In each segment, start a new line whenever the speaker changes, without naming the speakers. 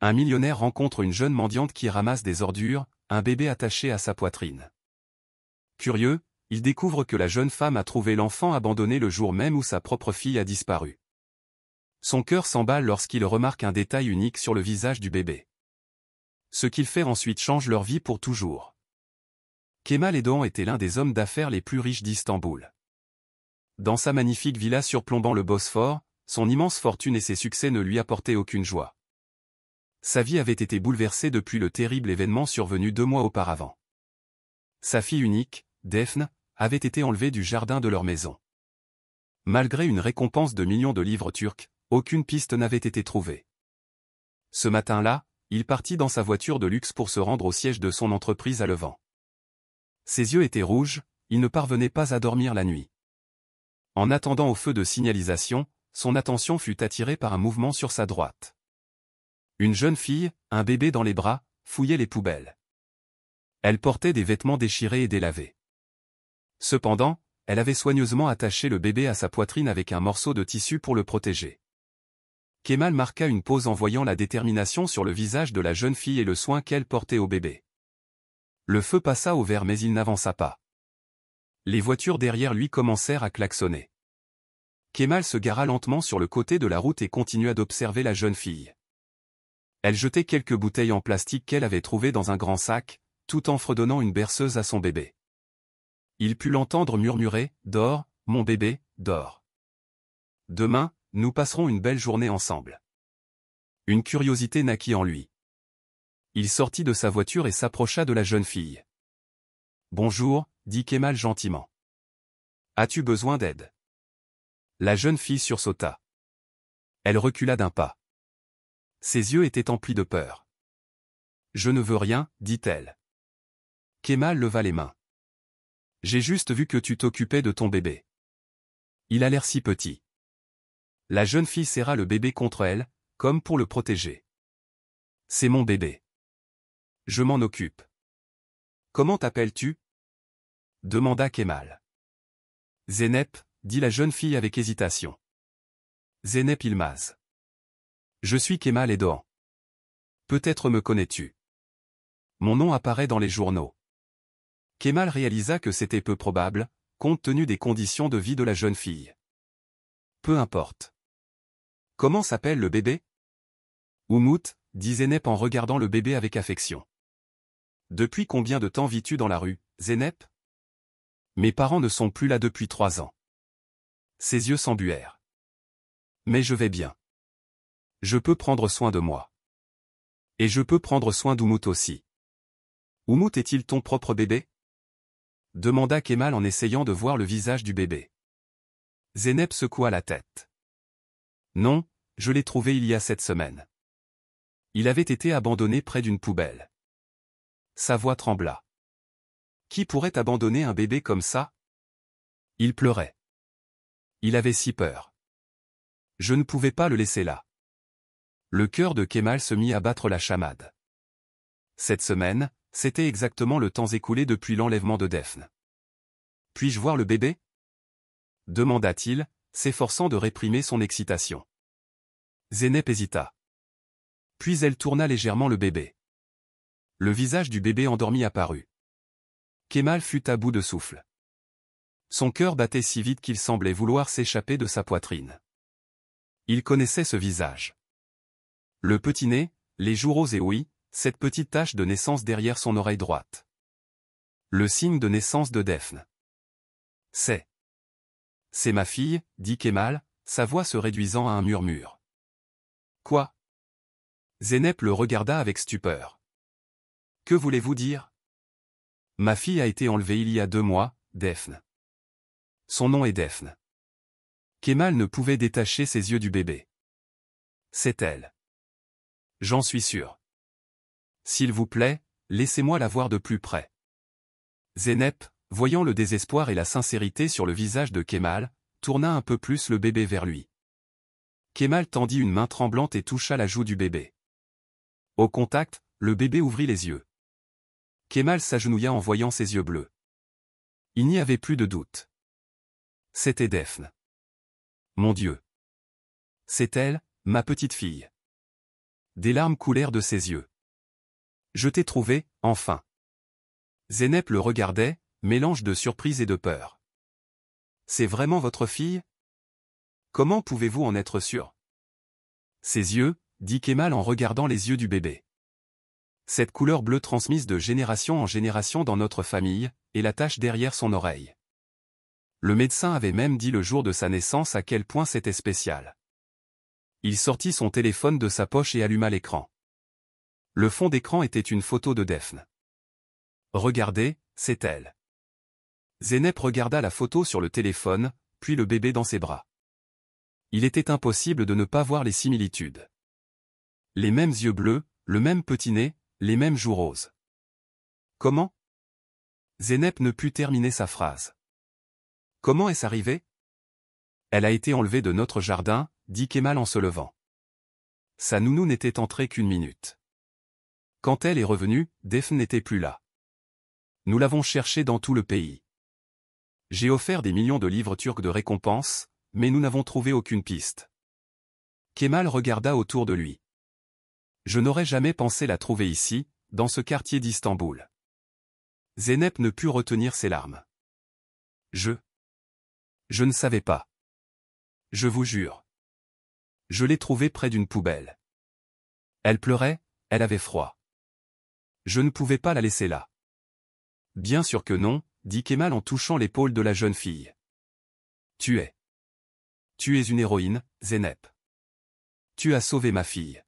Un millionnaire rencontre une jeune mendiante qui ramasse des ordures, un bébé attaché à sa poitrine. Curieux, il découvre que la jeune femme a trouvé l'enfant abandonné le jour même où sa propre fille a disparu. Son cœur s'emballe lorsqu'il remarque un détail unique sur le visage du bébé. Ce qu'il fait ensuite change leur vie pour toujours. Kemal Aydoğan était l'un des hommes d'affaires les plus riches d'Istanbul. Dans sa magnifique villa surplombant le Bosphore, son immense fortune et ses succès ne lui apportaient aucune joie. Sa vie avait été bouleversée depuis le terrible événement survenu 2 mois auparavant. Sa fille unique, Defne, avait été enlevée du jardin de leur maison. Malgré une récompense de millions de livres turcs, aucune piste n'avait été trouvée. Ce matin-là, il partit dans sa voiture de luxe pour se rendre au siège de son entreprise à Levant. Ses yeux étaient rouges, il ne parvenait pas à dormir la nuit. En attendant au feu de signalisation, son attention fut attirée par un mouvement sur sa droite. Une jeune fille, un bébé dans les bras, fouillait les poubelles. Elle portait des vêtements déchirés et délavés. Cependant, elle avait soigneusement attaché le bébé à sa poitrine avec un morceau de tissu pour le protéger. Kemal marqua une pause en voyant la détermination sur le visage de la jeune fille et le soin qu'elle portait au bébé. Le feu passa au vert mais il n'avança pas. Les voitures derrière lui commencèrent à klaxonner. Kemal se gara lentement sur le côté de la route et continua d'observer la jeune fille. Elle jetait quelques bouteilles en plastique qu'elle avait trouvées dans un grand sac, tout en fredonnant une berceuse à son bébé. Il put l'entendre murmurer « Dors, mon bébé, dors. Demain, nous passerons une belle journée ensemble. » Une curiosité naquit en lui. Il sortit de sa voiture et s'approcha de la jeune fille. « Bonjour, » dit Kemal gentiment. « As-tu besoin d'aide ?» La jeune fille sursauta. Elle recula d'un pas. Ses yeux étaient emplis de peur. « Je ne veux rien, » dit-elle. Kemal leva les mains. « J'ai juste vu que tu t'occupais de ton bébé. Il a l'air si petit. » La jeune fille serra le bébé contre elle, comme pour le protéger. « C'est mon bébé. Je m'en occupe. »« Comment t'appelles-tu » demanda Kemal. « Zeynep » dit la jeune fille avec hésitation. « Zeynep Yılmaz. Je suis Kemal Aydoğan. Peut-être me connais-tu. Mon nom apparaît dans les journaux. » Kemal réalisa que c'était peu probable, compte tenu des conditions de vie de la jeune fille. Peu importe. Comment s'appelle le bébé ? Umut, dit Zeynep en regardant le bébé avec affection. Depuis combien de temps vis-tu dans la rue, Zeynep ? Mes parents ne sont plus là depuis 3 ans. Ses yeux s'embuèrent. Mais je vais bien. Je peux prendre soin de moi. Et je peux prendre soin d'Umut aussi. Umut est-il ton propre bébé ? Demanda Kemal en essayant de voir le visage du bébé. Zeynep secoua la tête. Non, je l'ai trouvé il y a 7 semaines. Il avait été abandonné près d'une poubelle. Sa voix trembla. Qui pourrait abandonner un bébé comme ça ? Il pleurait. Il avait si peur. Je ne pouvais pas le laisser là. Le cœur de Kemal se mit à battre la chamade. 7 semaines, c'était exactement le temps écoulé depuis l'enlèvement de Defne. « Puis-je voir le bébé » demanda-t-il, s'efforçant de réprimer son excitation. Zeynep hésita. Puis elle tourna légèrement le bébé. Le visage du bébé endormi apparut. Kemal fut à bout de souffle. Son cœur battait si vite qu'il semblait vouloir s'échapper de sa poitrine. Il connaissait ce visage. Le petit nez, les joues roses et ouïes, cette petite tache de naissance derrière son oreille droite. Le signe de naissance de Defne. C'est ma fille, dit Kemal, sa voix se réduisant à un murmure. Quoi ? Zeynep le regarda avec stupeur. Que voulez-vous dire ? Ma fille a été enlevée il y a 2 mois, Defne. Son nom est Defne. Kemal ne pouvait détacher ses yeux du bébé. C'est elle. J'en suis sûr. S'il vous plaît, laissez-moi la voir de plus près. Zeynep, voyant le désespoir et la sincérité sur le visage de Kemal, tourna un peu plus le bébé vers lui. Kemal tendit une main tremblante et toucha la joue du bébé. Au contact, le bébé ouvrit les yeux. Kemal s'agenouilla en voyant ses yeux bleus. Il n'y avait plus de doute. C'était Defne. Mon Dieu. C'est elle, ma petite fille. Des larmes coulèrent de ses yeux. Je t'ai trouvé, enfin. Zeynep le regardait, mélange de surprise et de peur. C'est vraiment votre fille? Comment pouvez-vous en être sûr? Ses yeux, dit Kemal en regardant les yeux du bébé. Cette couleur bleue transmise de génération en génération dans notre famille, et la tache derrière son oreille. Le médecin avait même dit le jour de sa naissance à quel point c'était spécial. Il sortit son téléphone de sa poche et alluma l'écran. Le fond d'écran était une photo de Daphne. Regardez, c'est elle. Zeynep regarda la photo sur le téléphone, puis le bébé dans ses bras. Il était impossible de ne pas voir les similitudes. Les mêmes yeux bleus, le même petit nez, les mêmes joues roses. Comment? Zeynep ne put terminer sa phrase. Comment est-ce arrivé? Elle a été enlevée de notre jardin, dit Kemal en se levant. Sa nounou n'était entrée qu'une minute. Quand elle est revenue, Daphne n'était plus là. Nous l'avons cherchée dans tout le pays. J'ai offert des millions de livres turcs de récompense, mais nous n'avons trouvé aucune piste. Kemal regarda autour de lui. Je n'aurais jamais pensé la trouver ici, dans ce quartier d'Istanbul. Zeynep ne put retenir ses larmes. Je ne savais pas. Je vous jure. Je l'ai trouvée près d'une poubelle. Elle pleurait, elle avait froid. Je ne pouvais pas la laisser là. Bien sûr que non, dit Kemal en touchant l'épaule de la jeune fille. Tu es une héroïne, Zeynep. Tu as sauvé ma fille.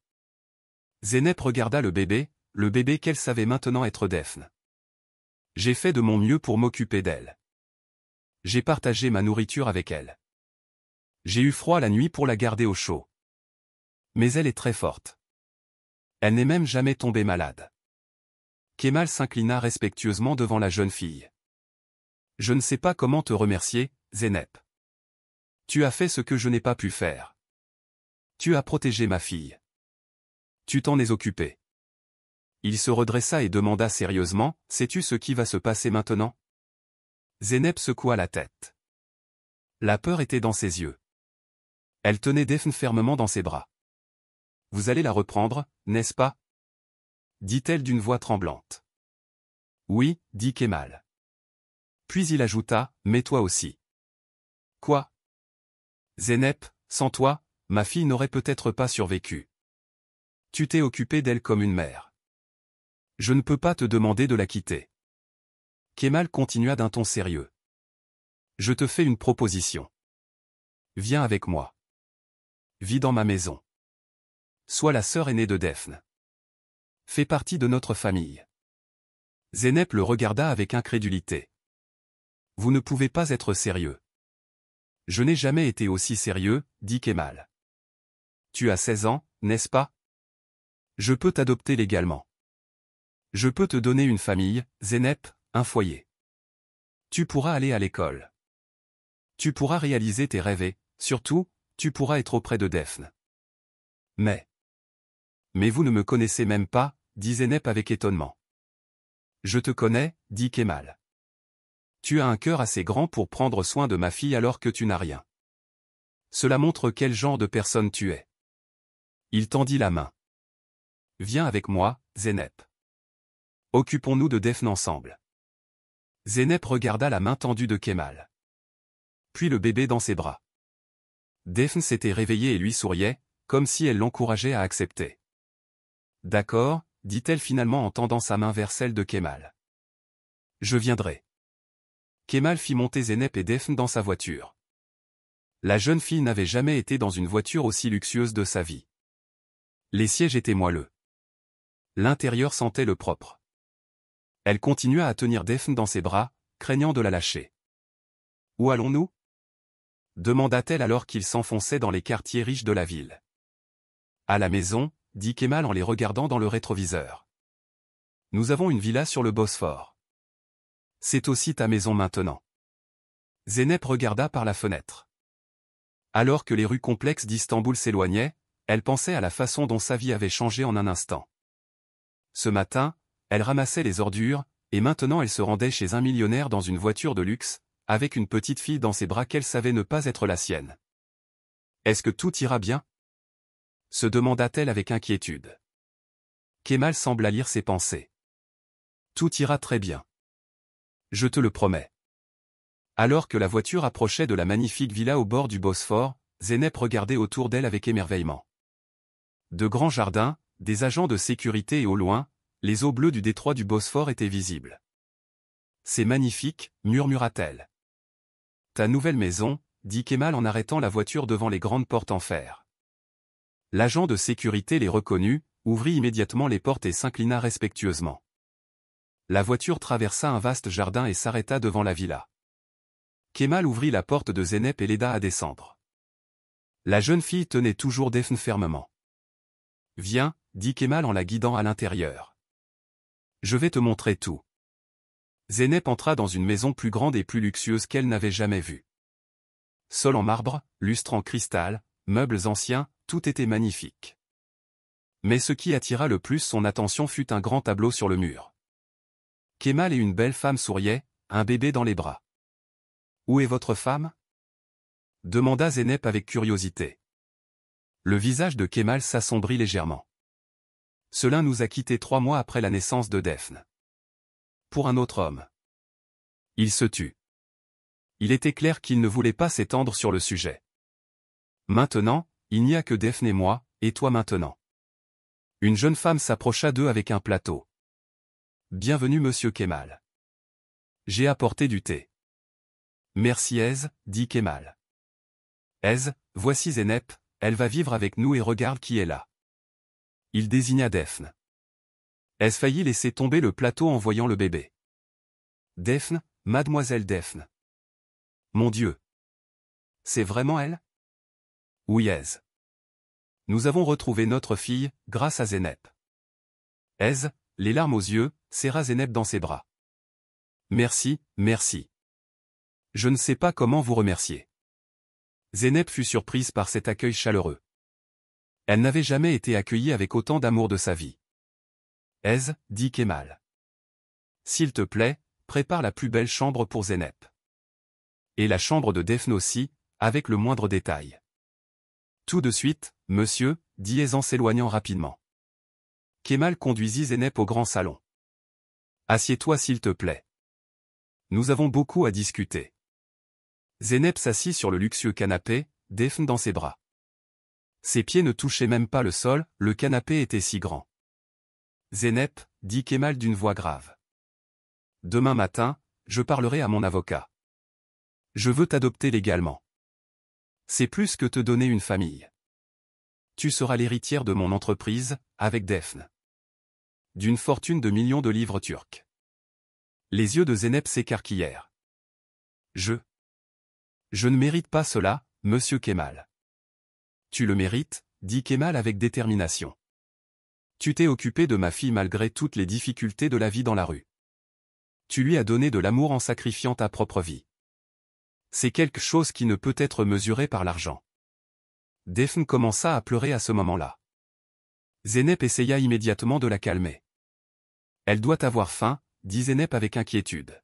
Zeynep regarda le bébé qu'elle savait maintenant être Daphne. J'ai fait de mon mieux pour m'occuper d'elle. J'ai partagé ma nourriture avec elle. J'ai eu froid la nuit pour la garder au chaud. Mais elle est très forte. Elle n'est même jamais tombée malade. Kemal s'inclina respectueusement devant la jeune fille. Je ne sais pas comment te remercier, Zeynep. Tu as fait ce que je n'ai pas pu faire. Tu as protégé ma fille. Tu t'en es occupé. Il se redressa et demanda sérieusement, sais-tu ce qui va se passer maintenant? Zeynep secoua la tête. La peur était dans ses yeux. Elle tenait Daphne fermement dans ses bras. Vous allez la reprendre, n'est-ce pas? Dit-elle d'une voix tremblante. Oui, dit Kemal. Puis il ajouta, mais toi aussi. Quoi? Zeynep, sans toi, ma fille n'aurait peut-être pas survécu. Tu t'es occupé d'elle comme une mère. Je ne peux pas te demander de la quitter. Kemal continua d'un ton sérieux. Je te fais une proposition. Viens avec moi. Vis dans ma maison. Sois la sœur aînée de Daphne. Fais partie de notre famille. Zeynep le regarda avec incrédulité. Vous ne pouvez pas être sérieux. Je n'ai jamais été aussi sérieux, dit Kemal. Tu as 16 ans, n'est-ce pas? Je peux t'adopter légalement. Je peux te donner une famille, Zeynep, un foyer. Tu pourras aller à l'école. Tu pourras réaliser tes rêves et, surtout, tu pourras être auprès de Daphne. Mais vous ne me connaissez même pas, dit Zeynep avec étonnement. Je te connais, dit Kemal. Tu as un cœur assez grand pour prendre soin de ma fille alors que tu n'as rien. Cela montre quel genre de personne tu es. Il tendit la main. Viens avec moi, Zeynep. Occupons-nous de Daphne ensemble. Zeynep regarda la main tendue de Kemal. Puis le bébé dans ses bras. Daphne s'était réveillée et lui souriait, comme si elle l'encourageait à accepter. D'accord, dit-elle finalement en tendant sa main vers celle de Kemal. Je viendrai. Kemal fit monter Zeynep et Daphne dans sa voiture. La jeune fille n'avait jamais été dans une voiture aussi luxueuse de sa vie. Les sièges étaient moelleux. L'intérieur sentait le propre. Elle continua à tenir Daphne dans ses bras, craignant de la lâcher. Où allons-nous? Demanda-t-elle alors qu'ils s'enfonçaient dans les quartiers riches de la ville. À la maison, dit Kemal en les regardant dans le rétroviseur. Nous avons une villa sur le Bosphore. C'est aussi ta maison maintenant. Zeynep regarda par la fenêtre. Alors que les rues complexes d'Istanbul s'éloignaient, elle pensait à la façon dont sa vie avait changé en un instant. Ce matin, elle ramassait les ordures, et maintenant elle se rendait chez un millionnaire dans une voiture de luxe, avec une petite fille dans ses bras qu'elle savait ne pas être la sienne. Est-ce que tout ira bien? se demanda-t-elle avec inquiétude. Kemal sembla lire ses pensées. Tout ira très bien. Je te le promets. Alors que la voiture approchait de la magnifique villa au bord du Bosphore, Zeynep regardait autour d'elle avec émerveillement. De grands jardins, des agents de sécurité et au loin, les eaux bleues du détroit du Bosphore étaient visibles. C'est magnifique, murmura-t-elle. Ta nouvelle maison, dit Kemal en arrêtant la voiture devant les grandes portes en fer. L'agent de sécurité les reconnut, ouvrit immédiatement les portes et s'inclina respectueusement. La voiture traversa un vaste jardin et s'arrêta devant la villa. Kemal ouvrit la porte de Zeynep et l'aida à descendre. La jeune fille tenait toujours Defne fermement. Viens, dit Kemal en la guidant à l'intérieur. Je vais te montrer tout. Zeynep entra dans une maison plus grande et plus luxueuse qu'elle n'avait jamais vue. Sol en marbre, lustre en cristal, meubles anciens, tout était magnifique. Mais ce qui attira le plus son attention fut un grand tableau sur le mur. Kemal et une belle femme souriaient, un bébé dans les bras. Où est votre femme? Demanda Zeynep avec curiosité. Le visage de Kemal s'assombrit légèrement. Cela nous a quittés 3 mois après la naissance de Defne. Pour un autre homme. Il se tut. Il était clair qu'il ne voulait pas s'étendre sur le sujet. Maintenant, il n'y a que Defne et moi, et toi maintenant. Une jeune femme s'approcha d'eux avec un plateau. Bienvenue monsieur Kemal. J'ai apporté du thé. Merci Aise, dit Kemal. Aise, voici Zeynep, elle va vivre avec nous et regarde qui est là. Il désigna Defne. Aise faillit laisser tomber le plateau en voyant le bébé. Defne, mademoiselle Defne. Mon Dieu. C'est vraiment elle? Oui Aise. Nous avons retrouvé notre fille, grâce à Zeynep. Aise, les larmes aux yeux, serra Zeynep dans ses bras. Merci, merci. Je ne sais pas comment vous remercier. Zeynep fut surprise par cet accueil chaleureux. Elle n'avait jamais été accueillie avec autant d'amour de sa vie. Aise, dit Kemal. S'il te plaît, prépare la plus belle chambre pour Zeynep. Et la chambre de Defne aussi, avec le moindre détail. Tout de suite, monsieur, dit Aise en s'éloignant rapidement. Kemal conduisit Zeynep au grand salon. Assieds-toi s'il te plaît. Nous avons beaucoup à discuter. Zeynep s'assit sur le luxueux canapé, Defne dans ses bras. Ses pieds ne touchaient même pas le sol, le canapé était si grand. Zeynep, dit Kemal d'une voix grave. Demain matin, je parlerai à mon avocat. Je veux t'adopter légalement. C'est plus que te donner une famille. Tu seras l'héritière de mon entreprise, avec Defne. D'une fortune de millions de livres turcs. Les yeux de Zeynep s'écarquillèrent. Je ne mérite pas cela, monsieur Kemal. Tu le mérites, dit Kemal avec détermination. Tu t'es occupé de ma fille malgré toutes les difficultés de la vie dans la rue. Tu lui as donné de l'amour en sacrifiant ta propre vie. C'est quelque chose qui ne peut être mesuré par l'argent. Defne commença à pleurer à ce moment-là. Zeynep essaya immédiatement de la calmer. Elle doit avoir faim, dit Zeynep avec inquiétude.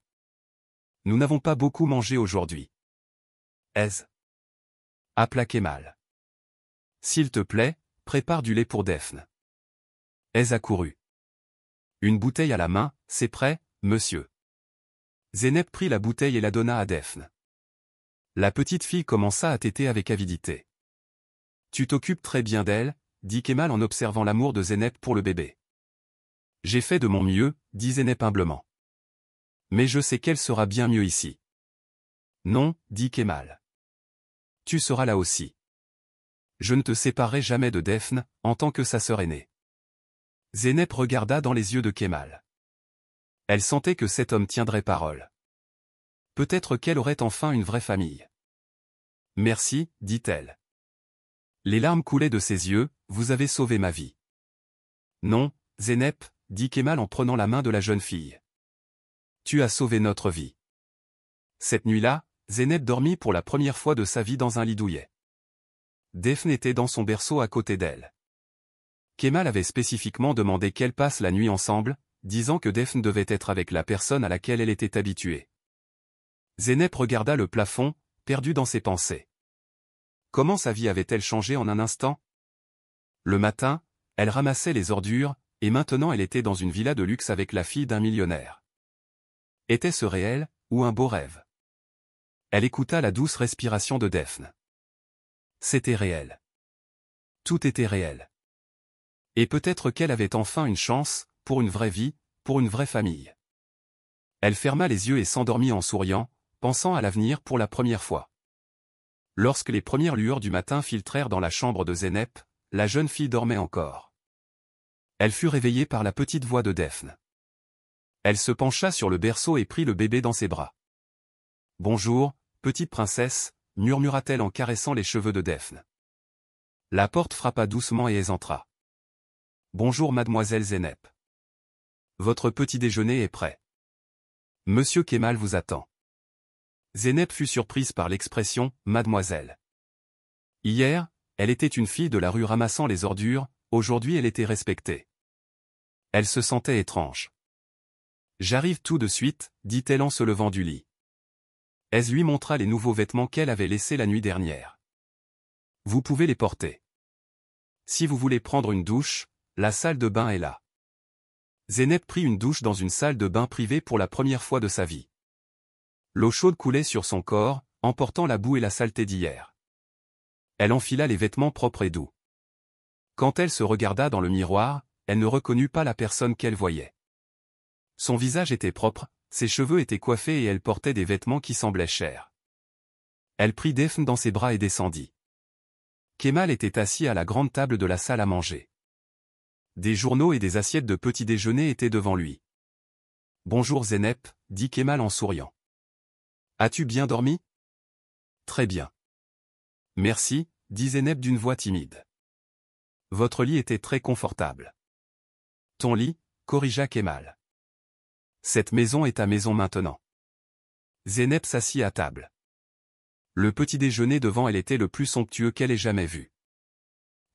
Nous n'avons pas beaucoup mangé aujourd'hui. Aise. Appela Kemal. S'il te plaît, prépare du lait pour Defne. Aise accourut. Une bouteille à la main, c'est prêt, monsieur. Zeynep prit la bouteille et la donna à Defne. La petite fille commença à téter avec avidité. Tu t'occupes très bien d'elle, dit Kemal en observant l'amour de Zeynep pour le bébé. J'ai fait de mon mieux, dit Zeynep humblement. Mais je sais qu'elle sera bien mieux ici. Non, dit Kemal. Tu seras là aussi. Je ne te séparerai jamais de Defne, en tant que sa sœur aînée. Zeynep regarda dans les yeux de Kemal. Elle sentait que cet homme tiendrait parole. Peut-être qu'elle aurait enfin une vraie famille. Merci, dit-elle. Les larmes coulaient de ses yeux, vous avez sauvé ma vie. Non, Zeynep, dit Kemal en prenant la main de la jeune fille. Tu as sauvé notre vie. Cette nuit-là, Zeynep dormit pour la première fois de sa vie dans un lit douillet. Defne était dans son berceau à côté d'elle. Kemal avait spécifiquement demandé qu'elle passe la nuit ensemble, disant que Defne devait être avec la personne à laquelle elle était habituée. Zeynep regarda le plafond, perdue dans ses pensées. Comment sa vie avait-elle changé en un instant? Le matin, elle ramassait les ordures, et maintenant elle était dans une villa de luxe avec la fille d'un millionnaire. Était-ce réel, ou un beau rêve? Elle écouta la douce respiration de Daphne. C'était réel. Tout était réel. Et peut-être qu'elle avait enfin une chance, pour une vraie vie, pour une vraie famille. Elle ferma les yeux et s'endormit en souriant, pensant à l'avenir pour la première fois. Lorsque les premières lueurs du matin filtrèrent dans la chambre de Zeynep, la jeune fille dormait encore. Elle fut réveillée par la petite voix de Daphne. Elle se pencha sur le berceau et prit le bébé dans ses bras. « Bonjour, petite princesse », murmura-t-elle en caressant les cheveux de Daphne. La porte frappa doucement et elle entra. « Bonjour mademoiselle Zeynep. Votre petit déjeuner est prêt. Monsieur Kemal vous attend. » Zeynep fut surprise par l'expression « mademoiselle ». Hier, elle était une fille de la rue ramassant les ordures, aujourd'hui elle était respectée. Elle se sentait étrange. « J'arrive tout de suite », dit-elle en se levant du lit. Elle lui montra les nouveaux vêtements qu'elle avait laissés la nuit dernière. « Vous pouvez les porter. Si vous voulez prendre une douche, la salle de bain est là. » Zeynep prit une douche dans une salle de bain privée pour la première fois de sa vie. L'eau chaude coulait sur son corps, emportant la boue et la saleté d'hier. Elle enfila les vêtements propres et doux. Quand elle se regarda dans le miroir, elle ne reconnut pas la personne qu'elle voyait. Son visage était propre, ses cheveux étaient coiffés et elle portait des vêtements qui semblaient chers. Elle prit Daphne dans ses bras et descendit. Kemal était assis à la grande table de la salle à manger. Des journaux et des assiettes de petit déjeuner étaient devant lui. « Bonjour Zeynep », dit Kemal en souriant. « As-tu bien dormi ? » ?»« Très bien. »« Merci », dit Zeynep d'une voix timide. « Votre lit était très confortable. »« Ton lit ?» corrigea Kemal. « Cette maison est ta maison maintenant. » Zeynep s'assit à table. Le petit déjeuner devant elle était le plus somptueux qu'elle ait jamais vu.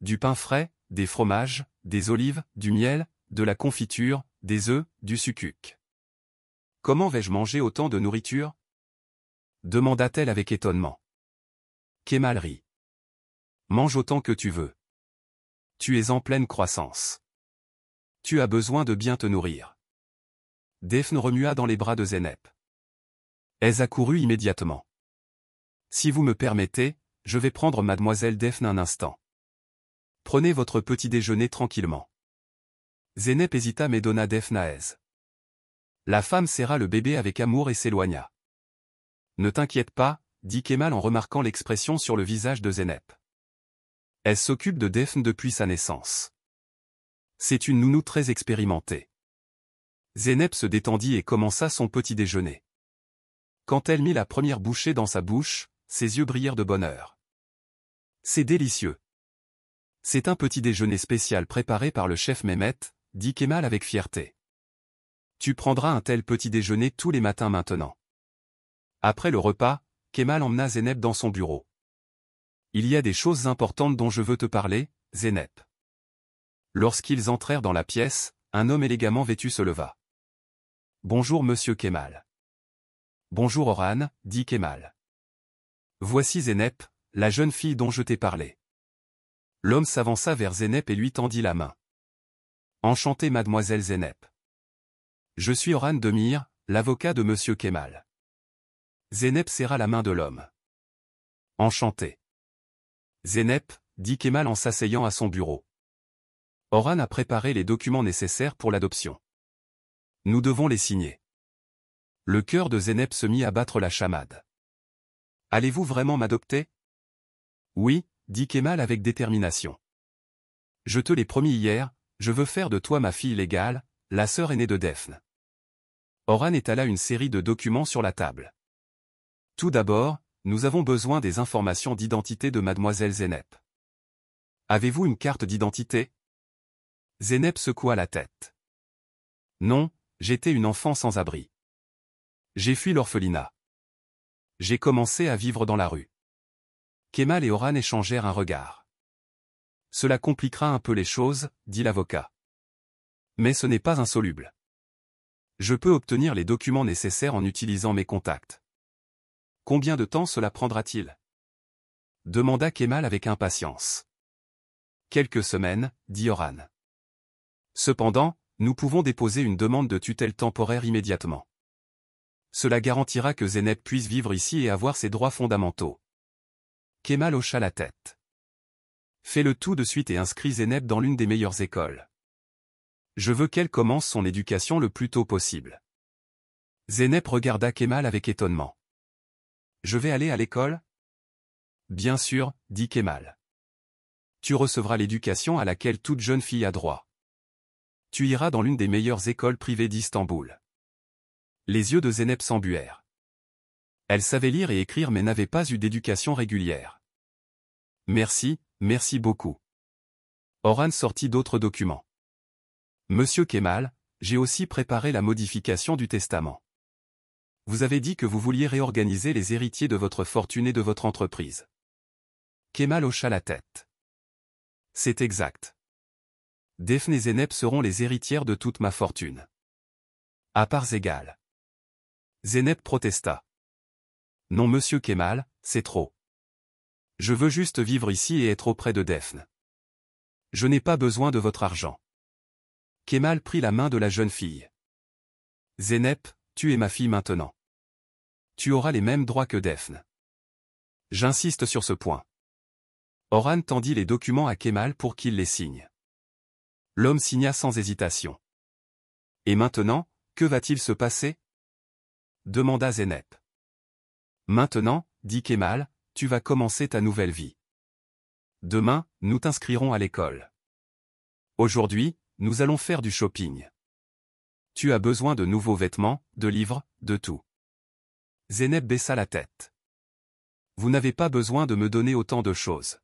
Du pain frais, des fromages, des olives, du miel, de la confiture, des œufs, du sucuk. « Comment vais-je manger autant de nourriture ? » demanda-t-elle avec étonnement. Kemal rit. « Mange autant que tu veux. Tu es en pleine croissance. Tu as besoin de bien te nourrir. » Daphne remua dans les bras de Zeynep. Elle accourut immédiatement. « Si vous me permettez, je vais prendre mademoiselle Daphne un instant. Prenez votre petit déjeuner tranquillement. » Zeynep hésita mais donna Daphne à aise. La femme serra le bébé avec amour et s'éloigna. « Ne t'inquiète pas, » dit Kemal en remarquant l'expression sur le visage de Zeynep. Elle s'occupe de Daphne depuis sa naissance. C'est une nounou très expérimentée. Zeynep se détendit et commença son petit déjeuner. Quand elle mit la première bouchée dans sa bouche, ses yeux brillèrent de bonheur. C'est délicieux. C'est un petit déjeuner spécial préparé par le chef Mehmet, dit Kemal avec fierté. Tu prendras un tel petit déjeuner tous les matins maintenant. Après le repas, Kemal emmena Zeynep dans son bureau. Il y a des choses importantes dont je veux te parler, Zeynep. Lorsqu'ils entrèrent dans la pièce, un homme élégamment vêtu se leva. Bonjour monsieur Kemal. Bonjour Orhan, dit Kemal. Voici Zeynep, la jeune fille dont je t'ai parlé. L'homme s'avança vers Zeynep et lui tendit la main. Enchanté mademoiselle Zeynep. Je suis Orhan Demir, l'avocat de monsieur Kemal. Zeynep serra la main de l'homme. Enchanté. Zeynep, dit Kemal en s'asseyant à son bureau. Orhan a préparé les documents nécessaires pour l'adoption. Nous devons les signer. Le cœur de Zeynep se mit à battre la chamade. Allez-vous vraiment m'adopter? Oui, dit Kemal avec détermination. Je te l'ai promis hier, je veux faire de toi ma fille légale, la sœur aînée de Daphne. Orhan étala une série de documents sur la table. Tout d'abord, nous avons besoin des informations d'identité de mademoiselle Zeynep. Avez-vous une carte d'identité? Zeynep secoua la tête. Non, j'étais une enfant sans abri. J'ai fui l'orphelinat. J'ai commencé à vivre dans la rue. Kemal et Orhan échangèrent un regard. Cela compliquera un peu les choses, dit l'avocat. Mais ce n'est pas insoluble. Je peux obtenir les documents nécessaires en utilisant mes contacts. Combien de temps cela prendra-t-il? Demanda Kemal avec impatience. Quelques semaines, dit Orhan. Cependant, nous pouvons déposer une demande de tutelle temporaire immédiatement. Cela garantira que Zeynep puisse vivre ici et avoir ses droits fondamentaux. Kemal hocha la tête. Fais-le tout de suite et inscris Zeynep dans l'une des meilleures écoles. Je veux qu'elle commence son éducation le plus tôt possible. Zeynep regarda Kemal avec étonnement. Je vais aller à l'école? Bien sûr, dit Kemal. Tu recevras l'éducation à laquelle toute jeune fille a droit. Tu iras dans l'une des meilleures écoles privées d'Istanbul. Les yeux de Zeynep s'embuèrent. Elle savait lire et écrire mais n'avait pas eu d'éducation régulière. Merci, merci beaucoup. Orhan sortit d'autres documents. Monsieur Kemal, j'ai aussi préparé la modification du testament. Vous avez dit que vous vouliez réorganiser les héritiers de votre fortune et de votre entreprise. Kemal hocha la tête. C'est exact. Defne et Zeynep seront les héritières de toute ma fortune. À parts égales. Zeynep protesta. Non monsieur Kemal, c'est trop. Je veux juste vivre ici et être auprès de Defne. Je n'ai pas besoin de votre argent. Kemal prit la main de la jeune fille. Zeynep, tu es ma fille maintenant. Tu auras les mêmes droits que Defne. J'insiste sur ce point. Orhan tendit les documents à Kemal pour qu'il les signe. L'homme signa sans hésitation. Et maintenant, que va-t-il se passer? Demanda Zeynep. Maintenant, dit Kemal, tu vas commencer ta nouvelle vie. Demain, nous t'inscrirons à l'école. Aujourd'hui, nous allons faire du shopping. Tu as besoin de nouveaux vêtements, de livres, de tout. Zeynep baissa la tête. Vous n'avez pas besoin de me donner autant de choses.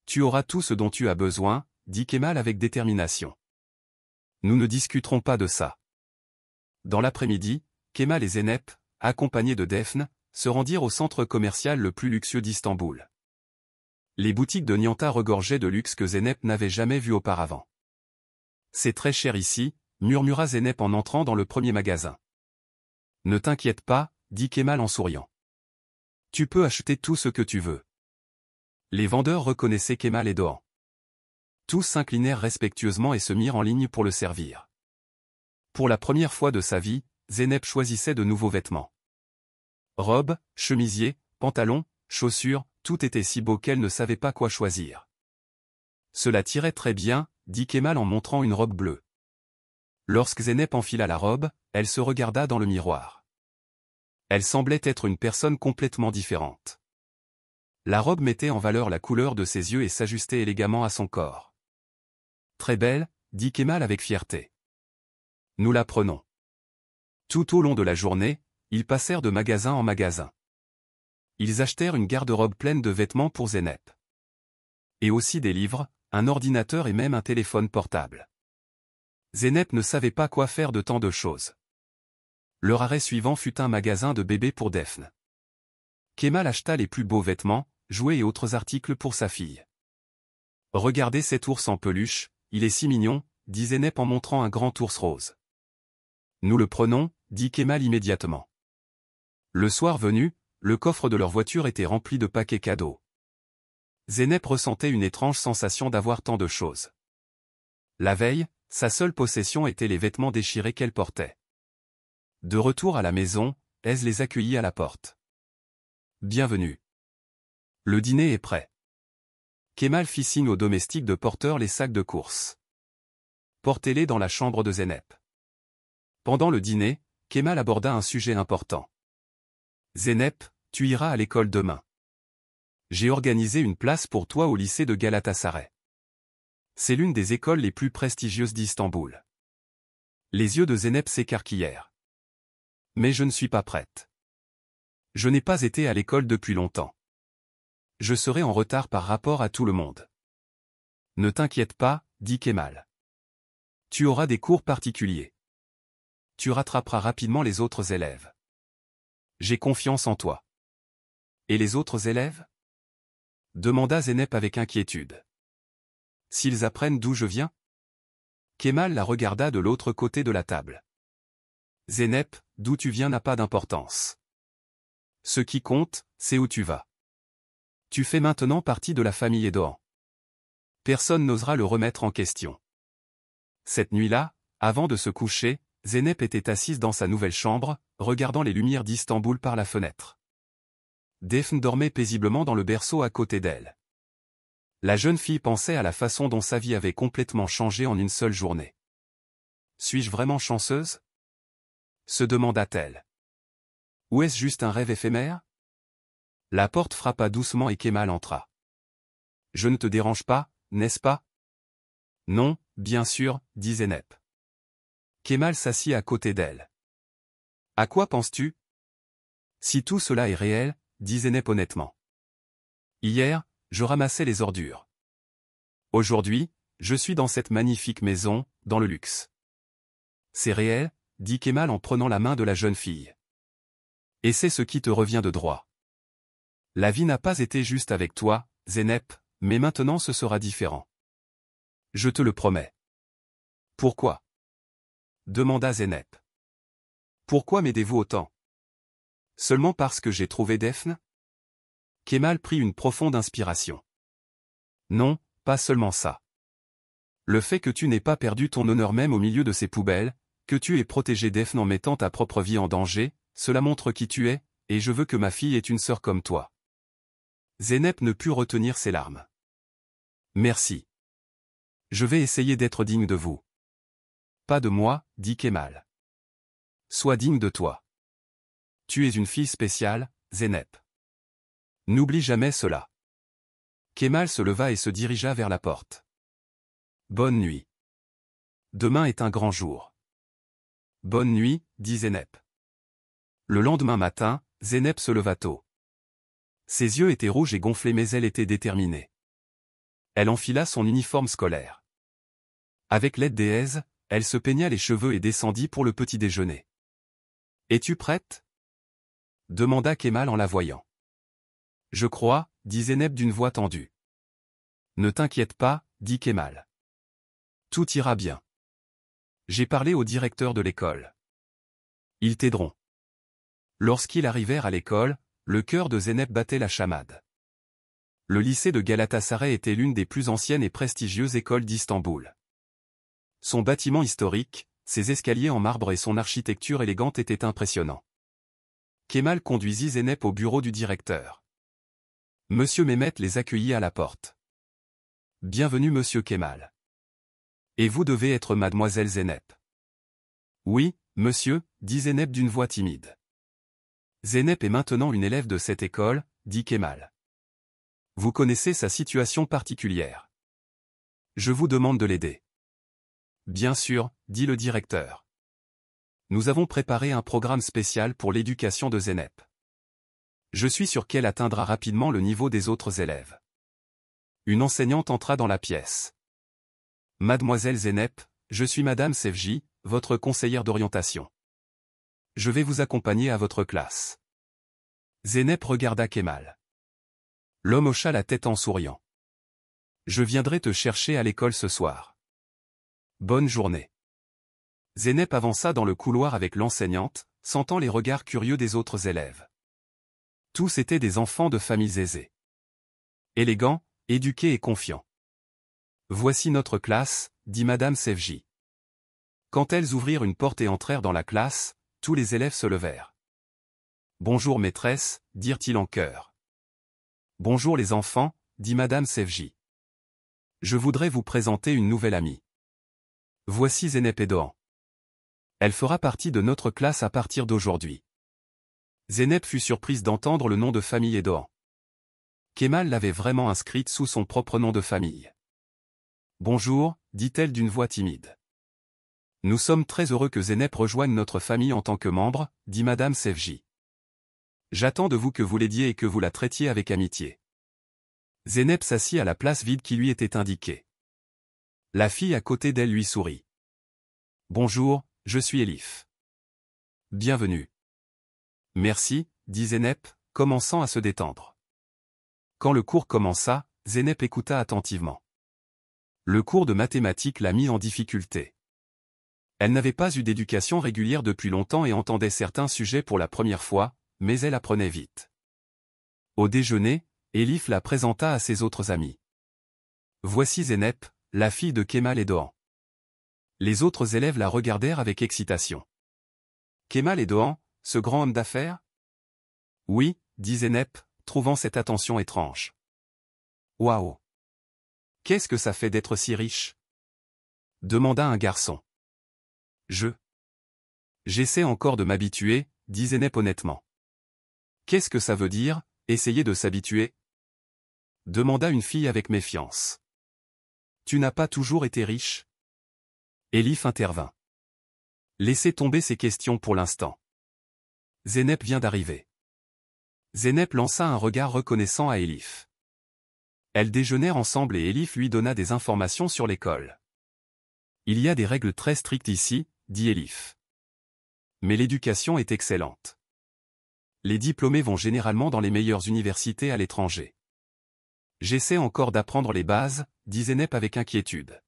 Tu auras tout ce dont tu as besoin, dit Kemal avec détermination. Nous ne discuterons pas de ça. Dans l'après-midi, Kemal et Zeynep, accompagnés de Defne, se rendirent au centre commercial le plus luxueux d'Istanbul. Les boutiques de Nianta regorgeaient de luxe que Zeynep n'avait jamais vu auparavant. C'est très cher ici, murmura Zeynep en entrant dans le premier magasin. Ne t'inquiète pas, dit Kemal en souriant. Tu peux acheter tout ce que tu veux. Les vendeurs reconnaissaient Kemal et Doğan. Tous s'inclinèrent respectueusement et se mirent en ligne pour le servir. Pour la première fois de sa vie, Zeynep choisissait de nouveaux vêtements. Robes, chemisiers, pantalons, chaussures, tout était si beau qu'elle ne savait pas quoi choisir. Cela tirait très bien, dit Kemal en montrant une robe bleue. Lorsque Zeynep enfila la robe, elle se regarda dans le miroir. Elle semblait être une personne complètement différente. La robe mettait en valeur la couleur de ses yeux et s'ajustait élégamment à son corps. Très belle, dit Kemal avec fierté. Nous la prenons. Tout au long de la journée, ils passèrent de magasin en magasin. Ils achetèrent une garde-robe pleine de vêtements pour Zeynep. Et aussi des livres, un ordinateur et même un téléphone portable. Zeynep ne savait pas quoi faire de tant de choses. Leur arrêt suivant fut un magasin de bébés pour Defne. Kemal acheta les plus beaux vêtements, jouets et autres articles pour sa fille. Regardez cet ours en peluche, il est si mignon, dit Zeynep en montrant un grand ours rose. Nous le prenons, dit Kemal immédiatement. Le soir venu, le coffre de leur voiture était rempli de paquets cadeaux. Zeynep ressentait une étrange sensation d'avoir tant de choses. La veille, sa seule possession était les vêtements déchirés qu'elle portait. De retour à la maison, Aise les accueillit à la porte. Bienvenue. Le dîner est prêt. Kemal fit signe aux domestiques de porteurs les sacs de course. Portez-les dans la chambre de Zeynep. Pendant le dîner, Kemal aborda un sujet important. Zeynep, tu iras à l'école demain. J'ai organisé une place pour toi au lycée de Galatasaray. C'est l'une des écoles les plus prestigieuses d'Istanbul. Les yeux de Zeynep s'écarquillèrent. Mais je ne suis pas prête. Je n'ai pas été à l'école depuis longtemps. Je serai en retard par rapport à tout le monde. Ne t'inquiète pas, dit Kemal. Tu auras des cours particuliers. Tu rattraperas rapidement les autres élèves. J'ai confiance en toi. Et les autres élèves? Demanda Zeynep avec inquiétude. S'ils apprennent d'où je viens? Kemal la regarda de l'autre côté de la table. Zeynep, d'où tu viens n'a pas d'importance. Ce qui compte, c'est où tu vas. Tu fais maintenant partie de la famille Doğan. Personne n'osera le remettre en question. Cette nuit-là, avant de se coucher, Zeynep était assise dans sa nouvelle chambre, regardant les lumières d'Istanbul par la fenêtre. Defne dormait paisiblement dans le berceau à côté d'elle. La jeune fille pensait à la façon dont sa vie avait complètement changé en une seule journée. « Suis-je vraiment chanceuse ?» se demanda-t-elle. « Ou est-ce juste un rêve éphémère ?» La porte frappa doucement et Kemal entra. « Je ne te dérange pas, n'est-ce pas ?» « Non, bien sûr, » dit Zeynep. Kemal s'assit à côté d'elle. « À quoi penses-tu ?»« Si tout cela est réel, » dit Zeynep honnêtement. « Hier, je ramassais les ordures. Aujourd'hui, je suis dans cette magnifique maison, dans le luxe. »« C'est réel ?» dit Kemal en prenant la main de la jeune fille. « Et c'est ce qui te revient de droit. La vie n'a pas été juste avec toi, Zeynep, mais maintenant ce sera différent. Je te le promets. »« Pourquoi ?» demanda Zeynep. « Pourquoi m'aidez-vous autant ? Seulement parce que j'ai trouvé Defne ?» Kemal prit une profonde inspiration. « Non, pas seulement ça. Le fait que tu n'aies pas perdu ton honneur même au milieu de ces poubelles, que tu aies protégé Defne en mettant ta propre vie en danger, cela montre qui tu es, et je veux que ma fille ait une sœur comme toi. » Zeynep ne put retenir ses larmes. « Merci. Je vais essayer d'être digne de vous. »« Pas de moi, » dit Kemal. « Sois digne de toi. Tu es une fille spéciale, Zeynep. N'oublie jamais cela. » Kemal se leva et se dirigea vers la porte. « Bonne nuit. Demain est un grand jour. »« Bonne nuit, » dit Zeynep. Le lendemain matin, Zeynep se leva tôt. Ses yeux étaient rouges et gonflés mais elle était déterminée. Elle enfila son uniforme scolaire. Avec l'aide d'Aise, elle se peigna les cheveux et descendit pour le petit déjeuner. « Es-tu prête ?» demanda Kemal en la voyant. « Je crois, » dit Zeynep d'une voix tendue. « Ne t'inquiète pas, » dit Kemal. « Tout ira bien. J'ai parlé au directeur de l'école. Ils t'aideront. » Lorsqu'ils arrivèrent à l'école, le cœur de Zeynep battait la chamade. Le lycée de Galatasaray était l'une des plus anciennes et prestigieuses écoles d'Istanbul. Son bâtiment historique, ses escaliers en marbre et son architecture élégante étaient impressionnants. Kemal conduisit Zeynep au bureau du directeur. Monsieur Mehmet les accueillit à la porte. « Bienvenue Monsieur Kemal. Et vous devez être Mademoiselle Zeynep. »« Oui, monsieur, » dit Zeynep d'une voix timide. « Zeynep est maintenant une élève de cette école, » dit Kemal. « Vous connaissez sa situation particulière. Je vous demande de l'aider. »« Bien sûr, » dit le directeur. « Nous avons préparé un programme spécial pour l'éducation de Zeynep. Je suis sûr qu'elle atteindra rapidement le niveau des autres élèves. » Une enseignante entra dans la pièce. « Mademoiselle Zeynep, je suis Madame Sevgi, votre conseillère d'orientation. Je vais vous accompagner à votre classe. » Zeynep regarda Kemal. L'homme hocha la tête en souriant. « Je viendrai te chercher à l'école ce soir. Bonne journée. » Zeynep avança dans le couloir avec l'enseignante, sentant les regards curieux des autres élèves. Tous étaient des enfants de familles aisées. Élégants, éduqués et confiants. « Voici notre classe, » dit Madame Sevgi. Quand elles ouvrirent une porte et entrèrent dans la classe, tous les élèves se levèrent. « Bonjour maîtresse, » dirent-ils en chœur. « Bonjour les enfants, » dit Madame Sevgi. « Je voudrais vous présenter une nouvelle amie. Voici Zeynep Edoğan. Elle fera partie de notre classe à partir d'aujourd'hui. » Zeynep fut surprise d'entendre le nom de famille Edoğan. Kemal l'avait vraiment inscrite sous son propre nom de famille. « Bonjour, » dit-elle d'une voix timide. « Nous sommes très heureux que Zeynep rejoigne notre famille en tant que membre, » dit Madame Sevgi. « J'attends de vous que vous l'aidiez et que vous la traitiez avec amitié. » Zeynep s'assit à la place vide qui lui était indiquée. La fille à côté d'elle lui sourit. « Bonjour, je suis Elif. »« Bienvenue. »« Merci, » dit Zeynep, commençant à se détendre. Quand le cours commença, Zeynep écouta attentivement. Le cours de mathématiques l'a mis en difficulté. Elle n'avait pas eu d'éducation régulière depuis longtemps et entendait certains sujets pour la première fois, mais elle apprenait vite. Au déjeuner, Elif la présenta à ses autres amis. Voici Zeynep, la fille de Kemal et Doğan. Les autres élèves la regardèrent avec excitation. Kemal et Doğan, ce grand homme d'affaires? Oui, dit Zeynep, trouvant cette attention étrange. Waouh! Qu'est-ce que ça fait d'être si riche? Demanda un garçon. J'essaie encore de m'habituer, dit Zeynep honnêtement. Qu'est-ce que ça veut dire, essayer de s'habituer? Demanda une fille avec méfiance. Tu n'as pas toujours été riche? Elif intervint. Laissez tomber ces questions pour l'instant. Zeynep vient d'arriver. Zeynep lança un regard reconnaissant à Elif. Elles déjeunèrent ensemble et Elif lui donna des informations sur l'école. Il y a des règles très strictes ici, dit Elif. Mais l'éducation est excellente. Les diplômés vont généralement dans les meilleures universités à l'étranger. J'essaie encore d'apprendre les bases, dit Zeynep avec inquiétude.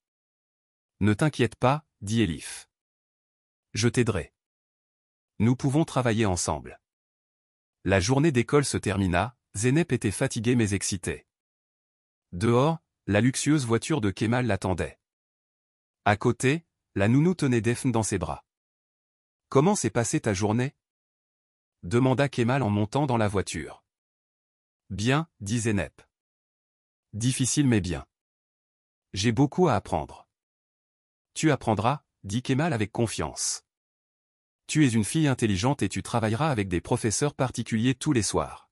Ne t'inquiète pas, dit Elif. Je t'aiderai. Nous pouvons travailler ensemble. La journée d'école se termina, Zeynep était fatiguée mais excitée. Dehors, la luxueuse voiture de Kemal l'attendait. À côté, la nounou tenait Defne dans ses bras. Comment s'est passée ta journée? Demanda Kemal en montant dans la voiture. Bien, dit Zeynep. Difficile mais bien. J'ai beaucoup à apprendre. Tu apprendras, dit Kemal avec confiance. Tu es une fille intelligente et tu travailleras avec des professeurs particuliers tous les soirs.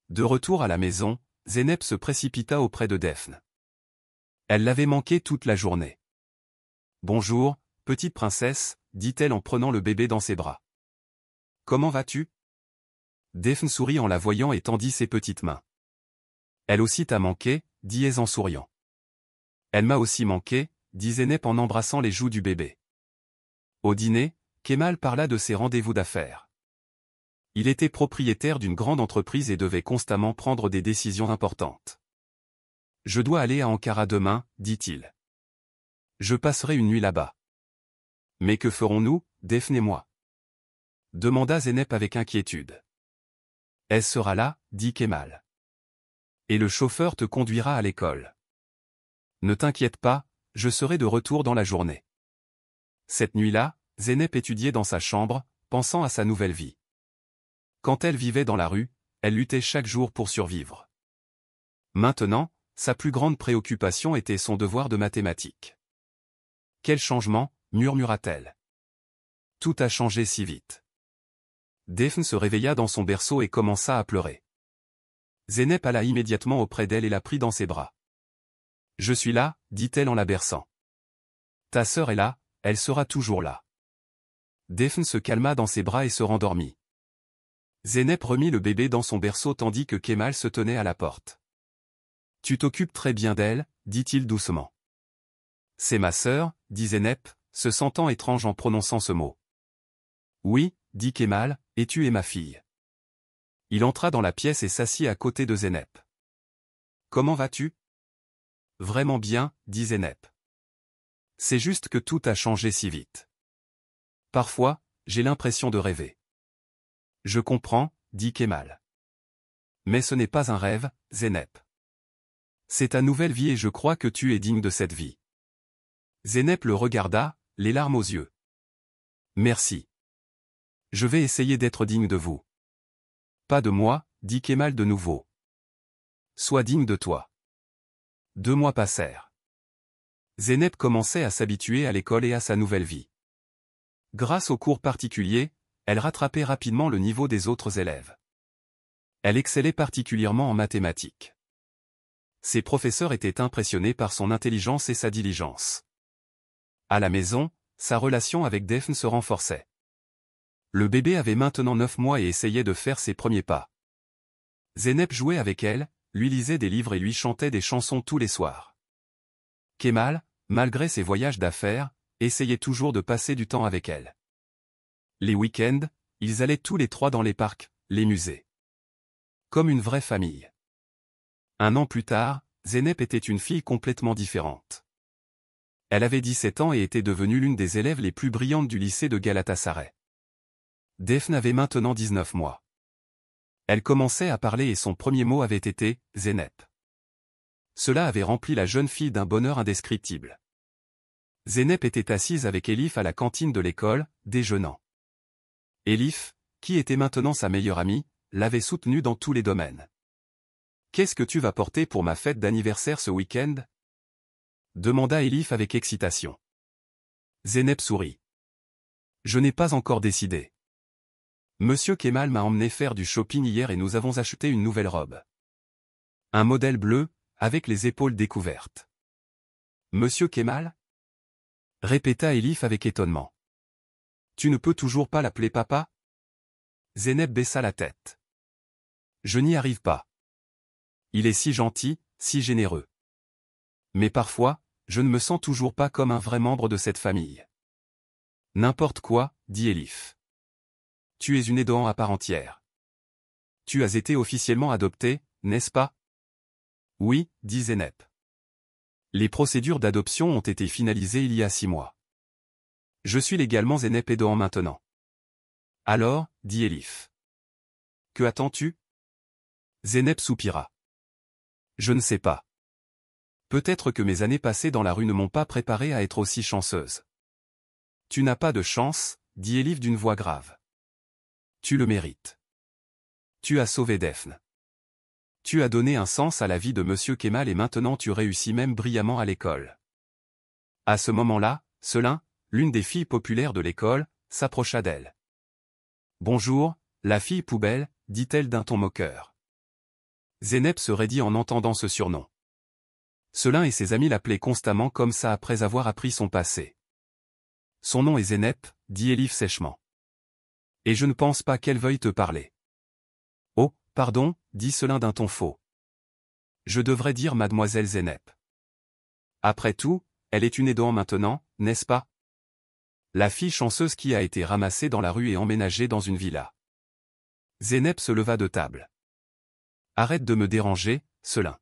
De retour à la maison, Zeynep se précipita auprès de Defne. Elle l'avait manqué toute la journée. Bonjour, petite princesse, dit-elle en prenant le bébé dans ses bras. Comment vas-tu? Defne sourit en la voyant et tendit ses petites mains. Elle aussi t'a manqué, dit-elle en souriant. Elle m'a aussi manqué, dit Zeynep en embrassant les joues du bébé. Au dîner, Kemal parla de ses rendez-vous d'affaires. Il était propriétaire d'une grande entreprise et devait constamment prendre des décisions importantes. Je dois aller à Ankara demain, dit-il. Je passerai une nuit là-bas. Mais que ferons-nous, Defne et moi? Demanda Zeynep avec inquiétude. Elle sera là, dit Kemal. Et le chauffeur te conduira à l'école. Ne t'inquiète pas, je serai de retour dans la journée. Cette nuit-là, Zeynep étudiait dans sa chambre, pensant à sa nouvelle vie. Quand elle vivait dans la rue, elle luttait chaque jour pour survivre. Maintenant, sa plus grande préoccupation était son devoir de mathématiques. Quel changement, murmura-t-elle. Tout a changé si vite. Defne se réveilla dans son berceau et commença à pleurer. Zeynep alla immédiatement auprès d'elle et la prit dans ses bras. Je suis là, dit-elle en la berçant. Ta sœur est là, elle sera toujours là. Defne se calma dans ses bras et se rendormit. Zeynep remit le bébé dans son berceau tandis que Kemal se tenait à la porte. Tu t'occupes très bien d'elle, dit-il doucement. C'est ma sœur, dit Zeynep, se sentant étrange en prononçant ce mot. Oui, dit Kemal, et tu es ma fille. Il entra dans la pièce et s'assit à côté de Zeynep. Comment vas-tu? Vraiment bien, dit Zeynep. C'est juste que tout a changé si vite. Parfois, j'ai l'impression de rêver. Je comprends, dit Kemal. Mais ce n'est pas un rêve, Zeynep. C'est ta nouvelle vie et je crois que tu es digne de cette vie. Zeynep le regarda, les larmes aux yeux. Merci. Je vais essayer d'être digne de vous. Pas de moi, dit Kemal de nouveau. Sois digne de toi. 2 mois passèrent. Zeynep commençait à s'habituer à l'école et à sa nouvelle vie. Grâce aux cours particuliers, elle rattrapait rapidement le niveau des autres élèves. Elle excellait particulièrement en mathématiques. Ses professeurs étaient impressionnés par son intelligence et sa diligence. À la maison, sa relation avec Defne se renforçait. Le bébé avait maintenant 9 mois et essayait de faire ses premiers pas. Zeynep jouait avec elle, lui lisait des livres et lui chantait des chansons tous les soirs. Kemal, malgré ses voyages d'affaires, essayait toujours de passer du temps avec elle. Les week-ends, ils allaient tous les 3 dans les parcs, les musées. Comme une vraie famille. 1 an plus tard, Zeynep était une fille complètement différente. Elle avait 17 ans et était devenue l'une des élèves les plus brillantes du lycée de Galatasaray. Defne avait maintenant 19 mois. Elle commençait à parler et son premier mot avait été « Zeynep ». Cela avait rempli la jeune fille d'un bonheur indescriptible. Zeynep était assise avec Elif à la cantine de l'école, déjeunant. Elif, qui était maintenant sa meilleure amie, l'avait soutenue dans tous les domaines. « Qu'est-ce que tu vas porter pour ma fête d'anniversaire ce week-end » demanda Elif avec excitation. Zeynep sourit. « Je n'ai pas encore décidé. Monsieur Kemal m'a emmené faire du shopping hier et nous avons acheté une nouvelle robe. Un modèle bleu, avec les épaules découvertes. »« Monsieur Kemal » répéta Elif avec étonnement. « Tu ne peux toujours pas l'appeler papa » Zeynep baissa la tête. « Je n'y arrive pas. Il est si gentil, si généreux. Mais parfois, je ne me sens toujours pas comme un vrai membre de cette famille. »« N'importe quoi, » dit Elif. « Tu es une aidant à part entière. Tu as été officiellement adopté, n'est-ce pas ?»« Oui, » dit Zeynep. « Les procédures d'adoption ont été finalisées il y a 6 mois. Je suis légalement Zeynep aidant maintenant. »« Alors, » dit Elif. « Que attends-tu » Zeynep soupira. « Je ne sais pas. Peut-être que mes années passées dans la rue ne m'ont pas préparée à être aussi chanceuse. »« Tu n'as pas de chance, » dit Elif d'une voix grave. « Tu le mérites. Tu as sauvé Daphne. Tu as donné un sens à la vie de Monsieur Kemal et maintenant tu réussis même brillamment à l'école. » À ce moment-là, Selin, l'une des filles populaires de l'école, s'approcha d'elle. « Bonjour, la fille poubelle, » dit-elle d'un ton moqueur. Zeynep se raidit en entendant ce surnom. Selin et ses amis l'appelaient constamment comme ça après avoir appris son passé. « Son nom est Zeynep, » dit Elif sèchement. « Et je ne pense pas qu'elle veuille te parler. »« Oh, pardon, » dit Selin d'un ton faux. « Je devrais dire mademoiselle Zeynep. Après tout, elle est une aidant maintenant, n'est-ce pas ? La fille chanceuse qui a été ramassée dans la rue et emménagée dans une villa. » Zeynep se leva de table. « Arrête de me déranger, Selin. »«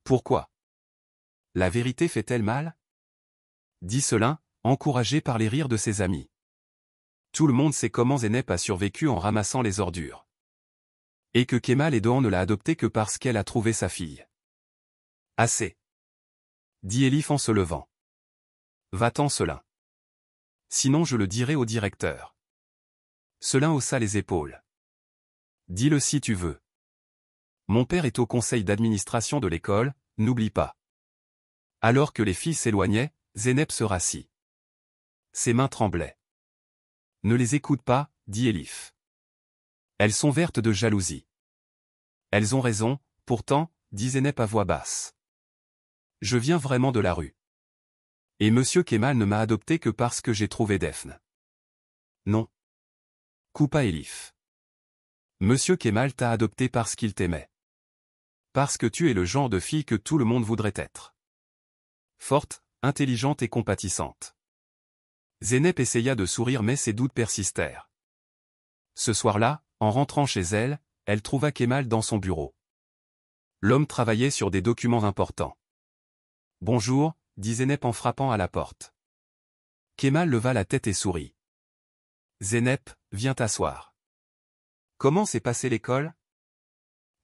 Pourquoi ? La vérité fait-elle mal ?» dit Selin, encouragé par les rires de ses amis. Tout le monde sait comment Zeynep a survécu en ramassant les ordures. Et que Kemal Edohan ne l'a adoptée que parce qu'elle a trouvé sa fille. « Assez. » dit Elif en se levant. « Va-t'en, Selin. Sinon je le dirai au directeur. » Selin haussa les épaules. « Dis-le si tu veux. Mon père est au conseil d'administration de l'école, n'oublie pas. » Alors que les filles s'éloignaient, Zeynep se rassit. Ses mains tremblaient. « Ne les écoute pas, » dit Elif. « Elles sont vertes de jalousie. »« Elles ont raison, pourtant, » dit Zeynep à voix basse. « Je viens vraiment de la rue. Et Monsieur Kemal ne m'a adopté que parce que j'ai trouvé Daphne. »« Non. » coupa Elif. « Monsieur Kemal t'a adopté parce qu'il t'aimait. Parce que tu es le genre de fille que tout le monde voudrait être. Forte, intelligente et compatissante. » Zeynep essaya de sourire mais ses doutes persistèrent. Ce soir-là, en rentrant chez elle, elle trouva Kemal dans son bureau. L'homme travaillait sur des documents importants. « Bonjour » dit Zeynep en frappant à la porte. Kemal leva la tête et sourit. « Zeynep, viens t'asseoir. »« Comment s'est passée l'école ?»«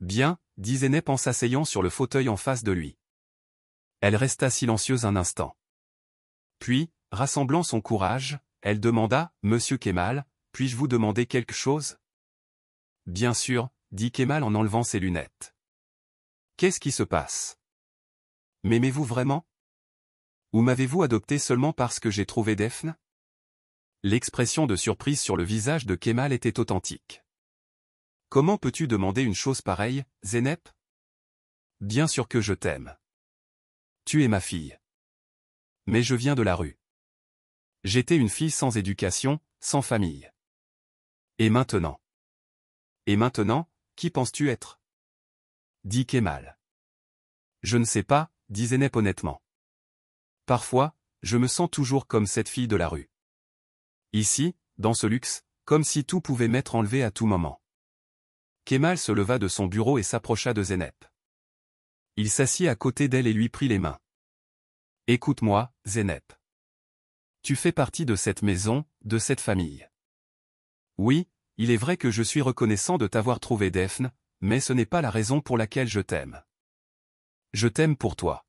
Bien » dit Zeynep en s'asseyant sur le fauteuil en face de lui. Elle resta silencieuse un instant. Puis, rassemblant son courage, elle demanda, « Monsieur Kemal, puis-je vous demander quelque chose ?»« Bien sûr, » dit Kemal en enlevant ses lunettes. « Qu'est-ce qui se passe ? M'aimez-vous vraiment ? Ou m'avez-vous adopté seulement parce que j'ai trouvé Daphne ?» L'expression de surprise sur le visage de Kemal était authentique. « Comment peux-tu demander une chose pareille, Zeynep ? Bien sûr que je t'aime. Tu es ma fille. Mais je viens de la rue. J'étais une fille sans éducation, sans famille. Et maintenant ? Et maintenant, qui penses-tu être ? Dit Kemal. Je ne sais pas, dit Zeynep honnêtement. Parfois, je me sens toujours comme cette fille de la rue. Ici, dans ce luxe, comme si tout pouvait m'être enlevé à tout moment. Kemal se leva de son bureau et s'approcha de Zeynep. Il s'assit à côté d'elle et lui prit les mains. Écoute-moi, Zeynep. Tu fais partie de cette maison, de cette famille. Oui, il est vrai que je suis reconnaissant de t'avoir trouvé Daphne, mais ce n'est pas la raison pour laquelle je t'aime. Je t'aime pour toi.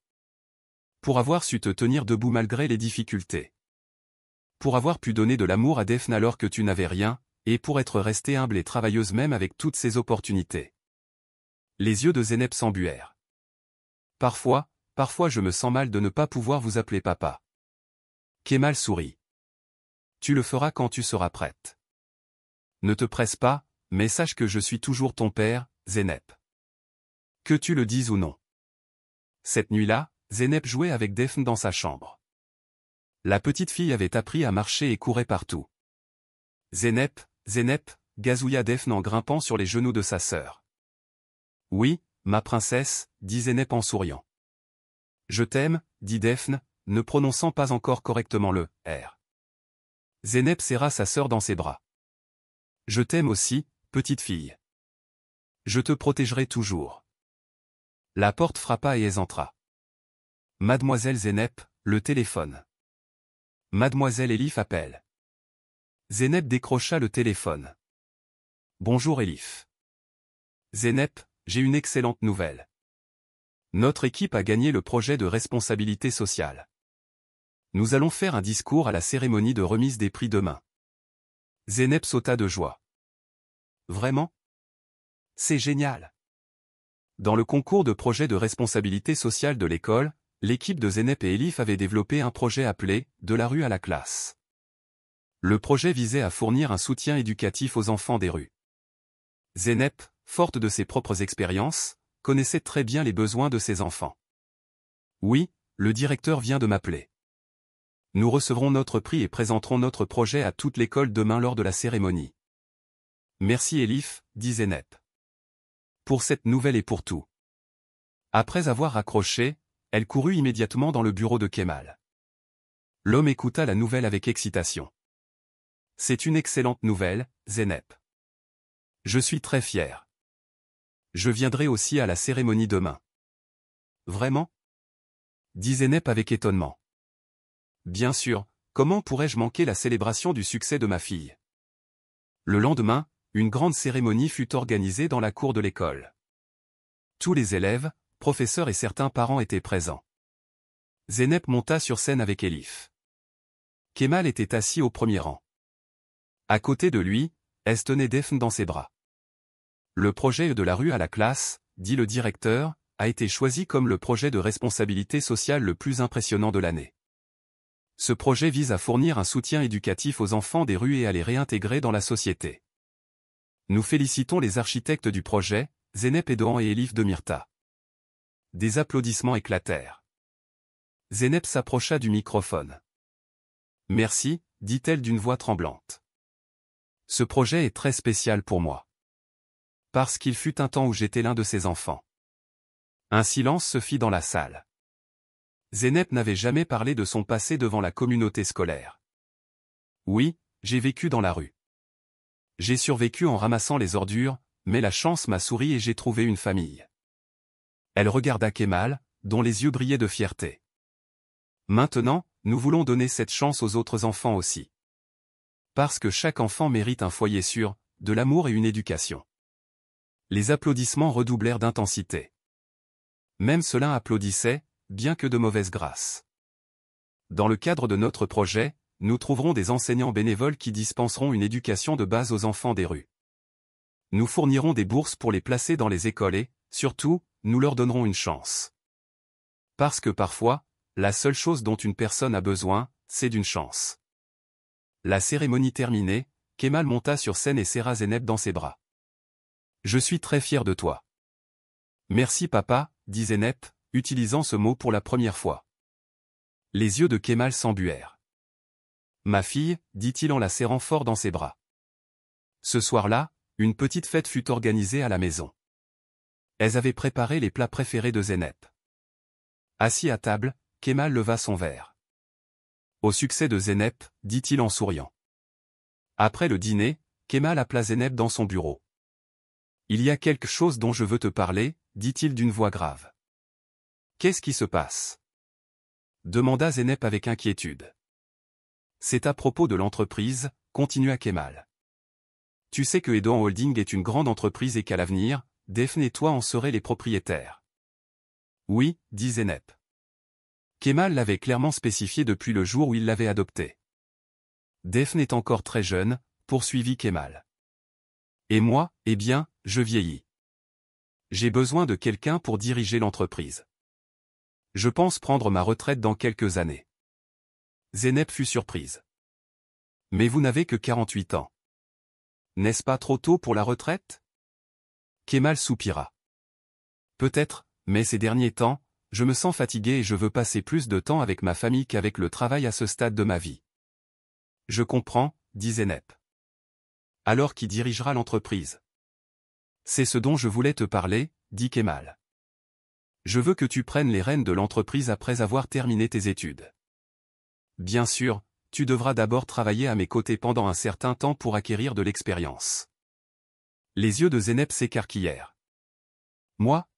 Pour avoir su te tenir debout malgré les difficultés. Pour avoir pu donner de l'amour à Daphne alors que tu n'avais rien, et pour être restée humble et travailleuse même avec toutes ces opportunités. Les yeux de Zeynep s'embuèrent. Parfois je me sens mal de ne pas pouvoir vous appeler papa. Kemal sourit. Tu le feras quand tu seras prête. Ne te presse pas, mais sache que je suis toujours ton père, Zeynep. Que tu le dises ou non. Cette nuit-là, Zeynep jouait avec Daphne dans sa chambre. La petite fille avait appris à marcher et courait partout. Zeynep, Zeynep, gazouilla Daphne en grimpant sur les genoux de sa sœur. Oui, ma princesse, dit Zeynep en souriant. Je t'aime, dit Daphne, ne prononçant pas encore correctement le « R ». Zeynep serra sa sœur dans ses bras. Je t'aime aussi, petite fille. Je te protégerai toujours. La porte frappa et elle entra. Mademoiselle Zeynep, le téléphone. Mademoiselle Elif appelle. Zeynep décrocha le téléphone. Bonjour Elif. Zeynep, j'ai une excellente nouvelle. Notre équipe a gagné le projet de responsabilité sociale. Nous allons faire un discours à la cérémonie de remise des prix demain. Zeynep sauta de joie. Vraiment? C'est génial. Dans le concours de projet de responsabilité sociale de l'école, l'équipe de Zeynep et Elif avait développé un projet appelé « De la rue à la classe ». Le projet visait à fournir un soutien éducatif aux enfants des rues. Zeynep, forte de ses propres expériences, connaissait très bien les besoins de ses enfants. Oui, le directeur vient de m'appeler. Nous recevrons notre prix et présenterons notre projet à toute l'école demain lors de la cérémonie. Merci Elif, dit Zeynep. Pour cette nouvelle et pour tout. Après avoir raccroché, elle courut immédiatement dans le bureau de Kemal. L'homme écouta la nouvelle avec excitation. C'est une excellente nouvelle, Zeynep. Je suis très fier. Je viendrai aussi à la cérémonie demain. Vraiment? Dit Zeynep avec étonnement. Bien sûr, comment pourrais-je manquer la célébration du succès de ma fille? Le lendemain, une grande cérémonie fut organisée dans la cour de l'école. Tous les élèves, professeurs et certains parents étaient présents. Zeynep monta sur scène avec Elif. Kemal était assis au premier rang. À côté de lui, elle tenait Daphne dans ses bras. Le projet de la rue à la classe, dit le directeur, a été choisi comme le projet de responsabilité sociale le plus impressionnant de l'année. Ce projet vise à fournir un soutien éducatif aux enfants des rues et à les réintégrer dans la société. Nous félicitons les architectes du projet, Zeynep Edouan et Elif de Myrta. Des applaudissements éclatèrent. Zeynep s'approcha du microphone. Merci, dit-elle d'une voix tremblante. Ce projet est très spécial pour moi. Parce qu'il fut un temps où j'étais l'un de ses enfants. Un silence se fit dans la salle. Zeynep n'avait jamais parlé de son passé devant la communauté scolaire. Oui, j'ai vécu dans la rue. J'ai survécu en ramassant les ordures, mais la chance m'a souri et j'ai trouvé une famille. Elle regarda Kemal, dont les yeux brillaient de fierté. Maintenant, nous voulons donner cette chance aux autres enfants aussi. Parce que chaque enfant mérite un foyer sûr, de l'amour et une éducation. Les applaudissements redoublèrent d'intensité. Même ceux-là applaudissaient, bien que de mauvaise grâce. Dans le cadre de notre projet, nous trouverons des enseignants bénévoles qui dispenseront une éducation de base aux enfants des rues. Nous fournirons des bourses pour les placer dans les écoles et, surtout, nous leur donnerons une chance. Parce que parfois, la seule chose dont une personne a besoin, c'est d'une chance. La cérémonie terminée, Kemal monta sur scène et serra Zeynep dans ses bras. Je suis très fier de toi. Merci papa, dit Zeynep, utilisant ce mot pour la première fois. Les yeux de Kemal s'embuèrent. Ma fille, dit-il en la serrant fort dans ses bras. Ce soir-là, une petite fête fut organisée à la maison. Elles avaient préparé les plats préférés de Zeynep. Assis à table, Kemal leva son verre. Au succès de Zeynep, dit-il en souriant. Après le dîner, Kemal appela Zeynep dans son bureau. Il y a quelque chose dont je veux te parler, dit-il d'une voix grave. Qu'est-ce qui se passe? Demanda Zeynep avec inquiétude. C'est à propos de l'entreprise, continua Kemal. Tu sais que Edouan Holding est une grande entreprise et qu'à l'avenir, Daphne et toi en serez les propriétaires. Oui, dit Zeynep. Kemal l'avait clairement spécifié depuis le jour où il l'avait adopté. Defne est encore très jeune, poursuivit Kemal. Et moi, eh bien, je vieillis. J'ai besoin de quelqu'un pour diriger l'entreprise. Je pense prendre ma retraite dans quelques années. Zeynep fut surprise. Mais vous n'avez que 48 ans. N'est-ce pas trop tôt pour la retraite? Kemal soupira. Peut-être, mais ces derniers temps, je me sens fatigué et je veux passer plus de temps avec ma famille qu'avec le travail à ce stade de ma vie. Je comprends, dit Zeynep. Alors qui dirigera l'entreprise? C'est ce dont je voulais te parler, dit Kemal. Je veux que tu prennes les rênes de l'entreprise après avoir terminé tes études. Bien sûr, tu devras d'abord travailler à mes côtés pendant un certain temps pour acquérir de l'expérience. Les yeux de Zeynep s'écarquillèrent. Moi?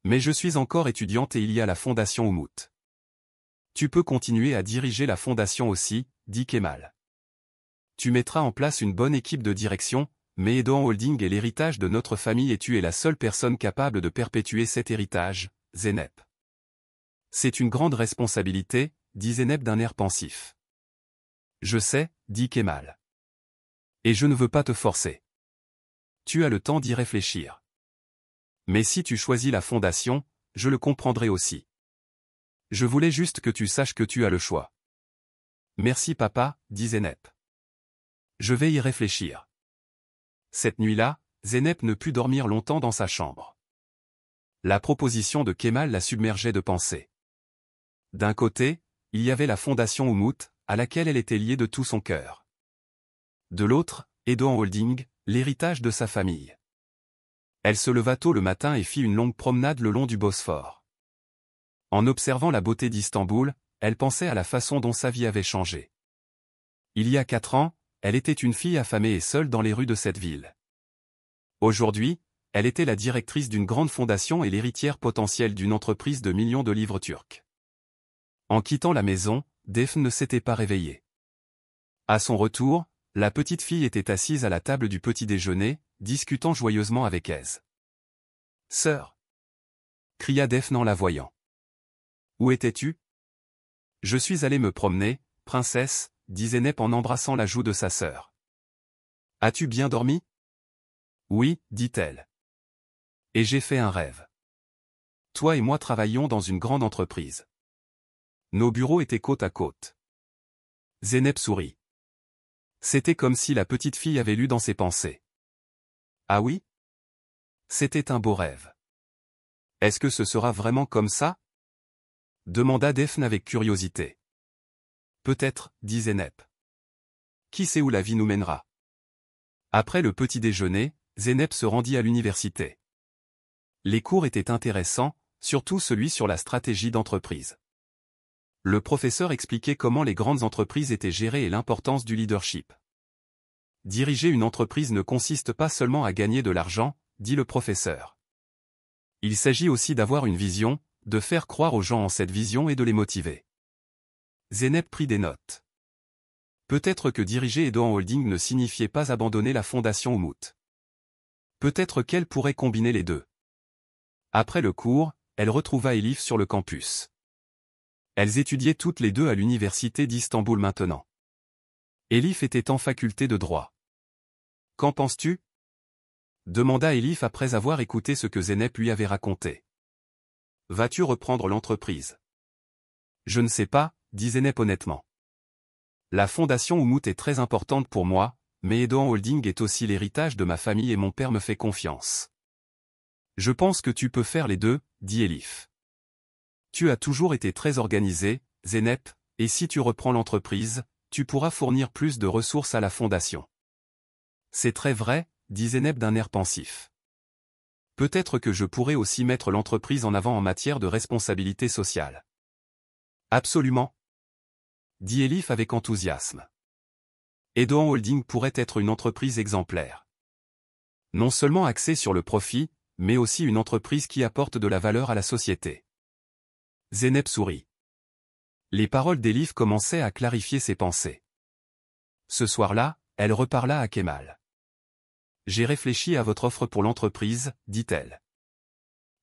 Mais je suis encore étudiante et il y a la fondation Oumout. Tu peux continuer à diriger la fondation aussi, dit Kemal. Tu mettras en place une bonne équipe de direction, mais Edoan Holding est l'héritage de notre famille et tu es la seule personne capable de perpétuer cet héritage, Zeynep. C'est une grande responsabilité, dit Zeynep d'un air pensif. Je sais, dit Kemal. Et je ne veux pas te forcer. Tu as le temps d'y réfléchir. Mais si tu choisis la fondation, je le comprendrai aussi. Je voulais juste que tu saches que tu as le choix. Merci papa, dit Zeynep. Je vais y réfléchir. Cette nuit-là, Zeynep ne put dormir longtemps dans sa chambre. La proposition de Kemal la submergeait de pensées. D'un côté, il y avait la fondation Oumout, à laquelle elle était liée de tout son cœur. De l'autre, Edoan Holding, l'héritage de sa famille. Elle se leva tôt le matin et fit une longue promenade le long du Bosphore. En observant la beauté d'Istanbul, elle pensait à la façon dont sa vie avait changé. Il y a 4 ans, elle était une fille affamée et seule dans les rues de cette ville. Aujourd'hui, elle était la directrice d'une grande fondation et l'héritière potentielle d'une entreprise de millions de livres turcs. En quittant la maison, Defne ne s'était pas réveillée. À son retour, la petite fille était assise à la table du petit déjeuner, discutant joyeusement avec Aise. « Sœur !» cria Defne en la voyant. « Où étais-tu » ? « Je suis allé me promener, princesse, » dit Zeynep en embrassant la joue de sa sœur. « As-tu bien dormi » ? « Oui, dit-elle. Et j'ai fait un rêve. Toi et moi travaillions dans une grande entreprise. Nos bureaux étaient côte à côte. » Zeynep sourit. C'était comme si la petite fille avait lu dans ses pensées. « Ah oui ? C'était un beau rêve. Est-ce que ce sera vraiment comme ça » demanda Defne avec curiosité. « Peut-être, dit Zeynep. Qui sait où la vie nous mènera ?» Après le petit déjeuner, Zeynep se rendit à l'université. Les cours étaient intéressants, surtout celui sur la stratégie d'entreprise. Le professeur expliquait comment les grandes entreprises étaient gérées et l'importance du leadership. Diriger une entreprise ne consiste pas seulement à gagner de l'argent, dit le professeur. Il s'agit aussi d'avoir une vision, de faire croire aux gens en cette vision et de les motiver. Zeynep prit des notes. Peut-être que diriger Edoan Holding ne signifiait pas abandonner la fondation Oumout. Peut-être qu'elle pourrait combiner les deux. Après le cours, elle retrouva Elif sur le campus. Elles étudiaient toutes les deux à l'université d'Istanbul maintenant. Elif était en faculté de droit. « Qu'en penses-tu » demanda Elif après avoir écouté ce que Zeynep lui avait raconté. « Vas-tu reprendre l'entreprise » ? Je ne sais pas, dit Zeynep honnêtement. La fondation Oumout est très importante pour moi, mais Edoan Holding est aussi l'héritage de ma famille et mon père me fait confiance. Je pense que tu peux faire les deux, dit Elif. Tu as toujours été très organisé, Zeynep, et si tu reprends l'entreprise, tu pourras fournir plus de ressources à la fondation. C'est très vrai, dit Zeynep d'un air pensif. Peut-être que je pourrais aussi mettre l'entreprise en avant en matière de responsabilité sociale. Absolument, dit Elif avec enthousiasme. Edoan Holding pourrait être une entreprise exemplaire. Non seulement axée sur le profit, mais aussi une entreprise qui apporte de la valeur à la société. Zeynep sourit. Les paroles d'Elif commençaient à clarifier ses pensées. Ce soir-là, elle reparla à Kemal. « J'ai réfléchi à votre offre pour l'entreprise, dit-elle.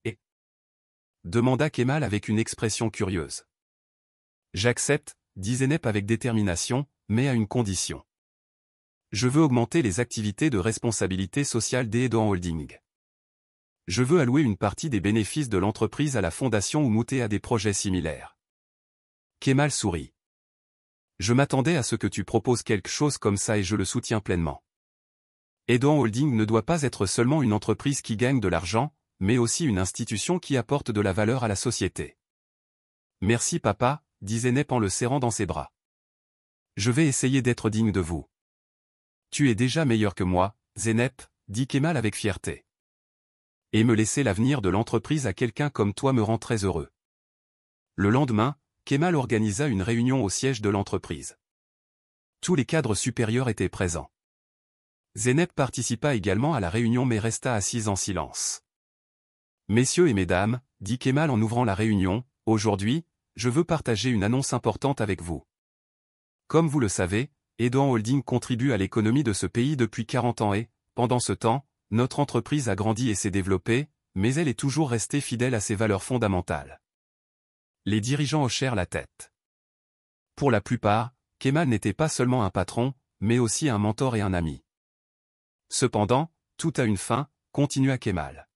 Et demanda Kemal avec une expression curieuse. J'accepte, dit Zeynep avec détermination, mais à une condition. Je veux augmenter les activités de responsabilité sociale d'Edoan Holding. Je veux allouer une partie des bénéfices de l'entreprise à la fondation Umut et à des projets similaires. Kemal sourit. Je m'attendais à ce que tu proposes quelque chose comme ça et je le soutiens pleinement. Edoan Holding ne doit pas être seulement une entreprise qui gagne de l'argent, mais aussi une institution qui apporte de la valeur à la société. Merci papa, dit Zeynep en le serrant dans ses bras. Je vais essayer d'être digne de vous. Tu es déjà meilleur que moi, Zeynep, dit Kemal avec fierté. Et me laisser l'avenir de l'entreprise à quelqu'un comme toi me rend très heureux. Le lendemain, Kemal organisa une réunion au siège de l'entreprise. Tous les cadres supérieurs étaient présents. Zeynep participa également à la réunion mais resta assise en silence. Messieurs et mesdames, dit Kemal en ouvrant la réunion, aujourd'hui, je veux partager une annonce importante avec vous. Comme vous le savez, Edoan Holding contribue à l'économie de ce pays depuis 40 ans et, pendant ce temps, notre entreprise a grandi et s'est développée, mais elle est toujours restée fidèle à ses valeurs fondamentales. Les dirigeants hochèrent la tête. Pour la plupart, Kemal n'était pas seulement un patron, mais aussi un mentor et un ami. Cependant, tout a une fin, continua Kemal.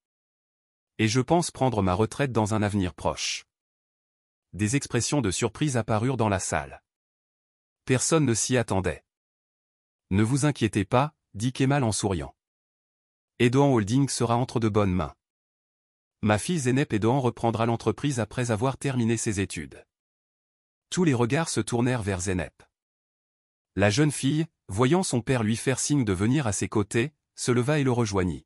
Et je pense prendre ma retraite dans un avenir proche. Des expressions de surprise apparurent dans la salle. Personne ne s'y attendait. Ne vous inquiétez pas, dit Kemal en souriant. Edoan Holding sera entre de bonnes mains. Ma fille Zeynep Edoan reprendra l'entreprise après avoir terminé ses études. Tous les regards se tournèrent vers Zeynep. La jeune fille, voyant son père lui faire signe de venir à ses côtés, se leva et le rejoignit.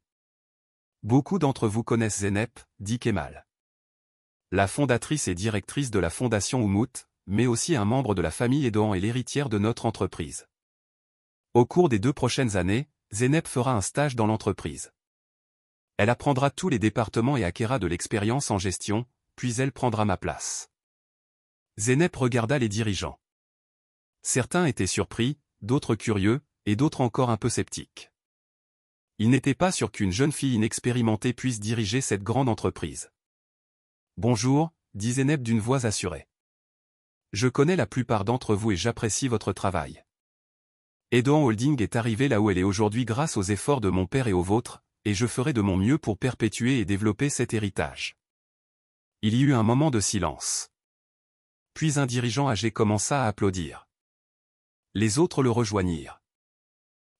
Beaucoup d'entre vous connaissent Zeynep, dit Kemal. La fondatrice et directrice de la fondation Umut, mais aussi un membre de la famille Edoan et l'héritière de notre entreprise. Au cours des 2 prochaines années, Zeynep fera un stage dans l'entreprise. Elle apprendra tous les départements et acquérera de l'expérience en gestion, puis elle prendra ma place. Zeynep regarda les dirigeants. Certains étaient surpris, d'autres curieux, et d'autres encore un peu sceptiques. Ils n'étaient pas sûrs qu'une jeune fille inexpérimentée puisse diriger cette grande entreprise. Bonjour, dit Zeynep d'une voix assurée. Je connais la plupart d'entre vous et j'apprécie votre travail. Edoan Holding est arrivé là où elle est aujourd'hui grâce aux efforts de mon père et aux vôtres, et je ferai de mon mieux pour perpétuer et développer cet héritage. Il y eut un moment de silence. Puis un dirigeant âgé commença à applaudir. Les autres le rejoignirent.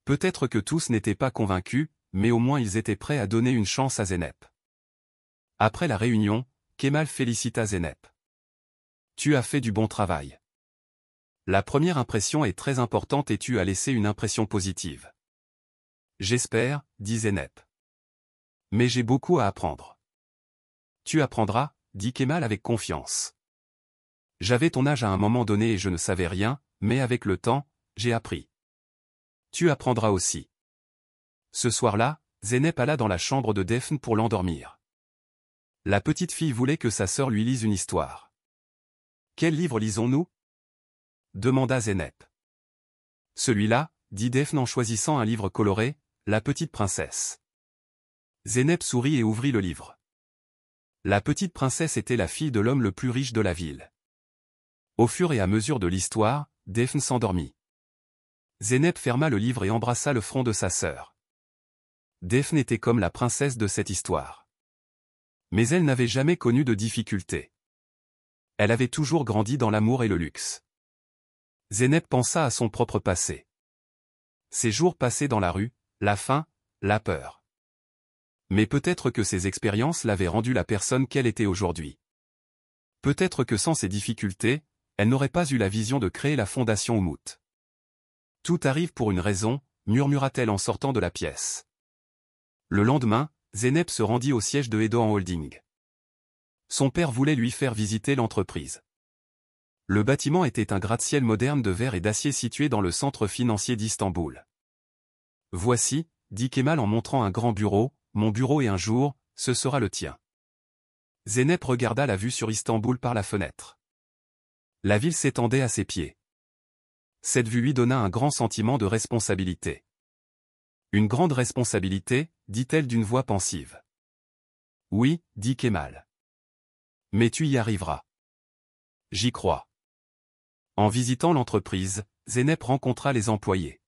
Peut-être que tous n'étaient pas convaincus, mais au moins ils étaient prêts à donner une chance à Zeynep. Après la réunion, Kemal félicita Zeynep. Tu as fait du bon travail. La première impression est très importante et tu as laissé une impression positive. J'espère, dit Zeynep. Mais j'ai beaucoup à apprendre. Tu apprendras, dit Kemal avec confiance. J'avais ton âge à un moment donné et je ne savais rien, mais avec le temps, j'ai appris. Tu apprendras aussi. Ce soir-là, Zeynep alla dans la chambre de Defne pour l'endormir. La petite fille voulait que sa sœur lui lise une histoire. Quel livre lisons-nous ? Demanda Zeynep. Celui-là, dit Defne en choisissant un livre coloré, La petite princesse. Zeynep sourit et ouvrit le livre. La petite princesse était la fille de l'homme le plus riche de la ville. Au fur et à mesure de l'histoire, Defne s'endormit. Zeynep ferma le livre et embrassa le front de sa sœur. Defne était comme la princesse de cette histoire. Mais elle n'avait jamais connu de difficultés. Elle avait toujours grandi dans l'amour et le luxe. Zeynep pensa à son propre passé. Ses jours passés dans la rue, la faim, la peur. Mais peut-être que ces expériences l'avaient rendue la personne qu'elle était aujourd'hui. Peut-être que sans ces difficultés, elle n'aurait pas eu la vision de créer la fondation Umut. Tout arrive pour une raison, murmura-t-elle en sortant de la pièce. Le lendemain, Zeynep se rendit au siège de Edoan Holding. Son père voulait lui faire visiter l'entreprise. Le bâtiment était un gratte-ciel moderne de verre et d'acier situé dans le centre financier d'Istanbul. Voici, dit Kemal en montrant un grand bureau, mon bureau et un jour, ce sera le tien. Zeynep regarda la vue sur Istanbul par la fenêtre. La ville s'étendait à ses pieds. Cette vue lui donna un grand sentiment de responsabilité. Une grande responsabilité, dit-elle d'une voix pensive. Oui, dit Kemal. Mais tu y arriveras. J'y crois. En visitant l'entreprise, Zeynep rencontra les employés.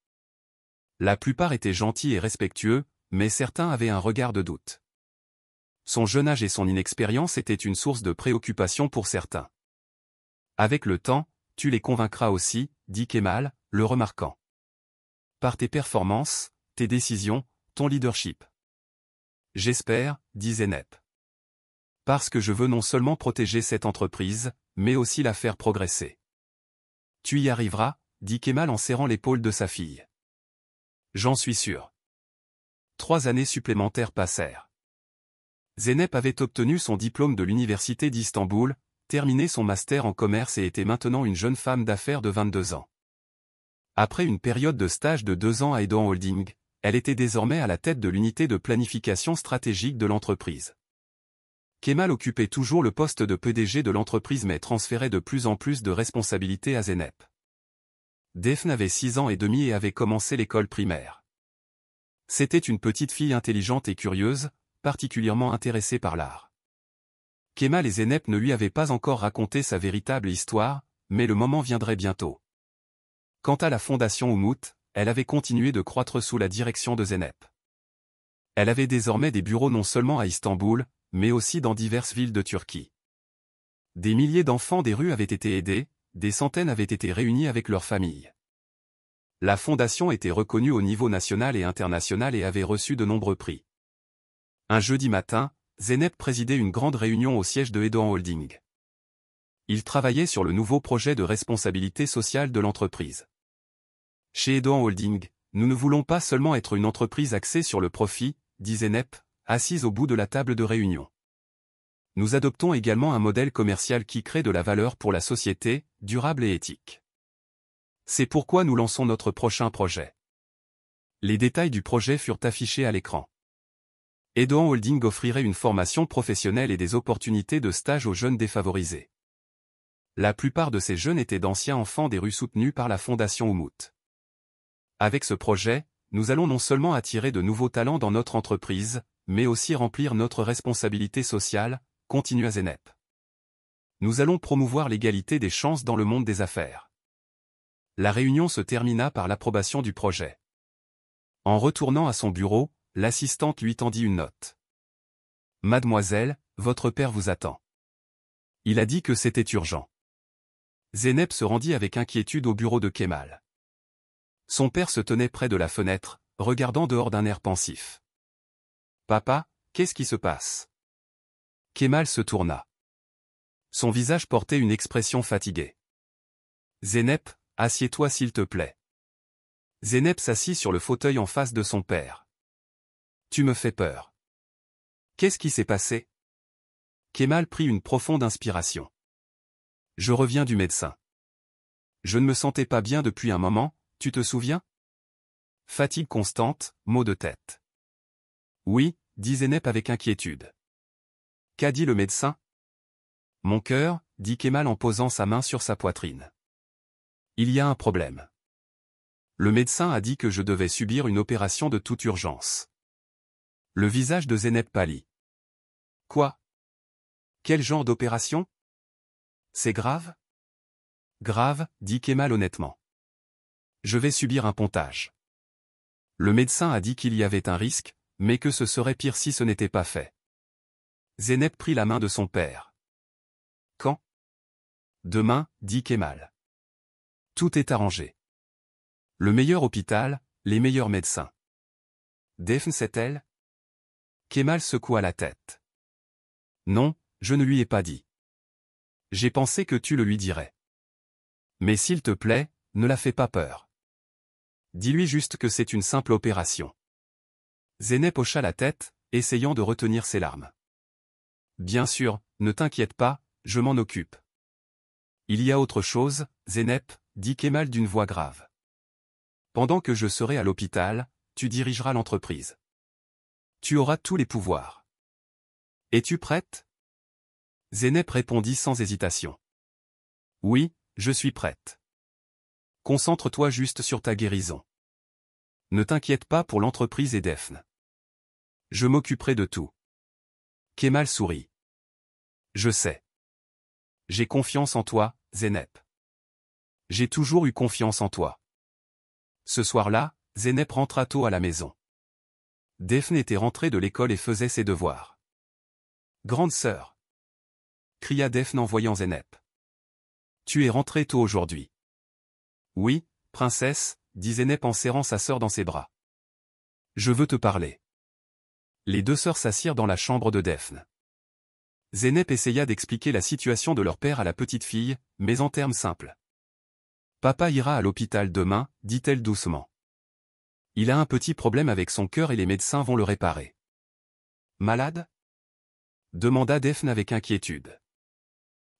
La plupart étaient gentils et respectueux, mais certains avaient un regard de doute. Son jeune âge et son inexpérience étaient une source de préoccupation pour certains. Avec le temps, tu les convaincras aussi, dit Kemal, le remarquant. Par tes performances, tes décisions, ton leadership. J'espère, dit Zeynep. Parce que je veux non seulement protéger cette entreprise, mais aussi la faire progresser. Tu y arriveras, dit Kemal en serrant l'épaule de sa fille. J'en suis sûr. 3 années supplémentaires passèrent. Zeynep avait obtenu son diplôme de l'université d'Istanbul, terminé son master en commerce et était maintenant une jeune femme d'affaires de 22 ans. Après une période de stage de 2 ans à Edoan Holding, elle était désormais à la tête de l'unité de planification stratégique de l'entreprise. Kemal occupait toujours le poste de PDG de l'entreprise mais transférait de plus en plus de responsabilités à Zeynep. Defne avait 6 ans et demi et avait commencé l'école primaire. C'était une petite fille intelligente et curieuse, particulièrement intéressée par l'art. Kemal et Zeynep ne lui avaient pas encore raconté sa véritable histoire, mais le moment viendrait bientôt. Quant à la fondation Umut, elle avait continué de croître sous la direction de Zeynep. Elle avait désormais des bureaux non seulement à Istanbul, mais aussi dans diverses villes de Turquie. Des milliers d'enfants des rues avaient été aidés, des centaines avaient été réunis avec leurs familles. La fondation était reconnue au niveau national et international et avait reçu de nombreux prix. Un jeudi matin, Zeynep présidait une grande réunion au siège de Edoan Holding. Il travaillait sur le nouveau projet de responsabilité sociale de l'entreprise. Chez Edoan Holding, nous ne voulons pas seulement être une entreprise axée sur le profit, dit Zeynep, assise au bout de la table de réunion. Nous adoptons également un modèle commercial qui crée de la valeur pour la société, durable et éthique. C'est pourquoi nous lançons notre prochain projet. Les détails du projet furent affichés à l'écran. Edoan Holding offrirait une formation professionnelle et des opportunités de stage aux jeunes défavorisés. La plupart de ces jeunes étaient d'anciens enfants des rues soutenus par la fondation Umut. Avec ce projet, nous allons non seulement attirer de nouveaux talents dans notre entreprise, mais aussi remplir notre responsabilité sociale, continua Zeynep. Nous allons promouvoir l'égalité des chances dans le monde des affaires. La réunion se termina par l'approbation du projet. En retournant à son bureau, l'assistante lui tendit une note. Mademoiselle, votre père vous attend. Il a dit que c'était urgent. Zeynep se rendit avec inquiétude au bureau de Kemal. Son père se tenait près de la fenêtre, regardant dehors d'un air pensif. Papa, qu'est-ce qui se passe? Kemal se tourna. Son visage portait une expression fatiguée. Zeynep, assieds-toi s'il te plaît. Zeynep s'assit sur le fauteuil en face de son père. Tu me fais peur. Qu'est-ce qui s'est passé? Kemal prit une profonde inspiration. Je reviens du médecin. Je ne me sentais pas bien depuis un moment, tu te souviens? Fatigue constante, maux de tête. Oui, dit Zeynep avec inquiétude. Qu'a dit le médecin? Mon cœur, dit Kemal en posant sa main sur sa poitrine. Il y a un problème. Le médecin a dit que je devais subir une opération de toute urgence. Le visage de Zeynep pâlit. Quoi? Quel genre d'opération? C'est grave? Grave, dit Kemal honnêtement. Je vais subir un pontage. Le médecin a dit qu'il y avait un risque, mais que ce serait pire si ce n'était pas fait. Zeynep prit la main de son père. Quand? Demain, dit Kemal. Tout est arrangé. Le meilleur hôpital, les meilleurs médecins. Defne sait-elle? Kemal secoua la tête. Non, je ne lui ai pas dit. J'ai pensé que tu le lui dirais. Mais s'il te plaît, ne la fais pas peur. Dis-lui juste que c'est une simple opération. Zeynep hocha la tête, essayant de retenir ses larmes. Bien sûr, ne t'inquiète pas, je m'en occupe. Il y a autre chose, Zeynep, dit Kemal d'une voix grave. Pendant que je serai à l'hôpital, tu dirigeras l'entreprise. Tu auras tous les pouvoirs. Es-tu prête? Zeynep répondit sans hésitation. Oui, je suis prête. Concentre-toi juste sur ta guérison. Ne t'inquiète pas pour l'entreprise et Defne. Je m'occuperai de tout. Kemal sourit. Je sais. J'ai confiance en toi, Zeynep. J'ai toujours eu confiance en toi. Ce soir-là, Zeynep rentra tôt à la maison. Daphne était rentrée de l'école et faisait ses devoirs. Grande sœur, cria Daphne en voyant Zeynep. Tu es rentrée tôt aujourd'hui. Oui, princesse, dit Zeynep en serrant sa sœur dans ses bras. Je veux te parler. Les deux sœurs s'assirent dans la chambre de Daphne. Zeynep essaya d'expliquer la situation de leur père à la petite fille, mais en termes simples. Papa ira à l'hôpital demain, dit-elle doucement. Il a un petit problème avec son cœur et les médecins vont le réparer. Malade? Demanda Daphne avec inquiétude.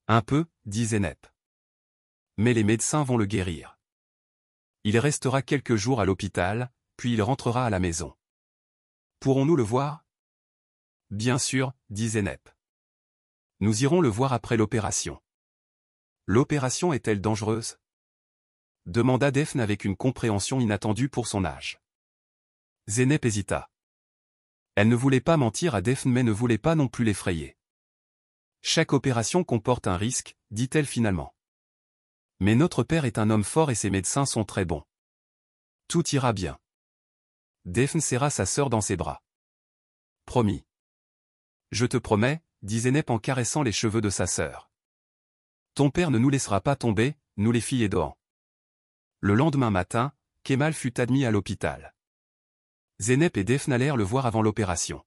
Un peu, dit Zeynep. Mais les médecins vont le guérir. Il restera quelques jours à l'hôpital, puis il rentrera à la maison. Pourrons-nous le voir? Bien sûr, dit Zeynep. Nous irons le voir après l'opération. L'opération est-elle dangereuse? Demanda Daphne avec une compréhension inattendue pour son âge. Zeynep hésita. Elle ne voulait pas mentir à Daphne mais ne voulait pas non plus l'effrayer. Chaque opération comporte un risque, dit-elle finalement. Mais notre père est un homme fort et ses médecins sont très bons. Tout ira bien. Daphne serra sa sœur dans ses bras. Promis. Je te promets, dit Zeynep en caressant les cheveux de sa sœur. Ton père ne nous laissera pas tomber, nous les filles aidants. Le lendemain matin, Kemal fut admis à l'hôpital. Zeynep et Daphne allèrent le voir avant l'opération.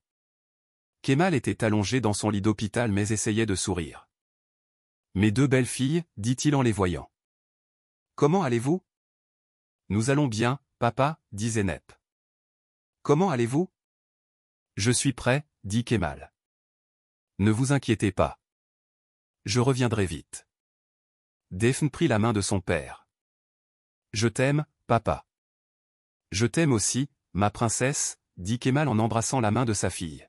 Kemal était allongé dans son lit d'hôpital mais essayait de sourire. Mes deux belles filles, dit-il en les voyant. Comment allez-vous? Nous allons bien, papa, dit Zeynep. Comment allez-vous? Je suis prêt, dit Kemal. Ne vous inquiétez pas. Je reviendrai vite. Daphne prit la main de son père. Je t'aime, papa. Je t'aime aussi, ma princesse, dit Kemal en embrassant la main de sa fille.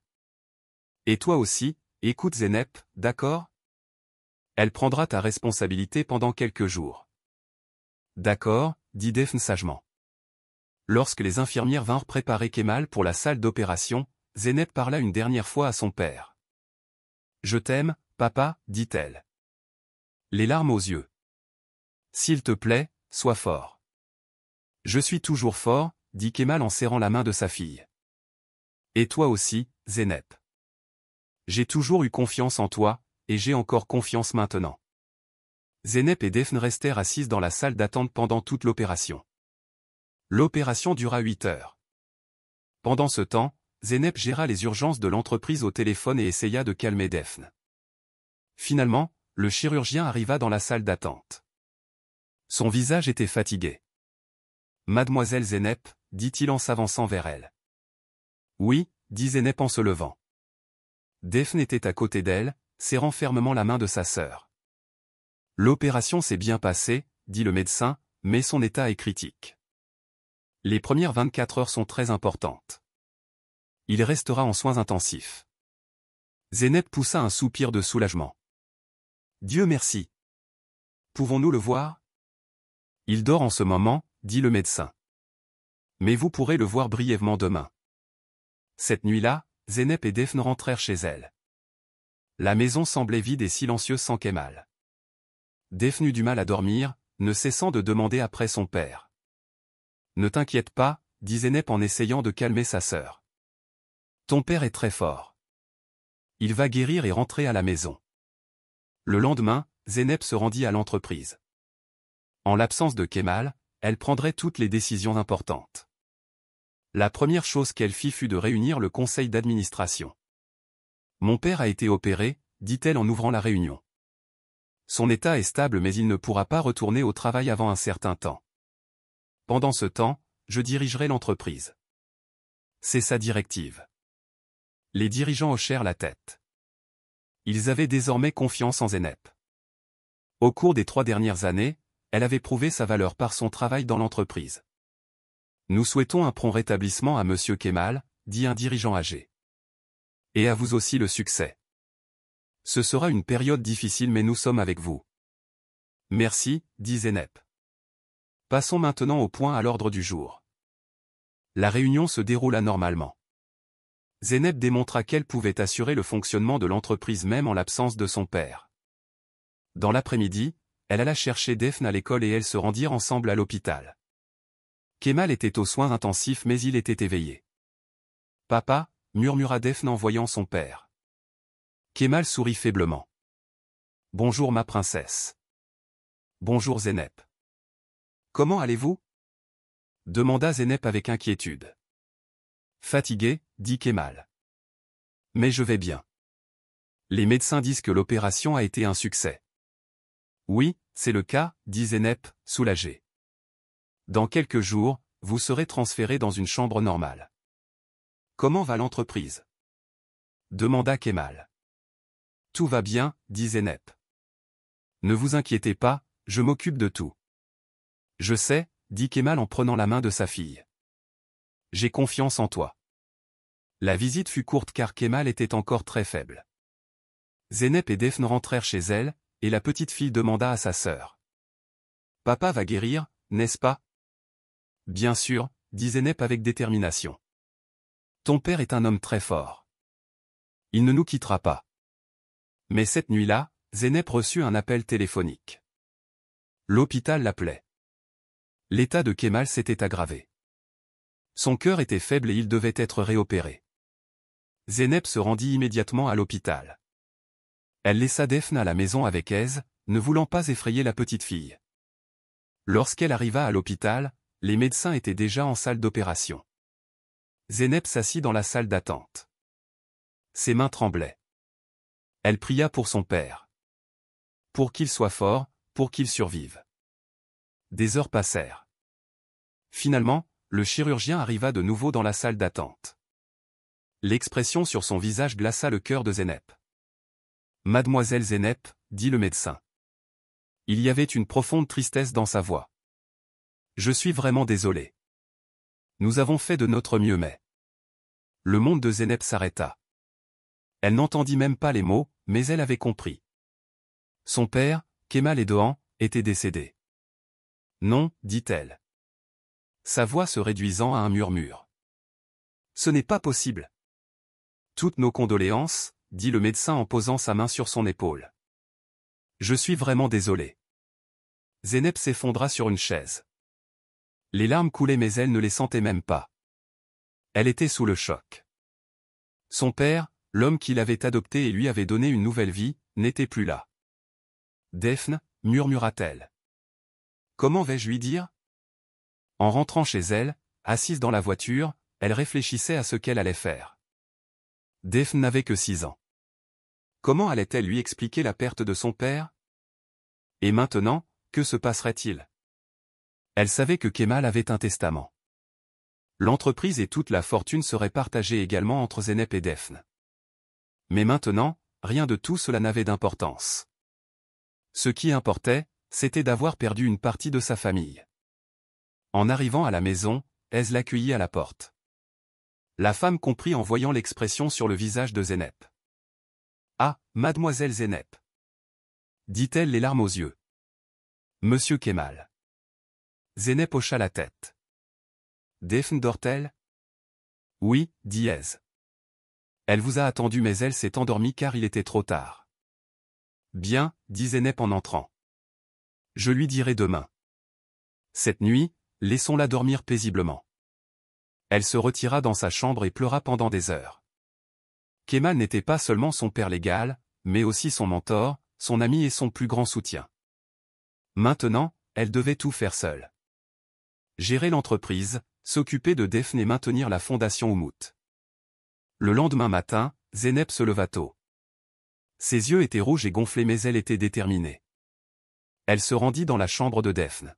Et toi aussi, écoute Zeynep, d'accord? Elle prendra ta responsabilité pendant quelques jours. D'accord, dit Daphne sagement. Lorsque les infirmières vinrent préparer Kemal pour la salle d'opération, Zeynep parla une dernière fois à son père. Je t'aime, papa, dit-elle. Les larmes aux yeux. S'il te plaît, sois fort. Je suis toujours fort, dit Kemal en serrant la main de sa fille. Et toi aussi, Zeynep. J'ai toujours eu confiance en toi, et j'ai encore confiance maintenant. Zeynep et Daphne restèrent assises dans la salle d'attente pendant toute l'opération. L'opération dura 8 heures. Pendant ce temps, Zeynep géra les urgences de l'entreprise au téléphone et essaya de calmer Daphne. Finalement, le chirurgien arriva dans la salle d'attente. Son visage était fatigué. Mademoiselle Zeynep, dit-il en s'avançant vers elle. Oui, dit Zeynep en se levant. Daphne était à côté d'elle, serrant fermement la main de sa sœur. L'opération s'est bien passée, dit le médecin, mais son état est critique. Les premières 24 heures sont très importantes. Il restera en soins intensifs. Zeynep poussa un soupir de soulagement. Dieu merci. Pouvons-nous le voir? Il dort en ce moment, dit le médecin. Mais vous pourrez le voir brièvement demain. Cette nuit-là, Zeynep et Daphne rentrèrent chez elles. La maison semblait vide et silencieuse sans Kemal. Daphne eut du mal à dormir, ne cessant de demander après son père. Ne t'inquiète pas, dit Zeynep en essayant de calmer sa sœur. Ton père est très fort. Il va guérir et rentrer à la maison. Le lendemain, Zeynep se rendit à l'entreprise. En l'absence de Kemal, elle prendrait toutes les décisions importantes. La première chose qu'elle fit fut de réunir le conseil d'administration. Mon père a été opéré, dit-elle en ouvrant la réunion. Son état est stable mais il ne pourra pas retourner au travail avant un certain temps. Pendant ce temps, je dirigerai l'entreprise. C'est sa directive. Les dirigeants hochèrent la tête. Ils avaient désormais confiance en Zeynep. Au cours des 3 dernières années, elle avait prouvé sa valeur par son travail dans l'entreprise. Nous souhaitons un prompt rétablissement à Monsieur Kemal, dit un dirigeant âgé. Et à vous aussi le succès. Ce sera une période difficile mais nous sommes avec vous. Merci, dit Zeynep. Passons maintenant au point à l'ordre du jour. La réunion se déroula normalement. Zeynep démontra qu'elle pouvait assurer le fonctionnement de l'entreprise même en l'absence de son père. Dans l'après-midi, elle alla chercher Daphne à l'école et elles se rendirent ensemble à l'hôpital. Kemal était aux soins intensifs mais il était éveillé. « Papa » murmura Daphne en voyant son père. Kemal sourit faiblement. « Bonjour ma princesse. »« Bonjour Zeynep. »« Comment allez-vous » demanda Zeynep avec inquiétude. « Fatigué » dit Kemal. « Mais je vais bien. Les médecins disent que l'opération a été un succès. »« Oui, c'est le cas » dit Zeynep, soulagé. « Dans quelques jours, vous serez transféré dans une chambre normale. »« Comment va l'entreprise » demanda Kemal. « Tout va bien » dit Zeynep. « Ne vous inquiétez pas, je m'occupe de tout. »« Je sais » dit Kemal en prenant la main de sa fille. « J'ai confiance en toi. » La visite fut courte car Kemal était encore très faible. Zeynep et Daphne rentrèrent chez elle, et la petite fille demanda à sa sœur. « Papa va guérir, n'est-ce pas ?»« Bien sûr » dit Zeynep avec détermination. « Ton père est un homme très fort. Il ne nous quittera pas. » Mais cette nuit-là, Zeynep reçut un appel téléphonique. L'hôpital l'appelait. L'état de Kemal s'était aggravé. Son cœur était faible et il devait être réopéré. Zeynep se rendit immédiatement à l'hôpital. Elle laissa Daphne à la maison avec aise, ne voulant pas effrayer la petite fille. Lorsqu'elle arriva à l'hôpital, les médecins étaient déjà en salle d'opération. Zeynep s'assit dans la salle d'attente. Ses mains tremblaient. Elle pria pour son père. Pour qu'il soit fort, pour qu'il survive. Des heures passèrent. Finalement, le chirurgien arriva de nouveau dans la salle d'attente. L'expression sur son visage glaça le cœur de Zeynep. « Mademoiselle Zeynep » dit le médecin. Il y avait une profonde tristesse dans sa voix. « Je suis vraiment désolé. Nous avons fait de notre mieux mais... » Le monde de Zeynep s'arrêta. Elle n'entendit même pas les mots, mais elle avait compris. Son père, Kemal Edohan, était décédé. « Non » dit-elle. Sa voix se réduisant à un murmure. « Ce n'est pas possible. »« Toutes nos condoléances » dit le médecin en posant sa main sur son épaule. « Je suis vraiment désolé. » Zeynep s'effondra sur une chaise. Les larmes coulaient mais elle ne les sentait même pas. Elle était sous le choc. Son père, l'homme qui l'avait adopté et lui avait donné une nouvelle vie, n'était plus là. « Daphne » murmura-t-elle. « Comment vais-je lui dire ?» En rentrant chez elle, assise dans la voiture, elle réfléchissait à ce qu'elle allait faire. Daphne n'avait que 6 ans. Comment allait-elle lui expliquer la perte de son père? Et maintenant, que se passerait-il? Elle savait que Kemal avait un testament. L'entreprise et toute la fortune seraient partagées également entre Zeynep et Daphne. Mais maintenant, rien de tout cela n'avait d'importance. Ce qui importait, c'était d'avoir perdu une partie de sa famille. En arrivant à la maison, Aise l'accueillit à la porte. La femme comprit en voyant l'expression sur le visage de Zeynep. « Ah, mademoiselle Zeynep » dit-elle les larmes aux yeux. « Monsieur Kemal. » Zeynep hocha la tête. « Daphne dort-elle » ? « Oui » dit Aise. « Elle vous a attendu mais elle s'est endormie car il était trop tard. »« Bien » dit Zeynep en entrant. « Je lui dirai demain. » Cette nuit, laissons-la dormir paisiblement. Elle se retira dans sa chambre et pleura pendant des heures. Kemal n'était pas seulement son père légal, mais aussi son mentor, son ami et son plus grand soutien. Maintenant, elle devait tout faire seule. Gérer l'entreprise, s'occuper de Daphne et maintenir la fondation Oumout. Le lendemain matin, Zeynep se leva tôt. Ses yeux étaient rouges et gonflés mais elle était déterminée. Elle se rendit dans la chambre de Daphne.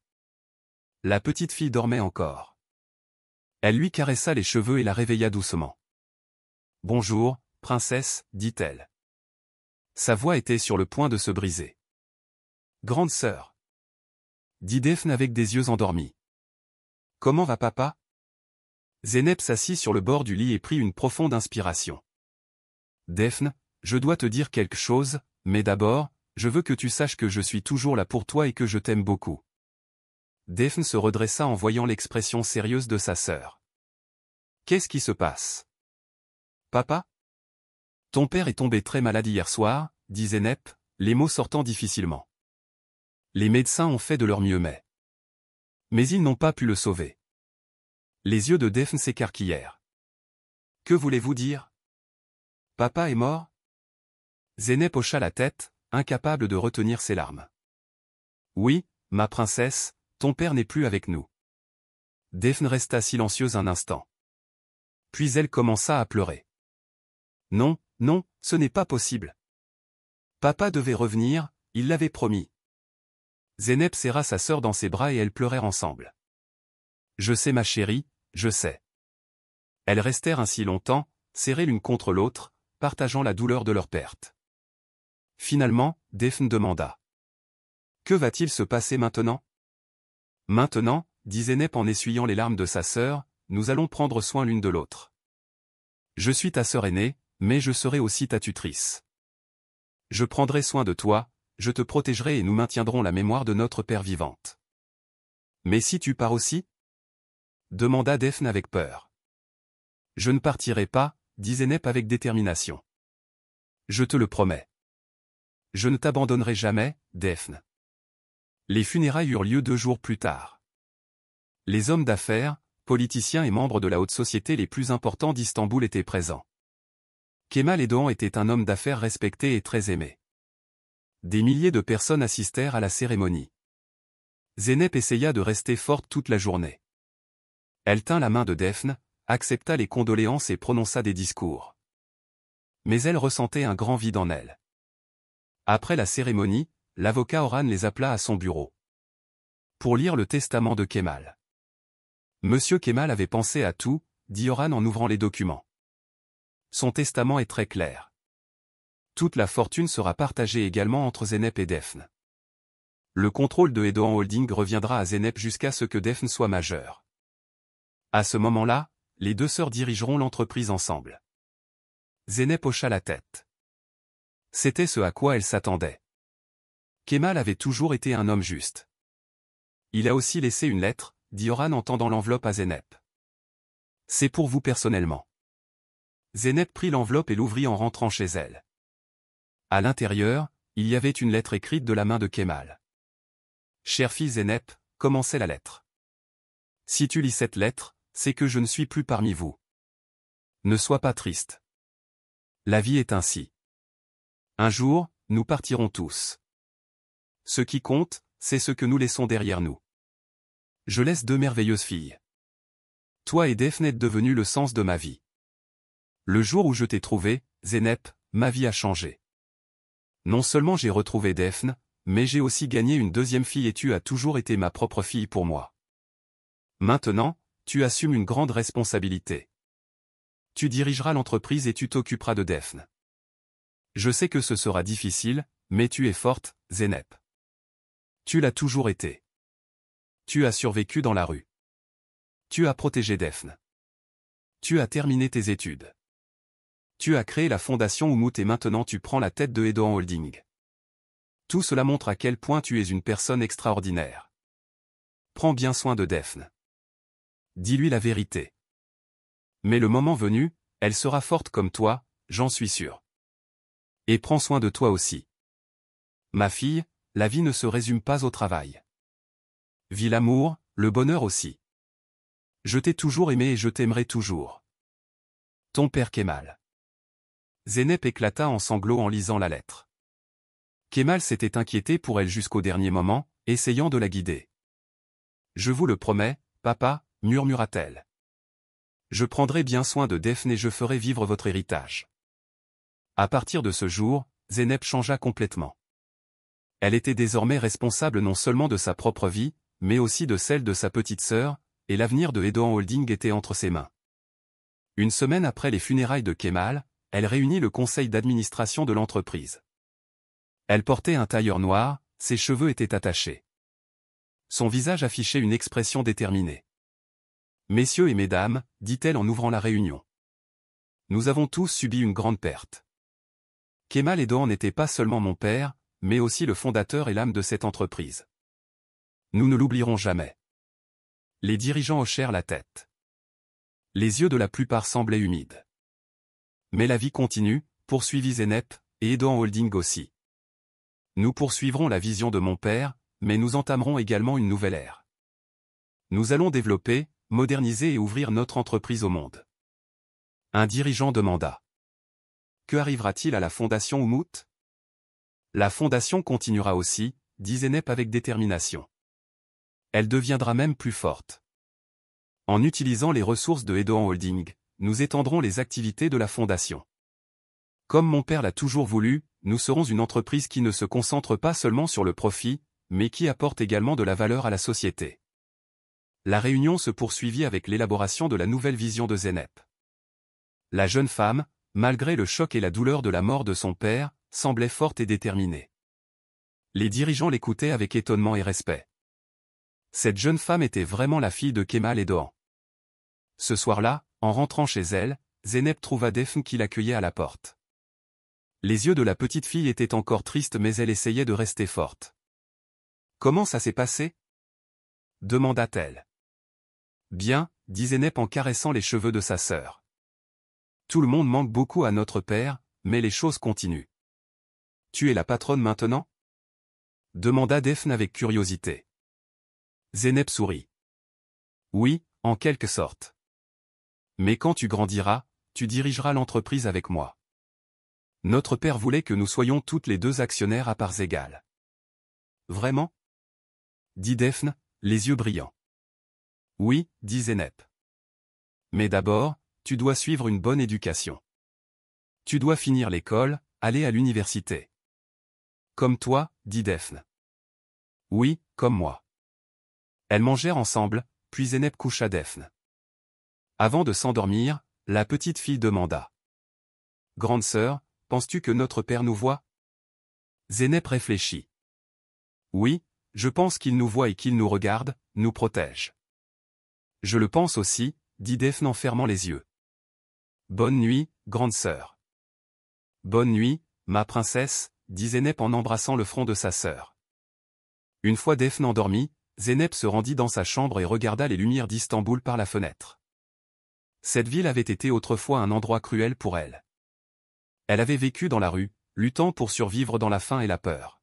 La petite fille dormait encore. Elle lui caressa les cheveux et la réveilla doucement. « Bonjour, princesse » dit-elle. Sa voix était sur le point de se briser. « Grande sœur » dit Daphne avec des yeux endormis. « Comment va papa » Zeynep s'assit sur le bord du lit et prit une profonde inspiration. « Daphne, je dois te dire quelque chose, mais d'abord, je veux que tu saches que je suis toujours là pour toi et que je t'aime beaucoup. » Daphne se redressa en voyant l'expression sérieuse de sa sœur. « Qu'est-ce qui se passe ?»« Papa ? Ton père est tombé très malade hier soir, dit Zeynep, les mots sortant difficilement. Les médecins ont fait de leur mieux mais ils n'ont pas pu le sauver. Les yeux de Daphne s'écarquillèrent. Que voulez-vous dire? Papa est mort? Zeynep hocha la tête, incapable de retenir ses larmes. Oui, ma princesse, ton père n'est plus avec nous. Daphne resta silencieuse un instant. Puis elle commença à pleurer. Non, non, ce n'est pas possible. Papa devait revenir, il l'avait promis. Zeynep serra sa sœur dans ses bras et elles pleurèrent ensemble. Je sais ma chérie, je sais. Elles restèrent ainsi longtemps, serrées l'une contre l'autre, partageant la douleur de leur perte. Finalement, Daphne demanda. Que va-t-il se passer maintenant? Maintenant, dit Zeynep en essuyant les larmes de sa sœur, nous allons prendre soin l'une de l'autre. Je suis ta sœur aînée, mais je serai aussi ta tutrice. Je prendrai soin de toi, je te protégerai et nous maintiendrons la mémoire de notre père vivante. Mais si tu pars aussi? Demanda Daphne avec peur. Je ne partirai pas, dit Zeynep avec détermination. Je te le promets. Je ne t'abandonnerai jamais, Daphne. Les funérailles eurent lieu 2 jours plus tard. Les hommes d'affaires, politiciens et membres de la haute société les plus importants d'Istanbul étaient présents. Kemal Aydoğan était un homme d'affaires respecté et très aimé. Des milliers de personnes assistèrent à la cérémonie. Zeynep essaya de rester forte toute la journée. Elle tint la main de Daphne, accepta les condoléances et prononça des discours. Mais elle ressentait un grand vide en elle. Après la cérémonie, l'avocat Orhan les appela à son bureau. Pour lire le testament de Kemal. Monsieur Kemal avait pensé à tout, dit Orhan en ouvrant les documents. Son testament est très clair. Toute la fortune sera partagée également entre Zeynep et Daphne. Le contrôle de Aydoğan Holding reviendra à Zeynep jusqu'à ce que Daphne soit majeure. À ce moment-là, les 2 sœurs dirigeront l'entreprise ensemble. Zeynep hocha la tête. C'était ce à quoi elle s'attendait. Kemal avait toujours été un homme juste. Il a aussi laissé une lettre, dit Orhan en tendant l'enveloppe à Zeynep. C'est pour vous personnellement. Zeynep prit l'enveloppe et l'ouvrit en rentrant chez elle. À l'intérieur, il y avait une lettre écrite de la main de Kemal. Chère fille Zeynep, commençait la lettre. Si tu lis cette lettre, c'est que je ne suis plus parmi vous. Ne sois pas triste. La vie est ainsi. Un jour, nous partirons tous. Ce qui compte, c'est ce que nous laissons derrière nous. Je laisse 2 merveilleuses filles. Toi et Daphne êtes devenus le sens de ma vie. Le jour où je t'ai trouvé, Zeynep, ma vie a changé. Non seulement j'ai retrouvé Daphne, mais j'ai aussi gagné une 2e fille et tu as toujours été ma propre fille pour moi. Maintenant, tu assumes une grande responsabilité. Tu dirigeras l'entreprise et tu t'occuperas de Daphne. Je sais que ce sera difficile, mais tu es forte, Zeynep. Tu l'as toujours été. Tu as survécu dans la rue. Tu as protégé Daphne. Tu as terminé tes études. Tu as créé la fondation Umut et maintenant tu prends la tête de Aydoğan Holding. Tout cela montre à quel point tu es une personne extraordinaire. Prends bien soin de Daphne. Dis-lui la vérité. Mais le moment venu, elle sera forte comme toi, j'en suis sûr. Et prends soin de toi aussi. Ma fille, la vie ne se résume pas au travail. Vis l'amour, le bonheur aussi. Je t'ai toujours aimé et je t'aimerai toujours. Ton père Kemal. Zeynep éclata en sanglots en lisant la lettre. Kemal s'était inquiété pour elle jusqu'au dernier moment, essayant de la guider. Je vous le promets, papa, murmura-t-elle. Je prendrai bien soin de Daphne et je ferai vivre votre héritage. À partir de ce jour, Zeynep changea complètement. Elle était désormais responsable non seulement de sa propre vie, mais aussi de celle de sa petite sœur, et l'avenir de Aydoğan Holding était entre ses mains. Une semaine après les funérailles de Kemal, elle réunit le conseil d'administration de l'entreprise. Elle portait un tailleur noir, ses cheveux étaient attachés. Son visage affichait une expression déterminée. « Messieurs et mesdames, dit-elle en ouvrant la réunion. Nous avons tous subi une grande perte. Kemal Aydoğan n'était pas seulement mon père, mais aussi le fondateur et l'âme de cette entreprise. Nous ne l'oublierons jamais. » Les dirigeants hochèrent la tête. Les yeux de la plupart semblaient humides. Mais la vie continue, poursuivit Zeynep, et Aydoğan Holding aussi. Nous poursuivrons la vision de mon père, mais nous entamerons également une nouvelle ère. Nous allons développer, moderniser et ouvrir notre entreprise au monde. Un dirigeant demanda. Que arrivera-t-il à la fondation Oumout? La fondation continuera aussi, dit Zeynep avec détermination. Elle deviendra même plus forte. En utilisant les ressources de Edoan Holding, nous étendrons les activités de la fondation. Comme mon père l'a toujours voulu, nous serons une entreprise qui ne se concentre pas seulement sur le profit, mais qui apporte également de la valeur à la société. La réunion se poursuivit avec l'élaboration de la nouvelle vision de Zeynep. La jeune femme, malgré le choc et la douleur de la mort de son père, semblait forte et déterminée. Les dirigeants l'écoutaient avec étonnement et respect. Cette jeune femme était vraiment la fille de Kemal Edoan. Ce soir-là, en rentrant chez elle, Zeynep trouva Defne qui l'accueillait à la porte. Les yeux de la petite fille étaient encore tristes mais elle essayait de rester forte. « Comment ça s'est passé » demanda-t-elle. « Bien, » dit Zeynep en caressant les cheveux de sa sœur. « Tout le monde manque beaucoup à notre père, mais les choses continuent. »« Tu es la patronne maintenant » demanda Defne avec curiosité. Zeynep sourit. « Oui, en quelque sorte. Mais quand tu grandiras, tu dirigeras l'entreprise avec moi. Notre père voulait que nous soyons toutes les deux actionnaires à parts égales. »« Vraiment » dit Defne, les yeux brillants. « Oui, » dit Zeynep. « Mais d'abord, tu dois suivre une bonne éducation. Tu dois finir l'école, aller à l'université. »« Comme toi, » dit Defne. « Oui, comme moi. » Elles mangèrent ensemble, puis Zeynep coucha Defne. Avant de s'endormir, la petite fille demanda. « Grande sœur, penses-tu que notre père nous voit » Zeynep réfléchit. « Oui, je pense qu'il nous voit et qu'il nous regarde, nous protège. »« Je le pense aussi, » dit Defne en fermant les yeux. « Bonne nuit, grande sœur. »« Bonne nuit, ma princesse, » dit Zeynep en embrassant le front de sa sœur. Une fois Defne endormie, Zeynep se rendit dans sa chambre et regarda les lumières d'Istanbul par la fenêtre. Cette ville avait été autrefois un endroit cruel pour elle. Elle avait vécu dans la rue, luttant pour survivre dans la faim et la peur.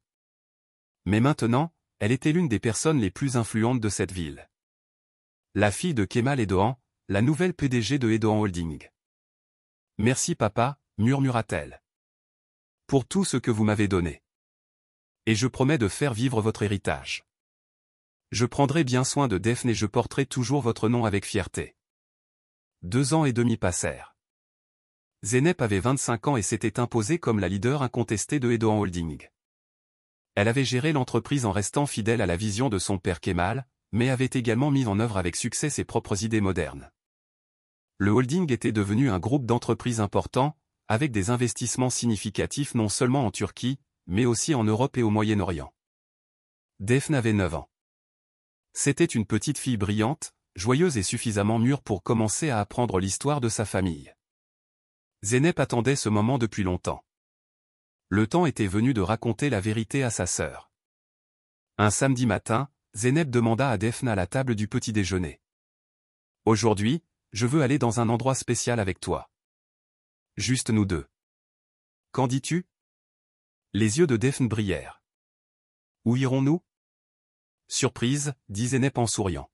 Mais maintenant, elle était l'une des personnes les plus influentes de cette ville. La fille de Kemal Edoan, la nouvelle PDG de Edoan Holding. « Merci papa » murmura-t-elle. « Pour tout ce que vous m'avez donné. Et je promets de faire vivre votre héritage. Je prendrai bien soin de Defne et je porterai toujours votre nom avec fierté. » 2 ans et demi passèrent. Zeynep avait 25 ans et s'était imposée comme la leader incontestée de Edoan Holding. Elle avait géré l'entreprise en restant fidèle à la vision de son père Kemal, mais avait également mis en œuvre avec succès ses propres idées modernes. Le holding était devenu un groupe d'entreprises important, avec des investissements significatifs non seulement en Turquie, mais aussi en Europe et au Moyen-Orient. Defne avait 9 ans. C'était une petite fille brillante, joyeuse et suffisamment mûre pour commencer à apprendre l'histoire de sa famille. Zeynep attendait ce moment depuis longtemps. Le temps était venu de raconter la vérité à sa sœur. Un samedi matin, Zeynep demanda à Defne à la table du petit déjeuner. « Aujourd'hui, je veux aller dans un endroit spécial avec toi. Juste nous deux. Qu'en dis-tu » Les yeux de Defne brillèrent. « Où irons-nous » Surprise, dit Zeynep en souriant.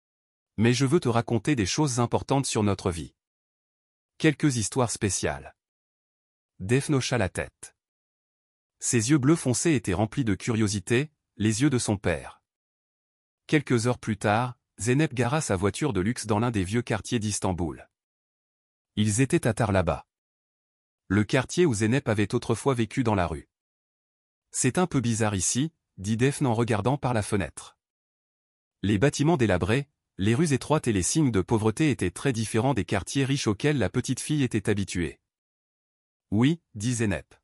« Mais je veux te raconter des choses importantes sur notre vie. Quelques histoires spéciales. » Defne hocha la tête. Ses yeux bleus foncés étaient remplis de curiosité, les yeux de son père. Quelques heures plus tard, Zeynep gara sa voiture de luxe dans l'un des vieux quartiers d'Istanbul. Ils étaient à Tarlaba. Le quartier où Zeynep avait autrefois vécu dans la rue. « C'est un peu bizarre ici, » dit Defne en regardant par la fenêtre. Les bâtiments délabrés, les rues étroites et les signes de pauvreté étaient très différents des quartiers riches auxquels la petite fille était habituée. « Oui, » dit Zeynep.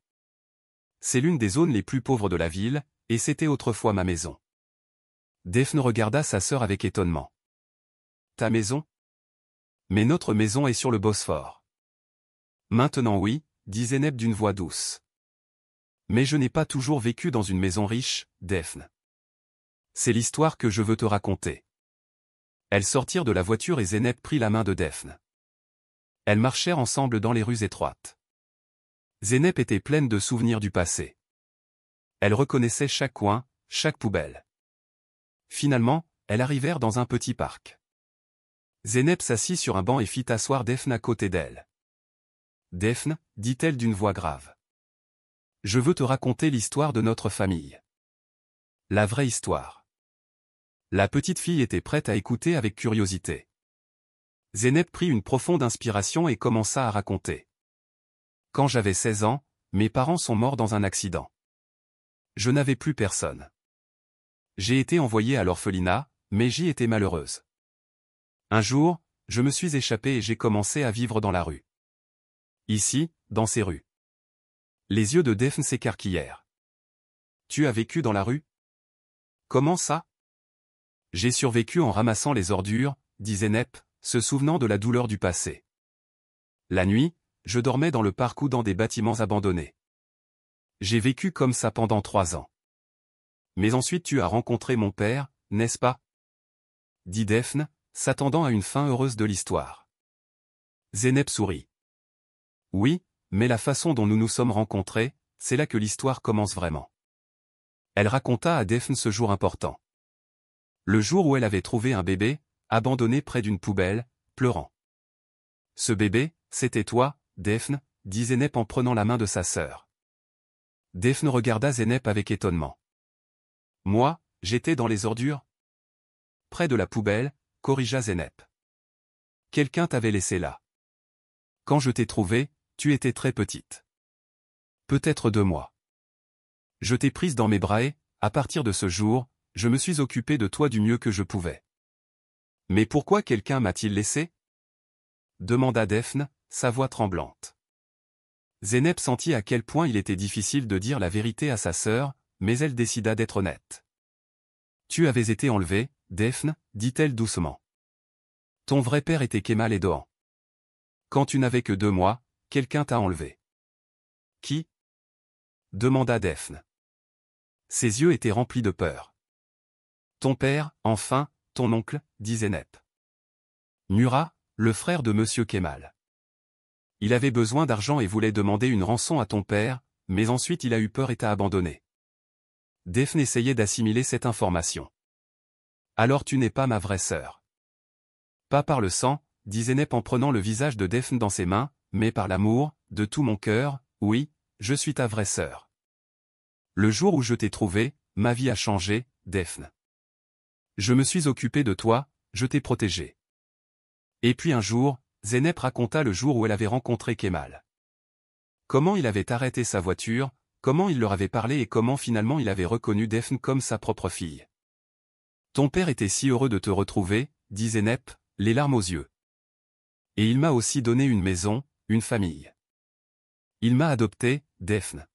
« C'est l'une des zones les plus pauvres de la ville, et c'était autrefois ma maison. » Defne regarda sa sœur avec étonnement. « Ta maison ?»« Mais notre maison est sur le Bosphore. »« Maintenant oui, » dit Zeynep d'une voix douce. « Mais je n'ai pas toujours vécu dans une maison riche, Defne. C'est l'histoire que je veux te raconter. » Elles sortirent de la voiture et Zeynep prit la main de Defne. Elles marchèrent ensemble dans les rues étroites. Zeynep était pleine de souvenirs du passé. Elle reconnaissait chaque coin, chaque poubelle. Finalement, elles arrivèrent dans un petit parc. Zeynep s'assit sur un banc et fit asseoir Daphne à côté d'elle. « Daphne, dit-elle d'une voix grave. Je veux te raconter l'histoire de notre famille. La vraie histoire. » La petite fille était prête à écouter avec curiosité. Zeynep prit une profonde inspiration et commença à raconter. « Quand j'avais 16 ans, mes parents sont morts dans un accident. Je n'avais plus personne. J'ai été envoyée à l'orphelinat, mais j'y étais malheureuse. Un jour, je me suis échappée et j'ai commencé à vivre dans la rue. Ici, dans ces rues. » Les yeux de Daphne s'écarquillèrent. « Tu as vécu dans la rue? Comment ça? » « J'ai survécu en ramassant les ordures, » dit Zeynep, se souvenant de la douleur du passé. « La nuit, je dormais dans le parc ou dans des bâtiments abandonnés. J'ai vécu comme ça pendant 3 ans. Mais ensuite tu as rencontré mon père, n'est-ce pas? » dit Daphne, s'attendant à une fin heureuse de l'histoire. Zeynep sourit. « Oui, mais la façon dont nous nous sommes rencontrés, c'est là que l'histoire commence vraiment. » Elle raconta à Daphne ce jour important. Le jour où elle avait trouvé un bébé, abandonné près d'une poubelle, pleurant. « Ce bébé, c'était toi, Daphne, » dit Zeynep en prenant la main de sa sœur. Daphne regarda Zeynep avec étonnement. « Moi, j'étais dans les ordures? » Près de la poubelle, corrigea Zeynep. « Quelqu'un t'avait laissé là. Quand je t'ai trouvé, tu étais très petite. Peut-être 2 mois. Je t'ai prise dans mes bras et, à partir de ce jour, je me suis occupé de toi du mieux que je pouvais. »« Mais pourquoi quelqu'un m'a-t-il laissé ?» demanda Daphne, sa voix tremblante. Zeynep sentit à quel point il était difficile de dire la vérité à sa sœur, mais elle décida d'être honnête. « Tu avais été enlevée, Daphne, dit-elle doucement. Ton vrai père était Kemal Edohan. Quand tu n'avais que 2 mois, quelqu'un t'a enlevé. »« Qui ?» demanda Daphne. Ses yeux étaient remplis de peur. « Ton père, enfin, ton oncle, dit Zeynep. Murat, le frère de Monsieur Kemal. Il avait besoin d'argent et voulait demander une rançon à ton père, mais ensuite il a eu peur et t'a abandonné. » Daphne essayait d'assimiler cette information. « Alors tu n'es pas ma vraie sœur. »« Pas par le sang, » dit Zeynep en prenant le visage de Daphne dans ses mains, « mais par l'amour, de tout mon cœur, oui, je suis ta vraie sœur. Le jour où je t'ai trouvée, ma vie a changé, Daphne. Je me suis occupé de toi, je t'ai protégé. » Et puis un jour, Zeynep raconta le jour où elle avait rencontré Kemal. Comment il avait arrêté sa voiture, comment il leur avait parlé et comment finalement il avait reconnu Daphne comme sa propre fille. « Ton père était si heureux de te retrouver, » dit Zeynep, les larmes aux yeux. « Et il m'a aussi donné une maison, une famille. Il m'a adopté, Daphne.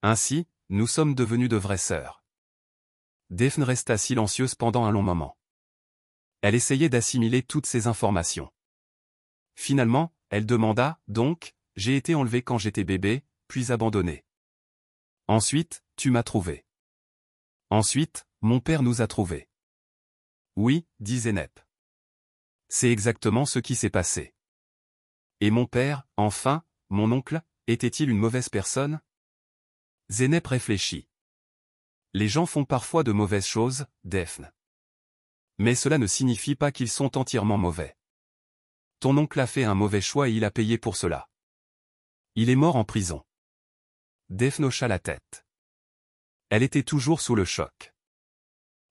Ainsi, nous sommes devenus de vraies sœurs. » Daphne resta silencieuse pendant un long moment. Elle essayait d'assimiler toutes ces informations. Finalement, elle demanda, « Donc, j'ai été enlevée quand j'étais bébé, puis abandonnée. Ensuite, tu m'as trouvée. Ensuite, mon père nous a trouvés. » Oui, dit Zeynep. C'est exactement ce qui s'est passé. Et mon père, enfin, mon oncle, était-il une mauvaise personne? Zeynep réfléchit. Les gens font parfois de mauvaises choses, Daphne. Mais cela ne signifie pas qu'ils sont entièrement mauvais. Ton oncle a fait un mauvais choix et il a payé pour cela. Il est mort en prison. Daphne hocha la tête. Elle était toujours sous le choc.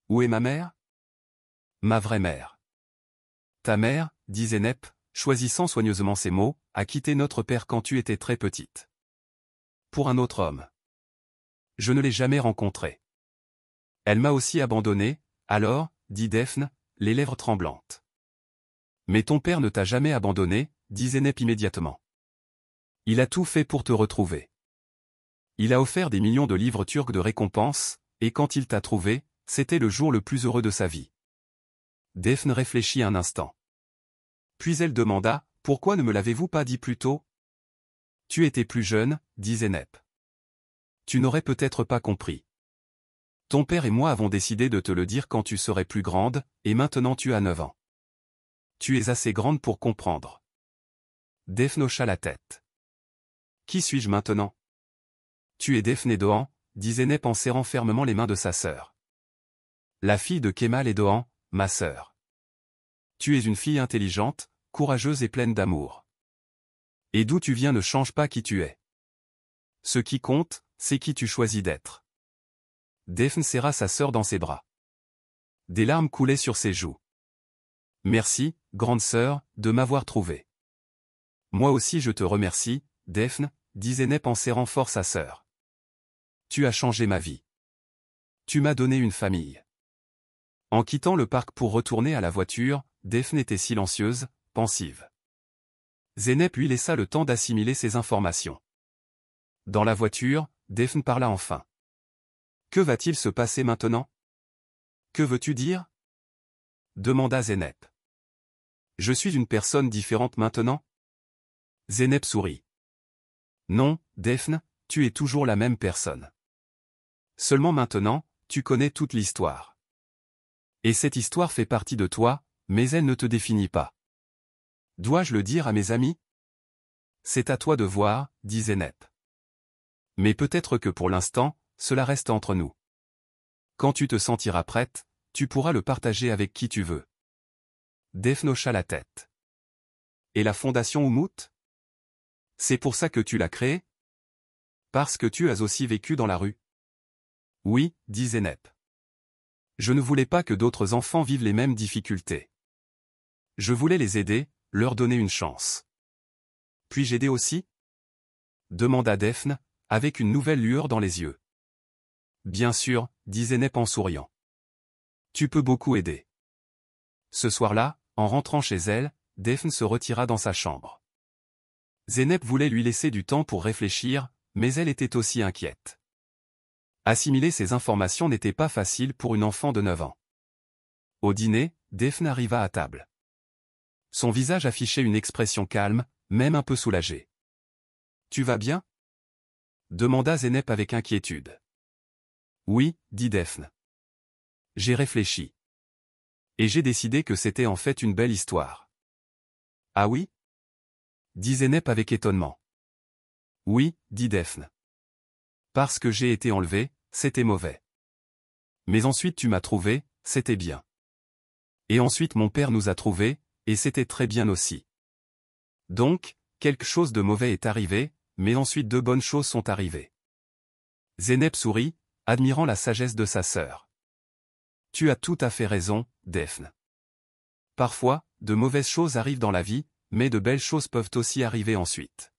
Où est ma mère? Ma vraie mère. Ta mère, dit Zeynep, choisissant soigneusement ses mots, a quitté notre père quand tu étais très petite. Pour un autre homme. Je ne l'ai jamais rencontrée. Elle m'a aussi abandonné, alors, dit Daphne, les lèvres tremblantes. Mais ton père ne t'a jamais abandonné, dit Zeynep immédiatement. Il a tout fait pour te retrouver. Il a offert des millions de livres turcs de récompense, et quand il t'a trouvé, c'était le jour le plus heureux de sa vie. Daphne réfléchit un instant. Puis elle demanda, « Pourquoi ne me l'avez-vous pas dit plus tôt ?»« Tu étais plus jeune, » dit Zeynep. « Tu n'aurais peut-être pas compris. Ton père et moi avons décidé de te le dire quand tu serais plus grande, et maintenant tu as 9 ans. Tu es assez grande pour comprendre. » Daphne hocha la tête. « Qui suis-je maintenant ? » Tu es Daphne Edohan, dit Zeynep en serrant fermement les mains de sa sœur. La fille de Kemal et Doğan, ma sœur. Tu es une fille intelligente, courageuse et pleine d'amour. Et d'où tu viens ne change pas qui tu es. Ce qui compte, c'est qui tu choisis d'être. Defne serra sa sœur dans ses bras. Des larmes coulaient sur ses joues. Merci, grande sœur, de m'avoir trouvé. Moi aussi je te remercie, Defne, dit Zeynep en serrant fort sa sœur. Tu as changé ma vie. Tu m'as donné une famille. En quittant le parc pour retourner à la voiture, Defne était silencieuse, pensive. Zeynep lui laissa le temps d'assimiler ces informations. Dans la voiture, Defne parla enfin. Que va-t-il se passer maintenant? Que veux-tu dire? Demanda Zeynep. Je suis une personne différente maintenant? Zeynep sourit. Non, Defne, tu es toujours la même personne. Seulement maintenant, tu connais toute l'histoire. Et cette histoire fait partie de toi, mais elle ne te définit pas. Dois-je le dire à mes amis? C'est à toi de voir, dit Zeynep. Mais peut-être que pour l'instant, cela reste entre nous. Quand tu te sentiras prête, tu pourras le partager avec qui tu veux. Defne hocha la tête. Et la fondation Umut? C'est pour ça que tu l'as créée? Parce que tu as aussi vécu dans la rue? Oui, dit Zeynep. Je ne voulais pas que d'autres enfants vivent les mêmes difficultés. Je voulais les aider, leur donner une chance. Puis-je aider aussi? Demanda Defne, avec une nouvelle lueur dans les yeux. Bien sûr, dit Zeynep en souriant. Tu peux beaucoup aider. Ce soir-là, en rentrant chez elle, Defne se retira dans sa chambre. Zeynep voulait lui laisser du temps pour réfléchir, mais elle était aussi inquiète. Assimiler ces informations n'était pas facile pour une enfant de 9 ans. Au dîner, Defne arriva à table. Son visage affichait une expression calme, même un peu soulagée. « Tu vas bien ?» demanda Zeynep avec inquiétude. « Oui, dit Defne. J'ai réfléchi. Et j'ai décidé que c'était en fait une belle histoire. »« Ah oui ?» dit Zeynep avec étonnement. « Oui, dit Defne. Parce que j'ai été enlevé, c'était mauvais. Mais ensuite tu m'as trouvé, c'était bien. Et ensuite mon père nous a trouvés, et c'était très bien aussi. Donc, quelque chose de mauvais est arrivé, mais ensuite de bonnes choses sont arrivées. » Zeynep sourit, admirant la sagesse de sa sœur. « Tu as tout à fait raison, Defne. Parfois, de mauvaises choses arrivent dans la vie, mais de belles choses peuvent aussi arriver ensuite.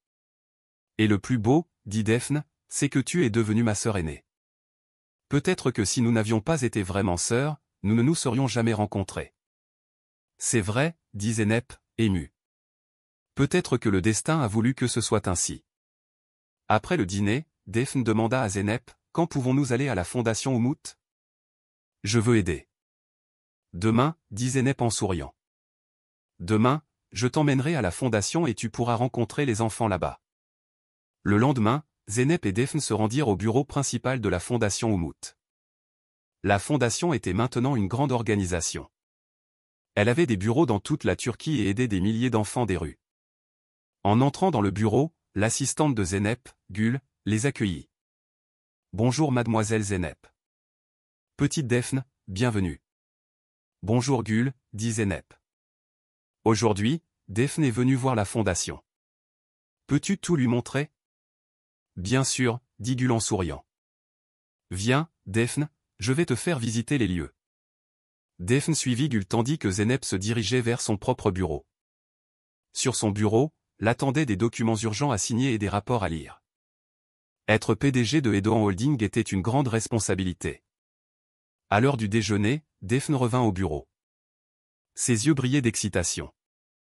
Et le plus beau, dit Defne, c'est que tu es devenue ma sœur aînée. Peut-être que si nous n'avions pas été vraiment sœurs, nous ne nous serions jamais rencontrés. » C'est vrai, dit Zeynep, ému. Peut-être que le destin a voulu que ce soit ainsi. Après le dîner, Defne demanda à Zeynep, quand pouvons-nous aller à la fondation Umut? Je veux aider. Demain, dit Zeynep en souriant. Demain, je t'emmènerai à la fondation et tu pourras rencontrer les enfants là-bas. Le lendemain, Zeynep et Defne se rendirent au bureau principal de la fondation Umut. La fondation était maintenant une grande organisation. Elle avait des bureaux dans toute la Turquie et aidait des milliers d'enfants des rues. En entrant dans le bureau, l'assistante de Zeynep, Gül, les accueillit. « Bonjour mademoiselle Zeynep. »« Petite Defne, bienvenue. »« Bonjour Gül, dit Zeynep. »« Aujourd'hui, Defne est venue voir la fondation. Peux-tu tout lui montrer ?»« Bien sûr, dit Gül en souriant. »« Viens, Defne, je vais te faire visiter les lieux. » Defne suivit Gül tandis que Zeynep se dirigeait vers son propre bureau. Sur son bureau, l'attendaient des documents urgents à signer et des rapports à lire. Être PDG de Erdoğan Holding était une grande responsabilité. À l'heure du déjeuner, Defne revint au bureau. Ses yeux brillaient d'excitation.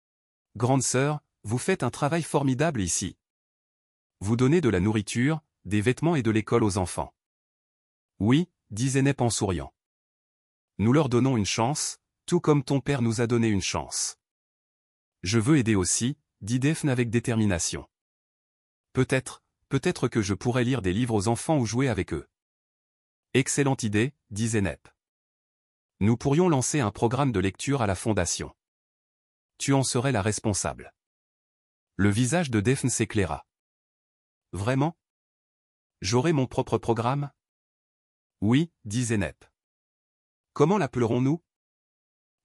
« Grande sœur, vous faites un travail formidable ici. Vous donnez de la nourriture, des vêtements et de l'école aux enfants. »« Oui, dit Zeynep en souriant. Nous leur donnons une chance, tout comme ton père nous a donné une chance. »« Je veux aider aussi, dit Defne avec détermination. Peut-être que je pourrais lire des livres aux enfants ou jouer avec eux. »« Excellente idée, dit Zeynep. Nous pourrions lancer un programme de lecture à la fondation. Tu en serais la responsable. » Le visage de Defne s'éclaira. « Vraiment? J'aurai mon propre programme? Oui, dit Zeynep. Comment l'appellerons-nous?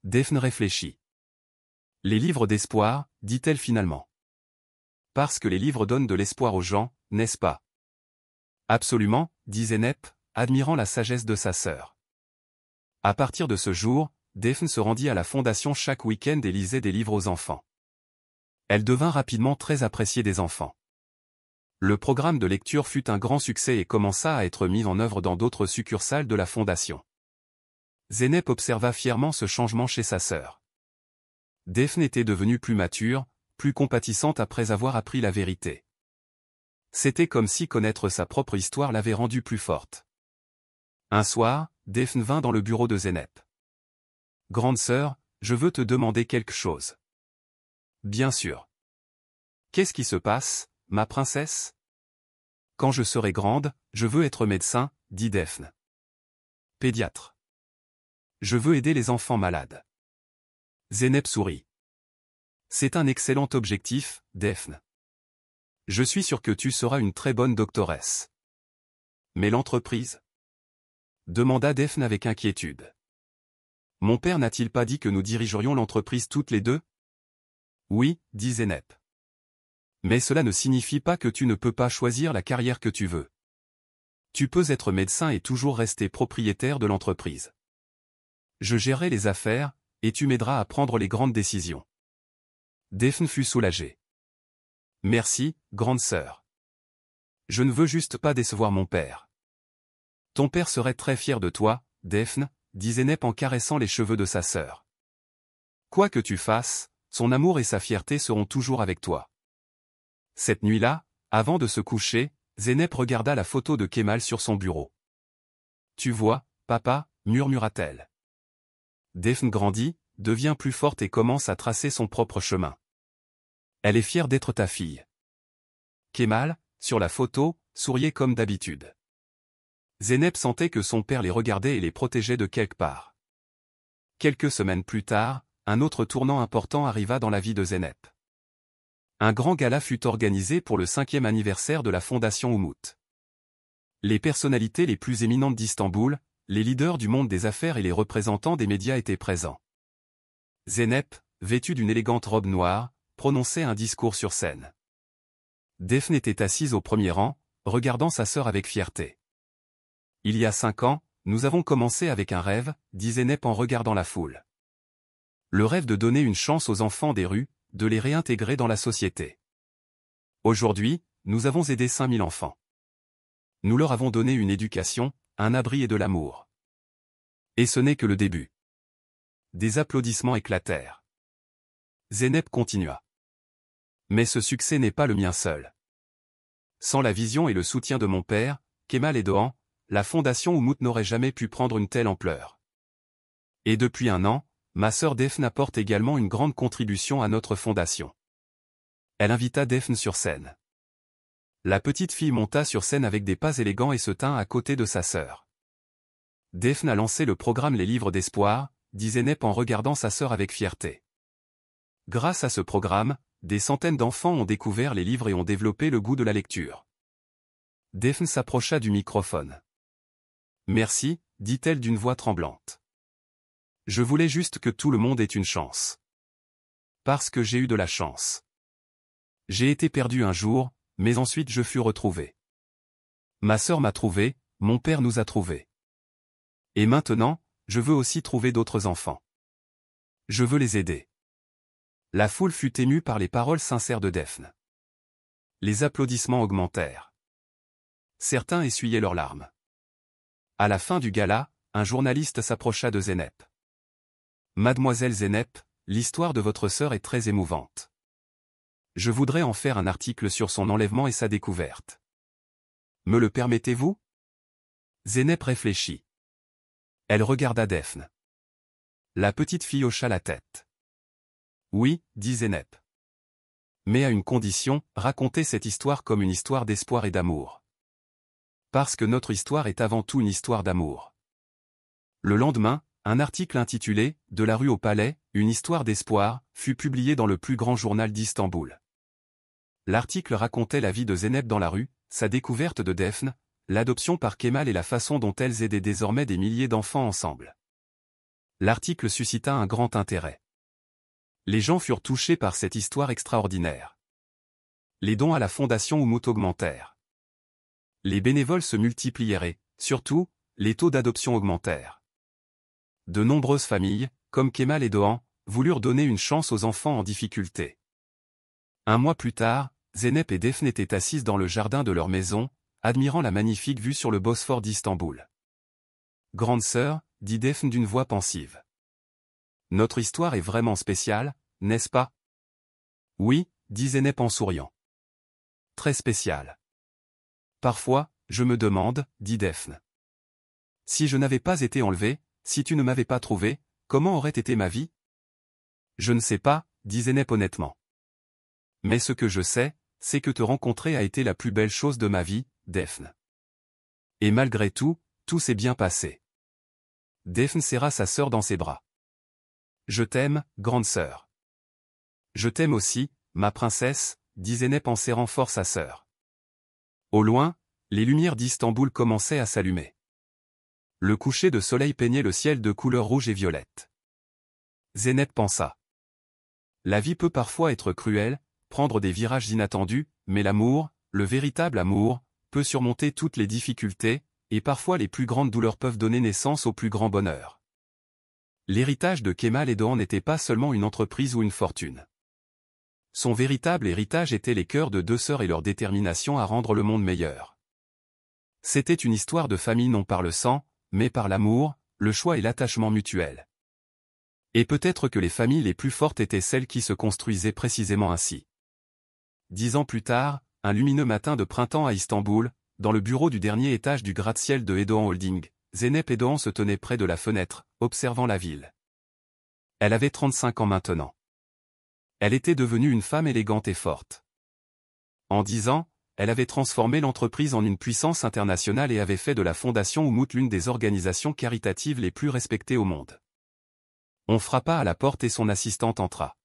Daphne réfléchit. Les livres d'espoir, dit-elle finalement. Parce que les livres donnent de l'espoir aux gens, n'est-ce pas? Absolument, dit Zeynep, admirant la sagesse de sa sœur. À partir de ce jour, Daphne se rendit à la fondation chaque week-end et lisait des livres aux enfants. Elle devint rapidement très appréciée des enfants. Le programme de lecture fut un grand succès et commença à être mis en œuvre dans d'autres succursales de la fondation. Zeynep observa fièrement ce changement chez sa sœur. Daphne était devenue plus mature, plus compatissante après avoir appris la vérité. C'était comme si connaître sa propre histoire l'avait rendue plus forte. Un soir, Daphne vint dans le bureau de Zeynep. « Grande sœur, je veux te demander quelque chose. » « Bien sûr. »« Qu'est-ce qui se passe, ma princesse ?»« Quand je serai grande, je veux être médecin, dit Daphne. »« Pédiatre. »« Je veux aider les enfants malades. » Zeynep sourit. « C'est un excellent objectif, Daphne. Je suis sûr que tu seras une très bonne doctoresse. »« Mais l'entreprise ?» demanda Daphne avec inquiétude. « Mon père n'a-t-il pas dit que nous dirigerions l'entreprise toutes les deux? » Oui, dit Zeynep. Mais cela ne signifie pas que tu ne peux pas choisir la carrière que tu veux. Tu peux être médecin et toujours rester propriétaire de l'entreprise. Je gérerai les affaires, et tu m'aideras à prendre les grandes décisions. Daphne fut soulagée. Merci, grande sœur. Je ne veux juste pas décevoir mon père. Ton père serait très fier de toi, Daphne, dit Zeynep en caressant les cheveux de sa sœur. Quoi que tu fasses, son amour et sa fierté seront toujours avec toi. Cette nuit-là, avant de se coucher, Zeynep regarda la photo de Kemal sur son bureau. Tu vois, papa, murmura-t-elle. Daphne grandit, devient plus forte et commence à tracer son propre chemin. Elle est fière d'être ta fille. Kemal, sur la photo, souriait comme d'habitude. Zeynep sentait que son père les regardait et les protégeait de quelque part. Quelques semaines plus tard, un autre tournant important arriva dans la vie de Zeynep. Un grand gala fut organisé pour le 5e anniversaire de la fondation Umut. Les personnalités les plus éminentes d'Istanbul, les leaders du monde des affaires et les représentants des médias étaient présents. Zeynep, vêtue d'une élégante robe noire, prononçait un discours sur scène. Daphne était assise au premier rang, regardant sa sœur avec fierté. « Il y a 5 ans, nous avons commencé avec un rêve, dit Zeynep en regardant la foule. Le rêve de donner une chance aux enfants des rues, de les réintégrer dans la société. Aujourd'hui, nous avons aidé 5000 enfants. Nous leur avons donné une éducation, un abri et de l'amour. Et ce n'est que le début. » Des applaudissements éclatèrent. Zeynep continua. « Mais ce succès n'est pas le mien seul. Sans la vision et le soutien de mon père, Kemal et Doğan, la fondation Umut n'aurait jamais pu prendre une telle ampleur. Et depuis 1 an, ma sœur Daphne apporte également une grande contribution à notre fondation. » Elle invita Daphne sur scène. La petite fille monta sur scène avec des pas élégants et se tint à côté de sa sœur. Daphne a lancé le programme Les Livres d'Espoir, dit Zeynep en regardant sa sœur avec fierté. Grâce à ce programme, des centaines d'enfants ont découvert les livres et ont développé le goût de la lecture. Daphne s'approcha du microphone. « Merci, dit-elle d'une voix tremblante. Je voulais juste que tout le monde ait une chance. Parce que j'ai eu de la chance. J'ai été perdu un jour, mais ensuite je fus retrouvé. Ma sœur m'a trouvé, mon père nous a trouvés. Et maintenant, je veux aussi trouver d'autres enfants. Je veux les aider. » La foule fut émue par les paroles sincères de Daphne. Les applaudissements augmentèrent. Certains essuyaient leurs larmes. À la fin du gala, un journaliste s'approcha de Zeynep. « Mademoiselle Zeynep, l'histoire de votre sœur est très émouvante. Je voudrais en faire un article sur son enlèvement et sa découverte. Me le permettez-vous » Zeynep réfléchit. Elle regarda Daphne. La petite fille hocha la tête. « Oui, dit Zeynep. Mais à une condition, racontez cette histoire comme une histoire d'espoir et d'amour. Parce que notre histoire est avant tout une histoire d'amour. » Le lendemain, un article intitulé « De la rue au palais, une histoire d'espoir » fut publié dans le plus grand journal d'Istanbul. L'article racontait la vie de Zeynep dans la rue, sa découverte de Daphne, l'adoption par Kemal et la façon dont elles aidaient désormais des milliers d'enfants ensemble. L'article suscita un grand intérêt. Les gens furent touchés par cette histoire extraordinaire. Les dons à la fondation Oumout augmentèrent. Les bénévoles se multiplièrent et, surtout, les taux d'adoption augmentèrent. De nombreuses familles, comme Kemal et Doğan, voulurent donner une chance aux enfants en difficulté. Un mois plus tard, Zeynep et Defne étaient assises dans le jardin de leur maison, admirant la magnifique vue sur le Bosphore d'Istanbul. « Grande sœur », dit Defne d'une voix pensive. « Notre histoire est vraiment spéciale, n'est-ce pas ?»« Oui », dit Zeynep en souriant. « Très spéciale. »« Parfois, je me demande, » dit Defne. « Si je n'avais pas été enlevée, si tu ne m'avais pas trouvée, comment aurait été ma vie ?»« Je ne sais pas, » dit Zeynep honnêtement. « Mais ce que je sais, c'est que te rencontrer a été la plus belle chose de ma vie, Defne. Et malgré tout, tout s'est bien passé. » Defne serra sa sœur dans ses bras. « Je t'aime, grande sœur. »« Je t'aime aussi, ma princesse, » dit Zeynep en serrant fort sa sœur. Au loin, les lumières d'Istanbul commençaient à s'allumer. Le coucher de soleil peignait le ciel de couleur rouge et violette. Zeynep pensa. La vie peut parfois être cruelle, prendre des virages inattendus, mais l'amour, le véritable amour, peut surmonter toutes les difficultés, et parfois les plus grandes douleurs peuvent donner naissance au plus grand bonheur. L'héritage de Kemal et Doğan n'était pas seulement une entreprise ou une fortune. Son véritable héritage était les cœurs de deux sœurs et leur détermination à rendre le monde meilleur. C'était une histoire de famille non par le sang, mais par l'amour, le choix et l'attachement mutuel. Et peut-être que les familles les plus fortes étaient celles qui se construisaient précisément ainsi. 10 ans plus tard, un lumineux matin de printemps à Istanbul, dans le bureau du dernier étage du gratte-ciel de Erdoğan Holding, Zeynep et Doğan se tenaient près de la fenêtre, observant la ville. Elle avait 35 ans maintenant. Elle était devenue une femme élégante et forte. En 10 ans, elle avait transformé l'entreprise en une puissance internationale et avait fait de la Fondation Oumout l'une des organisations caritatives les plus respectées au monde. On frappa à la porte et son assistante entra.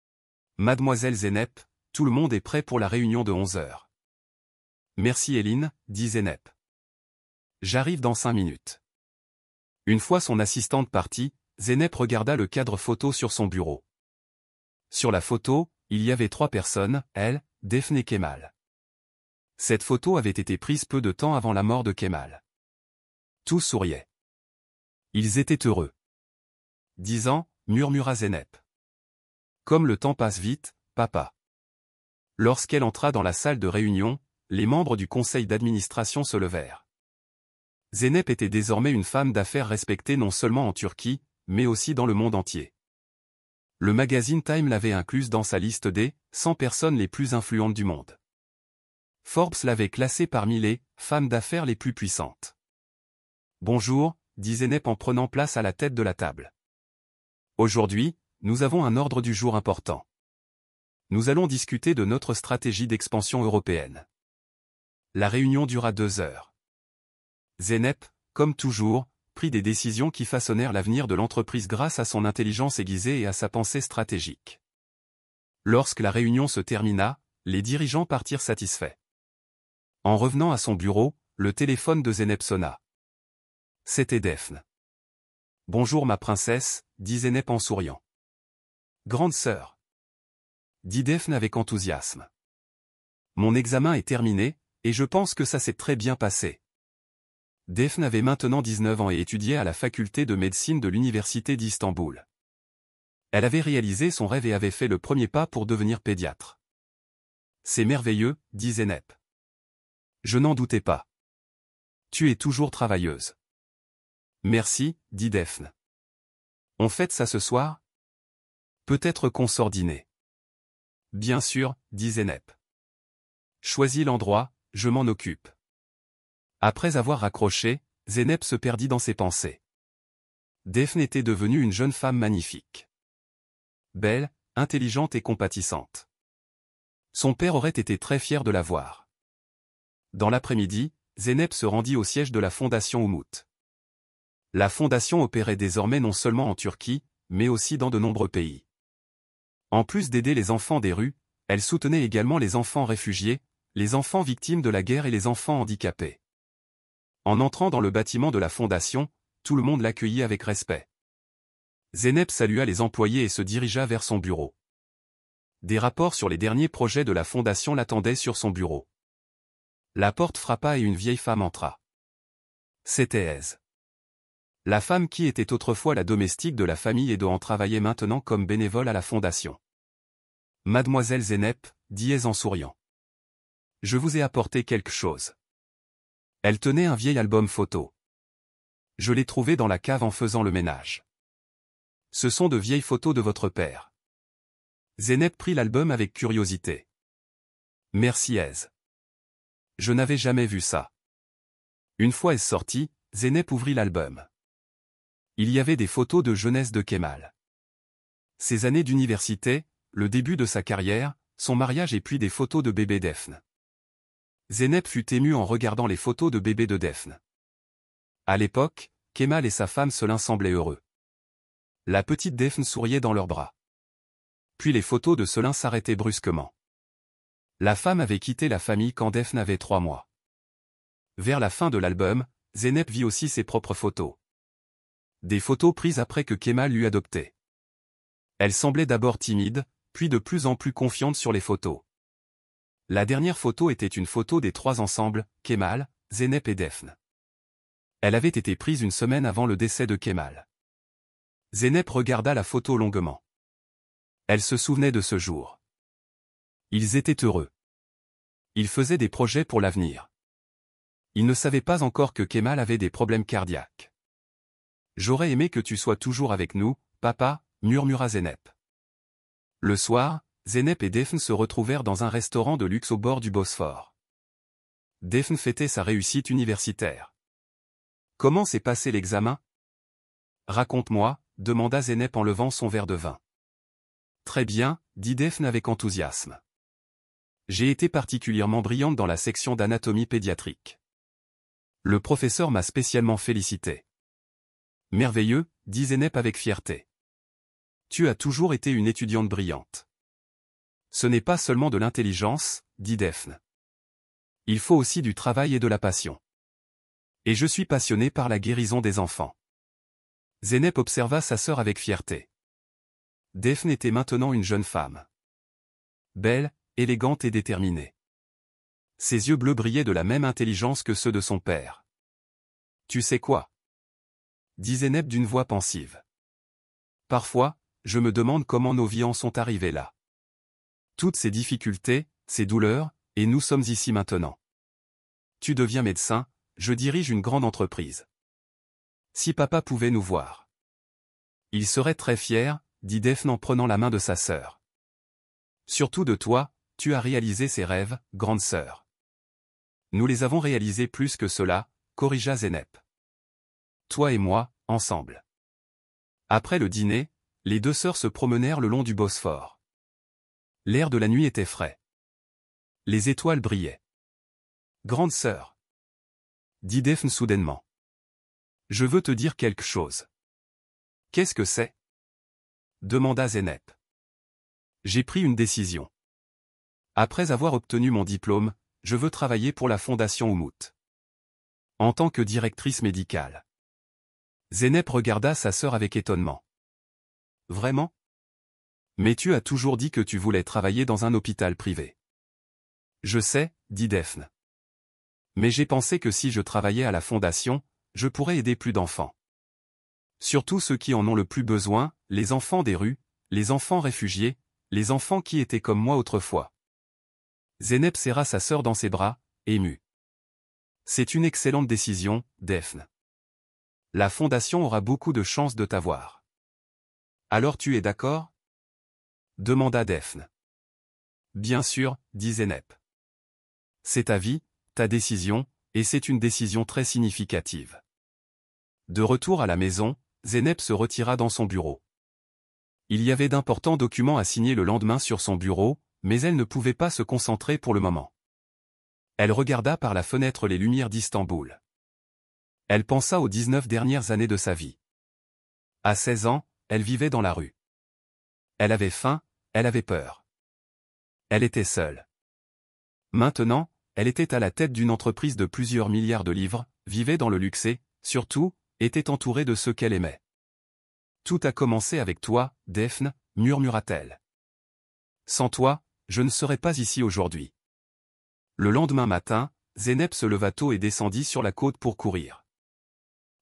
« Mademoiselle Zeynep, tout le monde est prêt pour la réunion de 11 heures. »« Merci Eline, » dit Zeynep. « J'arrive dans 5 minutes. » Une fois son assistante partie, Zeynep regarda le cadre photo sur son bureau. Sur la photo, il y avait 3 personnes, elle, Defne et Kemal. Cette photo avait été prise peu de temps avant la mort de Kemal. Tous souriaient. Ils étaient heureux. 10 ans, murmura Zeynep. Comme le temps passe vite, papa. Lorsqu'elle entra dans la salle de réunion, les membres du conseil d'administration se levèrent. Zeynep était désormais une femme d'affaires respectée non seulement en Turquie, mais aussi dans le monde entier. Le magazine Time l'avait incluse dans sa liste des 100 personnes les plus influentes du monde. Forbes l'avait classée parmi les femmes d'affaires les plus puissantes. Bonjour, dit Zeynep en prenant place à la tête de la table. Aujourd'hui, nous avons un ordre du jour important. Nous allons discuter de notre stratégie d'expansion européenne. La réunion dura 2 heures. Zeynep, comme toujours, prit des décisions qui façonnèrent l'avenir de l'entreprise grâce à son intelligence aiguisée et à sa pensée stratégique. Lorsque la réunion se termina, les dirigeants partirent satisfaits. En revenant à son bureau, le téléphone de Zeynep sonna. C'était Defne. « Bonjour ma princesse », dit Zeynep en souriant. « Grande sœur », dit Defne avec enthousiasme. « Mon examen est terminé, et je pense que ça s'est très bien passé. » Defne avait maintenant 19 ans et étudiait à la faculté de médecine de l'université d'Istanbul. Elle avait réalisé son rêve et avait fait le premier pas pour devenir pédiatre. « C'est merveilleux, » dit Zeynep. « Je n'en doutais pas. Tu es toujours travailleuse. » « Merci, » dit Defne. « On fête ça ce soir ? Peut-être qu'on sort dîner. »« Bien sûr, » dit Zeynep. « Choisis l'endroit, je m'en occupe. » Après avoir raccroché, Zeynep se perdit dans ses pensées. Defne était devenue une jeune femme magnifique. Belle, intelligente et compatissante. Son père aurait été très fier de la voir. Dans l'après-midi, Zeynep se rendit au siège de la Fondation Oumout. La fondation opérait désormais non seulement en Turquie, mais aussi dans de nombreux pays. En plus d'aider les enfants des rues, elle soutenait également les enfants réfugiés, les enfants victimes de la guerre et les enfants handicapés. En entrant dans le bâtiment de la fondation, tout le monde l'accueillit avec respect. Zeynep salua les employés et se dirigea vers son bureau. Des rapports sur les derniers projets de la fondation l'attendaient sur son bureau. La porte frappa et une vieille femme entra. C'était Aise. La femme qui était autrefois la domestique de la famille et dont travaillait maintenant comme bénévole à la fondation. Mademoiselle Zeynep, dit Aise en souriant. Je vous ai apporté quelque chose. Elle tenait un vieil album photo. Je l'ai trouvé dans la cave en faisant le ménage. Ce sont de vieilles photos de votre père. Zeynep prit l'album avec curiosité. Merci Aise. Je n'avais jamais vu ça. Une fois Aise sortie, Zeynep ouvrit l'album. Il y avait des photos de jeunesse de Kemal. Ses années d'université, le début de sa carrière, son mariage et puis des photos de bébé Daphne. Zeynep fut émue en regardant les photos de bébé de Daphne. À l'époque, Kemal et sa femme Selin semblaient heureux. La petite Daphne souriait dans leurs bras. Puis les photos de Selin s'arrêtaient brusquement. La femme avait quitté la famille quand Daphne avait 3 mois. Vers la fin de l'album, Zeynep vit aussi ses propres photos. Des photos prises après que Kemal l'eut adoptée. Elle semblait d'abord timide, puis de plus en plus confiante sur les photos. La dernière photo était une photo des 3 ensemble, Kemal, Zeynep et Daphne. Elle avait été prise une semaine avant le décès de Kemal. Zeynep regarda la photo longuement. Elle se souvenait de ce jour. Ils étaient heureux. Ils faisaient des projets pour l'avenir. Ils ne savaient pas encore que Kemal avait des problèmes cardiaques. J'aurais aimé que tu sois toujours avec nous, papa, murmura Zeynep. Le soir, Zeynep et Daphne se retrouvèrent dans un restaurant de luxe au bord du Bosphore. Daphne fêtait sa réussite universitaire. Comment s'est passé l'examen? Raconte-moi, demanda Zeynep en levant son verre de vin. Très bien, dit Daphne avec enthousiasme. J'ai été particulièrement brillante dans la section d'anatomie pédiatrique. Le professeur m'a spécialement félicité. Merveilleux, dit Zeynep avec fierté. Tu as toujours été une étudiante brillante. Ce n'est pas seulement de l'intelligence, dit Daphne. Il faut aussi du travail et de la passion. Et je suis passionné par la guérison des enfants. Zeynep observa sa sœur avec fierté. Daphne était maintenant une jeune femme. Belle, élégante et déterminée. Ses yeux bleus brillaient de la même intelligence que ceux de son père. Tu sais quoi? Dit Zeynep d'une voix pensive. Parfois, je me demande comment nos vies en sont arrivées là. Toutes ces difficultés, ces douleurs, et nous sommes ici maintenant. Tu deviens médecin, je dirige une grande entreprise. Si papa pouvait nous voir. Il serait très fier, dit Daphne en prenant la main de sa sœur. Surtout de toi, tu as réalisé ses rêves, grande sœur. Nous les avons réalisés plus que cela, corrigea Zeynep. Toi et moi, ensemble. Après le dîner, les 2 sœurs se promenèrent le long du Bosphore. L'air de la nuit était frais. Les étoiles brillaient. Grande sœur, dit Daphne soudainement. Je veux te dire quelque chose. Qu'est-ce que c'est? Demanda Zeynep. J'ai pris une décision. Après avoir obtenu mon diplôme, je veux travailler pour la Fondation Oumout. En tant que directrice médicale. Zeynep regarda sa sœur avec étonnement. Vraiment? Mais tu as toujours dit que tu voulais travailler dans un hôpital privé. Je sais, dit Daphne. Mais j'ai pensé que si je travaillais à la Fondation, je pourrais aider plus d'enfants. Surtout ceux qui en ont le plus besoin, les enfants des rues, les enfants réfugiés, les enfants qui étaient comme moi autrefois. Zeynep serra sa sœur dans ses bras, émue. C'est une excellente décision, Daphne. La Fondation aura beaucoup de chances de t'avoir. Alors tu es d'accord? Demanda Daphne. Bien sûr, dit Zeynep. C'est ta vie, ta décision, et c'est une décision très significative. De retour à la maison, Zeynep se retira dans son bureau. Il y avait d'importants documents à signer le lendemain sur son bureau, mais elle ne pouvait pas se concentrer pour le moment. Elle regarda par la fenêtre les lumières d'Istanbul. Elle pensa aux 19 dernières années de sa vie. À 16 ans, elle vivait dans la rue. Elle avait faim, elle avait peur. Elle était seule. Maintenant, elle était à la tête d'une entreprise de plusieurs milliards de livres, vivait dans le luxe et, surtout, était entourée de ceux qu'elle aimait. Tout a commencé avec toi, Daphne, murmura-t-elle. Sans toi, je ne serais pas ici aujourd'hui. Le lendemain matin, Zeynep se leva tôt et descendit sur la côte pour courir.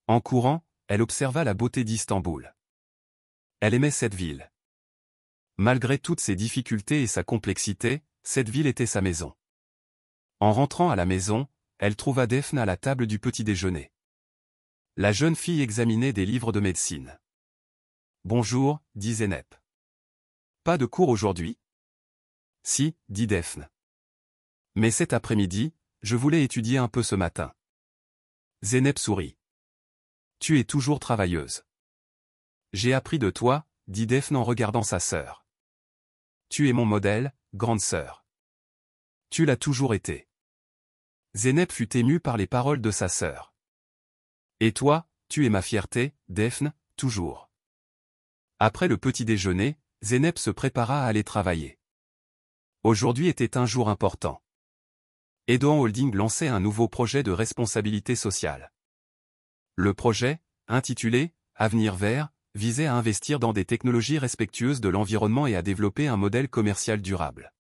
En courant, elle observa la beauté d'Istanbul. Elle aimait cette ville. Malgré toutes ses difficultés et sa complexité, cette ville était sa maison. En rentrant à la maison, elle trouva Daphne à la table du petit déjeuner. La jeune fille examinait des livres de médecine. « Bonjour, dit Zeynep. Pas de cours aujourd'hui? Si, dit Daphne. Mais cet après-midi, je voulais étudier un peu ce matin. Zeynep sourit. Tu es toujours travailleuse. J'ai appris de toi, dit Daphne en regardant sa sœur. Tu es mon modèle, grande sœur. Tu l'as toujours été. Zeynep fut émue par les paroles de sa sœur. Et toi, tu es ma fierté, Daphne, toujours. Après le petit déjeuner, Zeynep se prépara à aller travailler. Aujourd'hui était un jour important. Edoan Holding lançait un nouveau projet de responsabilité sociale. Le projet, intitulé « Avenir vert », visait à investir dans des technologies respectueuses de l'environnement et à développer un modèle commercial durable.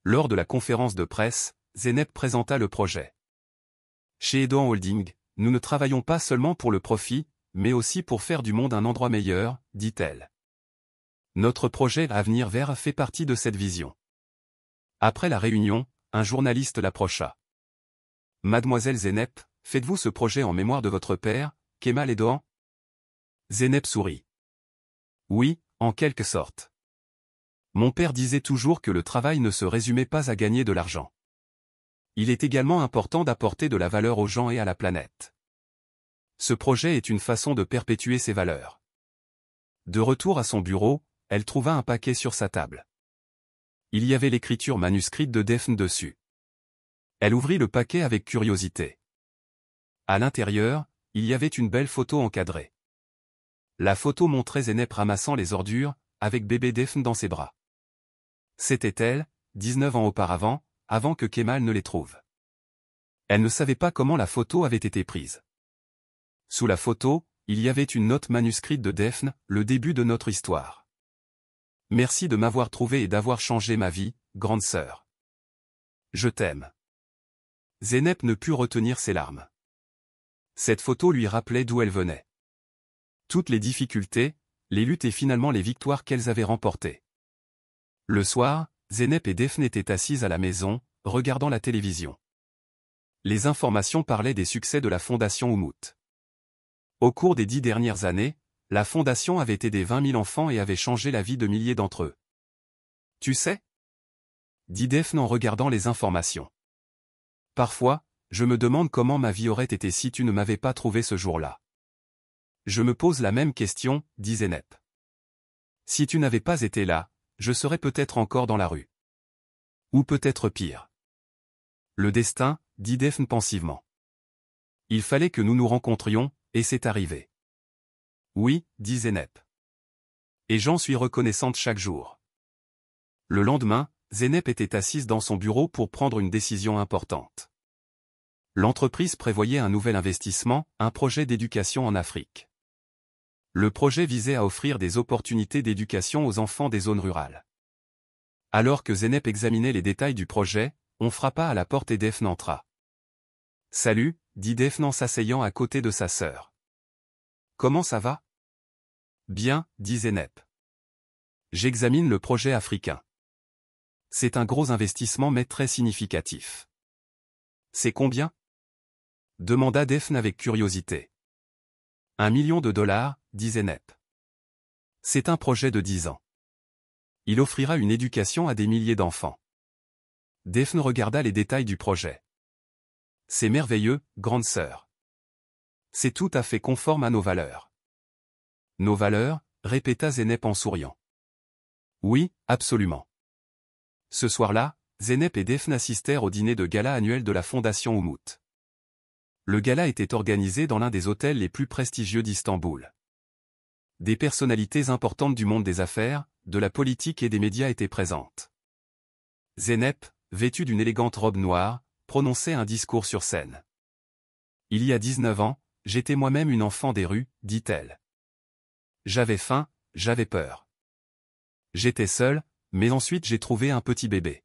Lors de la conférence de presse, Zeynep présenta le projet. Chez Edoan Holding, nous ne travaillons pas seulement pour le profit, mais aussi pour faire du monde un endroit meilleur, dit-elle. Notre projet Avenir vert fait partie de cette vision. Après la réunion, un journaliste l'approcha. Mademoiselle Zeynep, faites-vous ce projet en mémoire de votre père, Kemal Edoan? Zeynep sourit. Oui, en quelque sorte. Mon père disait toujours que le travail ne se résumait pas à gagner de l'argent. Il est également important d'apporter de la valeur aux gens et à la planète. Ce projet est une façon de perpétuer ces valeurs. De retour à son bureau, elle trouva un paquet sur sa table. Il y avait l'écriture manuscrite de Daphne dessus. Elle ouvrit le paquet avec curiosité. À l'intérieur, il y avait une belle photo encadrée. La photo montrait Zeynep ramassant les ordures, avec bébé Daphne dans ses bras. C'était elle, 19 ans auparavant, avant que Kemal ne les trouve. Elle ne savait pas comment la photo avait été prise. Sous la photo, il y avait une note manuscrite de Daphne, le début de notre histoire. Merci de m'avoir trouvé et d'avoir changé ma vie, grande sœur. Je t'aime. Zeynep ne put retenir ses larmes. Cette photo lui rappelait d'où elle venait. Toutes les difficultés, les luttes et finalement les victoires qu'elles avaient remportées. Le soir, Zeynep et Daphne étaient assises à la maison, regardant la télévision. Les informations parlaient des succès de la fondation Umut. Au cours des 10 dernières années, la fondation avait aidé 20 000 enfants et avait changé la vie de milliers d'entre eux. Tu sais? Dit Daphne en regardant les informations. Parfois, je me demande comment ma vie aurait été si tu ne m'avais pas trouvé ce jour-là. Je me pose la même question, dit Zeynep. Si tu n'avais pas été là, je serais peut-être encore dans la rue. Ou peut-être pire. Le destin, dit Daphne pensivement. Il fallait que nous nous rencontrions, et c'est arrivé. Oui, dit Zeynep. Et j'en suis reconnaissante chaque jour. Le lendemain, Zeynep était assise dans son bureau pour prendre une décision importante. L'entreprise prévoyait un nouvel investissement, un projet d'éducation en Afrique. Le projet visait à offrir des opportunités d'éducation aux enfants des zones rurales. Alors que Zeynep examinait les détails du projet, on frappa à la porte et Daphne entra. « Salut », dit Daphne en s'asseyant à côté de sa sœur. « Comment ça va ?»« Bien, » dit Zeynep. « J'examine le projet africain. C'est un gros investissement mais très significatif. »« C'est combien ?» demanda Daphne avec curiosité. « 1 million de dollars, » dit Zeynep. « C'est un projet de 10 ans. Il offrira une éducation à des milliers d'enfants. » Daphne regarda les détails du projet. « C'est merveilleux, grande sœur. C'est tout à fait conforme à nos valeurs. » « Nos valeurs ?» répéta Zeynep en souriant. « Oui, absolument. » Ce soir-là, Zeynep et Daphne assistèrent au dîner de gala annuel de la Fondation Umut. Le gala était organisé dans l'un des hôtels les plus prestigieux d'Istanbul. Des personnalités importantes du monde des affaires, de la politique et des médias étaient présentes. Zeynep, vêtue d'une élégante robe noire, prononçait un discours sur scène. Il y a 19 ans, j'étais moi-même une enfant des rues, dit-elle. J'avais faim, j'avais peur. J'étais seule, mais ensuite j'ai trouvé un petit bébé.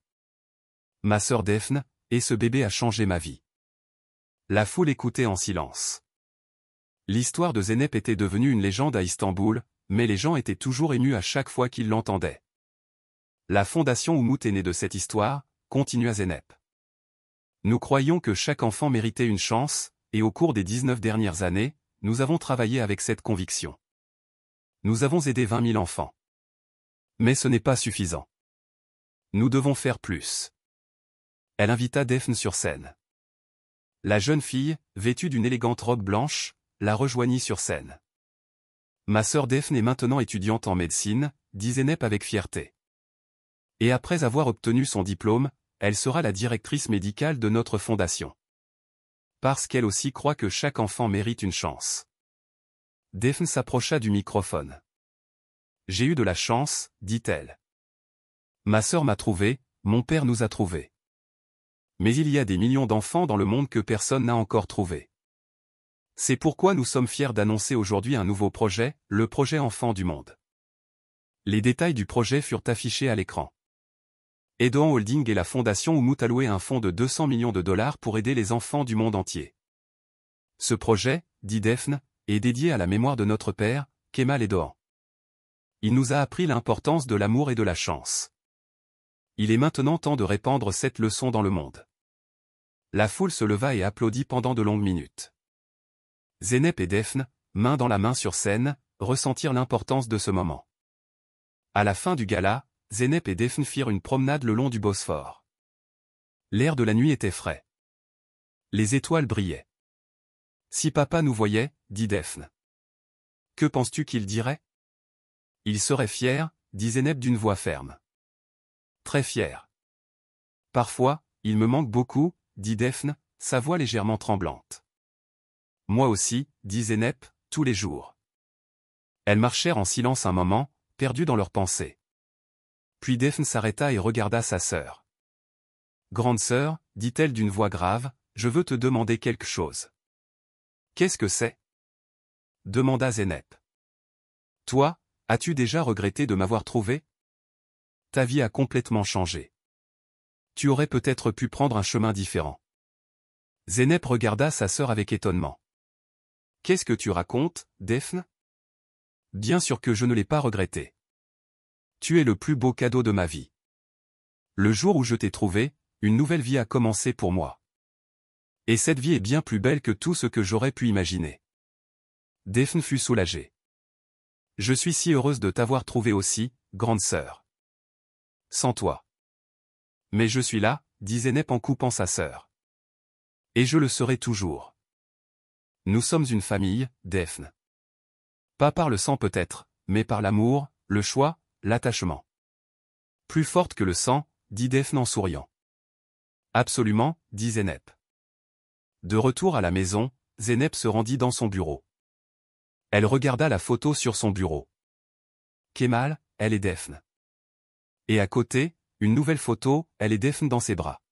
Ma sœur Daphne, et ce bébé a changé ma vie. La foule écoutait en silence. L'histoire de Zeynep était devenue une légende à Istanbul, mais les gens étaient toujours émus à chaque fois qu'ils l'entendaient. La fondation Umut est née de cette histoire, continua Zeynep. Nous croyions que chaque enfant méritait une chance, et au cours des 19 dernières années, nous avons travaillé avec cette conviction. Nous avons aidé 20 000 enfants. Mais ce n'est pas suffisant. Nous devons faire plus. Elle invita Daphne sur scène. La jeune fille, vêtue d'une élégante robe blanche, la rejoignit sur scène. Ma sœur Daphne est maintenant étudiante en médecine, dit Zeynep avec fierté. Et après avoir obtenu son diplôme, elle sera la directrice médicale de notre fondation. Parce qu'elle aussi croit que chaque enfant mérite une chance. Daphne s'approcha du microphone. J'ai eu de la chance, dit-elle. Ma sœur m'a trouvé, mon père nous a trouvés. Mais il y a des millions d'enfants dans le monde que personne n'a encore trouvés. C'est pourquoi nous sommes fiers d'annoncer aujourd'hui un nouveau projet, le projet Enfants du Monde. Les détails du projet furent affichés à l'écran. Edoan Holding et la fondation Umut alloué un fonds de 200 millions de dollars pour aider les enfants du monde entier. Ce projet, dit Daphne, est dédié à la mémoire de notre père, Kemal Edoan. Il nous a appris l'importance de l'amour et de la chance. Il est maintenant temps de répandre cette leçon dans le monde. La foule se leva et applaudit pendant de longues minutes. Zeynep et Daphne, main dans la main sur scène, ressentirent l'importance de ce moment. À la fin du gala, Zeynep et Daphne firent une promenade le long du Bosphore. L'air de la nuit était frais. Les étoiles brillaient. Si papa nous voyait, dit Daphne. Que penses-tu qu'il dirait? Il serait fier, dit Zeynep d'une voix ferme. Très fier. Parfois, il me manque beaucoup, dit Daphne, sa voix légèrement tremblante. Moi aussi, dit Zeynep, tous les jours. Elles marchèrent en silence un moment, perdues dans leurs pensées. Puis Daphne s'arrêta et regarda sa sœur. Grande sœur, dit-elle d'une voix grave, je veux te demander quelque chose. Qu'est-ce que c'est? Demanda Zeynep. Toi, as-tu déjà regretté de m'avoir trouvé? Ta vie a complètement changé. Tu aurais peut-être pu prendre un chemin différent. Zeynep regarda sa sœur avec étonnement. Qu'est-ce que tu racontes, Daphne? Bien sûr que je ne l'ai pas regretté. Tu es le plus beau cadeau de ma vie. Le jour où je t'ai trouvé, une nouvelle vie a commencé pour moi. Et cette vie est bien plus belle que tout ce que j'aurais pu imaginer. Daphne fut soulagée. Je suis si heureuse de t'avoir trouvé aussi, grande sœur. Sans toi. Mais je suis là, dit Zeynep en coupant sa sœur. Et je le serai toujours. Nous sommes une famille, Daphne. Pas par le sang peut-être, mais par l'amour, le choix, l'attachement. Plus forte que le sang, dit Daphne en souriant. Absolument, dit Zeynep. De retour à la maison, Zeynep se rendit dans son bureau. Elle regarda la photo sur son bureau. Kemal, elle et Daphne. Et à côté, une nouvelle photo, elle et Daphne dans ses bras.